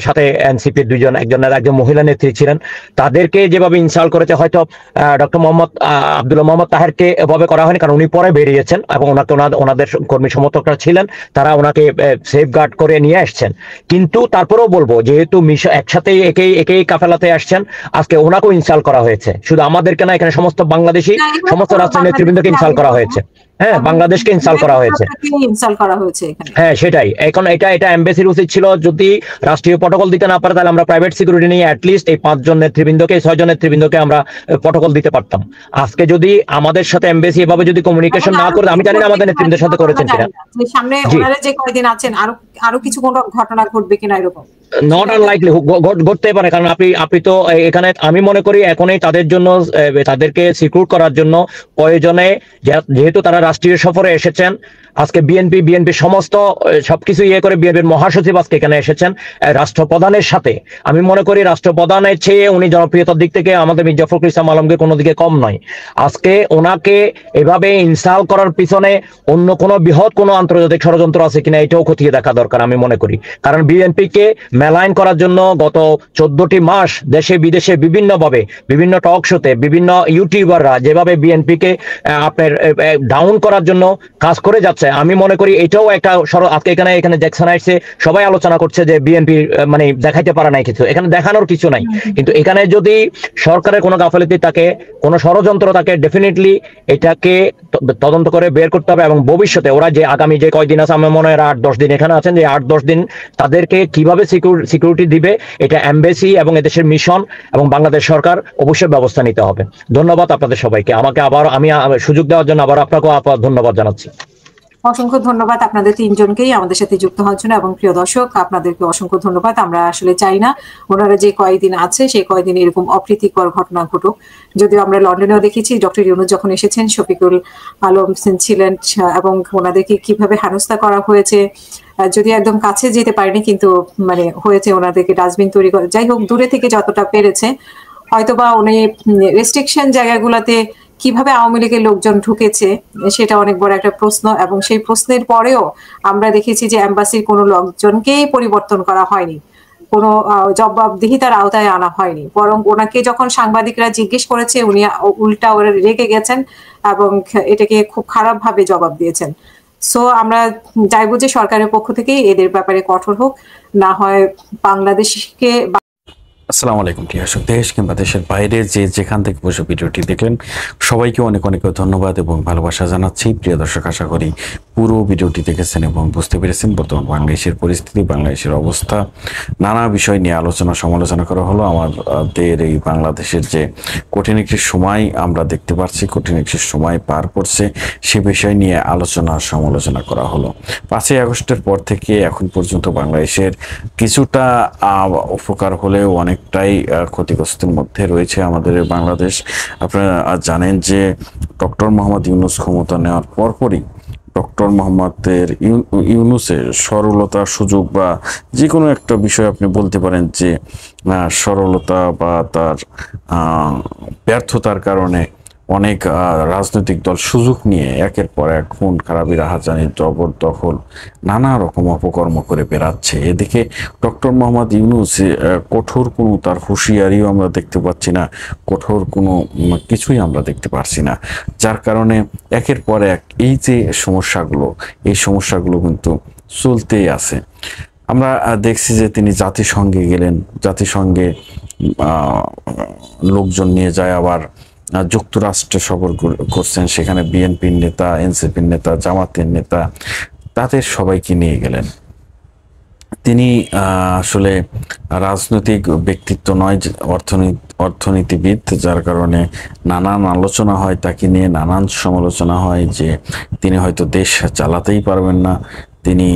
সাথে এনসিপির একজন মহিলা নেত্রী ছিলেন, তাদেরকে যেভাবে ইনসাল্ট করেছে, হয়তো ডক্টর আব্দুল্লাহ মোহাম্মদ তাহেরকে এভাবে করা হয়নি, কারণ উনি পরে বেরিয়েছেন এবং ওনাদের কর্মী সমর্থকরা ছিলেন, তারা ওনাকে সেফগার্ড করে নিয়ে আসছেন। কিন্তু তারপরেও বলবো, যেহেতু একসাথে একই কাফেলাতে আসছেন, আজকে ওনাকেও ইনসাল্ট করা হয়েছে। শুধু আমাদেরকে না, এখানে সমস্ত বাংলাদেশি সমস্ত রাষ্ট্রের নেতৃবৃন্দকে ইনসাল্ট করা হয়েছে। হ্যাঁ, বাংলাদেশকে ইনসাল্ট করা হয়েছে। হ্যাঁ, সেটাই। এখন এটা এমবেসির উচিত ছিল, যদি রাষ্ট্রীয় প্রটোকল দিতে না পারে তাহলে আমরা প্রাইভেট সিকিউরিটি নিয়ে অ্যাটলিস্ট এই 5 জন নেতৃবৃন্দকে, 6 জন নেতৃবৃন্দকে আমরা প্রটোকল দিতে পারতাম। আজকে যদি আমাদের সাথে এমবেসি এভাবে যদি কমিউনিকেশন না করে, আমি জানি না আমাদের নেতৃবৃন্দের সাথে করেছেন কিনা, সামনে ওনারা যে কয়েকদিন আছেন আরো কিছু কোনো ঘটনা ঘটবে কিনা এরকম নট আনলাইকলি ঘটতে পারে। কারণ আপনি তো এখানে, আমি মনে করি এখনই তাদের জন্য, তাদেরকে সিকিউর করার জন্য প্রয়োজনে, যেহেতু তারা রাষ্ট্রীয় সফরে এসেছেন, আজকে বিএনপি সমস্ত সবকিছু করে বিএনপির মহাসচিব আজকে এখানে এসেছেন রাষ্ট্রপ্রধানের সাথে। আমি মনে করি রাষ্ট্রপ্রধানের চেয়ে উনি জনপ্রিয়তার দিক থেকে আমাদের মির্জা ফখরুল ইসলাম আলমগীর কোনো দিকে কম নয়। আজকে ওনাকে এভাবে ইনসাল্ট করার পিছনে অন্য কোনো বৃহৎ কোনো আন্তর্জাতিক ষড়যন্ত্র আছে কিনা এটাও খতিয়ে দেখা দরকার আমি মনে করি। কারণ বিএনপিকে মেলাইন করার জন্য গত 14টি মাস দেশে বিদেশে বিভিন্নভাবে, বিভিন্ন টক শোতে, বিভিন্ন ইউটিউবাররা যেভাবে বিএনপিকে আপনার ডাউন করার জন্য কাজ করে যাচ্ছে, আমি মনে করি এটাও একটা আজকে এখানে জ্যাকসন হাইটসে সবাই আলোচনা করছে যে বিএনপি দেখাইতে পারে নাই কিছু, এখানে দেখানোর কিছু নাই। কিন্তু এখানে যদি সরকারের কোনো গাফিলতি থাকে, কোনো ষড়যন্ত্র থাকে, ডেফিনেটলি এটাকে তদন্ত করে বের করতে হবে। এবং ভবিষ্যতে ওরা যে আগামী যে কয়দিন আছে, আমার মনে হয় 8-10 দিন এখানে আছেন, যে 8-10 দিন তাদেরকে কিভাবে সিকিউরিটি দিবে, এটা এমবেসি এবং এদেশের মিশন এবং বাংলাদেশ সরকার অবশ্যই ব্যবস্থা নিতে হবে। ধন্যবাদ আপনাদের সবাইকে। আমি সুযোগ দেওয়ার জন্য আবার আপনাকেও ধন্যবাদ জানাচ্ছি। অসংখ্য ধন্যবাদ আপনাদের 3 জনকেই আমাদের সাথে যুক্ত হওয়ার জন্য। এবং প্রিয় দর্শক, আপনাদেরকে অসংখ্য ধন্যবাদ। আমরা আসলে চাই না ওনারা যে কয়েকদিন আছে সেই কয়েকদিন এরকম অপ্রীতিকর ঘটনা ঘটুক। যদিও আমরা লন্ডনেও দেখেছি ডক্টর ইউনূস যখন এসেছেন, শফিকুল আলম ছিলেন, এবং ওনাদেরকে কিভাবে হেনস্থা করা হয়েছে, যদি একদম কাছে যেতে পারেনি কিন্তু হয়েছে, ওনাদেরকে ডাস্টবিন তৈরি করে, যাই হোক দূরে থেকে যতটা পেরেছে, হয়তোবা উনি রেস্ট্রিকশন জায়গাগুলোতে কিভাবে আওয়ামী লীগের লোকজন ঢুকেছে সেটা অনেক বড় একটা প্রশ্ন। এবং সেই প্রশ্নের পরেও আমরা দেখেছি যে এম্বাসির কোনো লোকজনকেই পরিবর্তন করা হয়নি, কোনো জবাবদিহিতার আওতায় আনা হয়নি, বরং ওনাকে যখন সাংবাদিকরা জিজ্ঞেস করেছে উনি উল্টা রেগে গেছেন এবং এটাকে খুব খারাপ ভাবে জবাব দিয়েছেন। সো আমরা চাইবো যে সরকারের পক্ষ থেকে এদের ব্যাপারে কঠোর হোক, না হয় বাংলাদেশকে আসসালামু আলাইকুম প্রিয় দর্শক, দেশ কিংবা দেশের বাইরে যে যেখান থেকে বসে ভিডিওটি দেখলেন সবাইকে অনেক অনেক ধন্যবাদ এবং ভালোবাসা জানাচ্ছি। প্রিয় দর্শক, আশা করি পুরো ভিডিওটি দেখেছেন এবং বুঝতে পেরেছেন বর্তমান বাংলাদেশের পরিস্থিতি, বাংলাদেশের অবস্থা, নানা বিষয় নিয়ে আলোচনা সমালোচনা করা হলো। আমাদের এই বাংলাদেশের যে কঠিন একটি সময় আমরা দেখতে পাচ্ছি, কঠিন একটি সময় পার করছে, সে বিষয় নিয়ে আলোচনা সমালোচনা করা হলো। 5ই আগস্টের পর থেকে এখন পর্যন্ত বাংলাদেশের কিছুটা উপকার হলেও অনেকটাই ক্ষতিগ্রস্তের মধ্যে রয়েছে আমাদের বাংলাদেশ। আপনারা জানেন যে ডক্টর মোহাম্মদ ইউনূস ক্ষমতা নেওয়ার পরপরই ডক্টর মোহাম্মদের ইউনূসের সরলতা, সুযোগ বা যে কোনো একটা বিষয় আপনি বলতে পারেন যে সরলতা বা তার ব্যর্থতার কারণে অনেক রাজনৈতিক দল সুযোগ নিয়ে একের পর এক খুন খারাপি, রাহাজানি, জবরদখল, নানা রকম অপকর্ম করে বেড়াচ্ছে। এদিকে ডক্টর মোহাম্মদ ইউনূস কঠোর কোনো তার হুঁশিয়ারিও আমরা দেখতে পাচ্ছি না, কঠোর কোনো কিছুই আমরা দেখতে পাচ্ছি না, যার কারণে একের পর এক এই যে সমস্যাগুলো, এই সমস্যাগুলো কিন্তু চলতেই আছে। আমরা দেখছি যে তিনি জাতিসংঘে গেলেন, জাতিসংঘে লোকজন নিয়ে যায়, আবার যুক্তরাষ্ট্রে সফর করছেন, সেখানে বিএনপির নেতা, এনসিপির নেতা, জামাতের নেতা, তাদের সবাইকে নিয়ে গেলেন। তিনি আসলে রাজনৈতিক ব্যক্তিত্ব নয়, অর্থনীতিবিদ, যার কারণে নানান আলোচনা হয় তাকে নিয়ে, নানান সমালোচনা হয় যে তিনি হয়তো দেশ চালাতেই পারবেন না, তিনি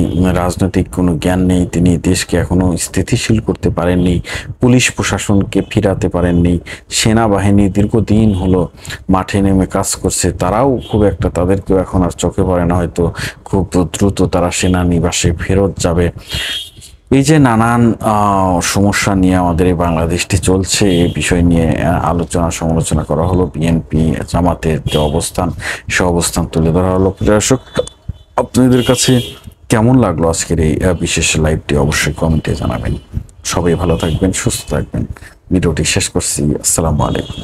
রাজনৈতিক কোনো জ্ঞান নেই, তিনি দেশকে এখনো স্থিতিশীল করতে পারেননি, পুলিশ প্রশাসনকে ফিরাতে পারেননি, সেনাবাহিনী দীর্ঘদিন হলো মাঠে নেমে কাজ করছে, তারাও খুব একটা, তাদেরকেও এখন আর চোখে পড়ে না, হয়তো খুব দ্রুত তারা সেনানিবাসে ফেরত যাবে। এই যে নানান সমস্যা নিয়ে আমাদের এই বাংলাদেশটি চলছে, এই বিষয় নিয়ে আলোচনা সমালোচনা করা হলো। বিএনপি, জামাতের যে অবস্থান, সে অবস্থান তুলে ধরা হলো। দর্শক, আপনাদের কাছে কেমন লাগলো আজকের এই বিশেষ লাইভটি অবশ্যই কমেন্টে জানাবেন। সবাই ভালো থাকবেন, সুস্থ থাকবেন। ভিডিওটি শেষ করছি। আসসালামু আলাইকুম।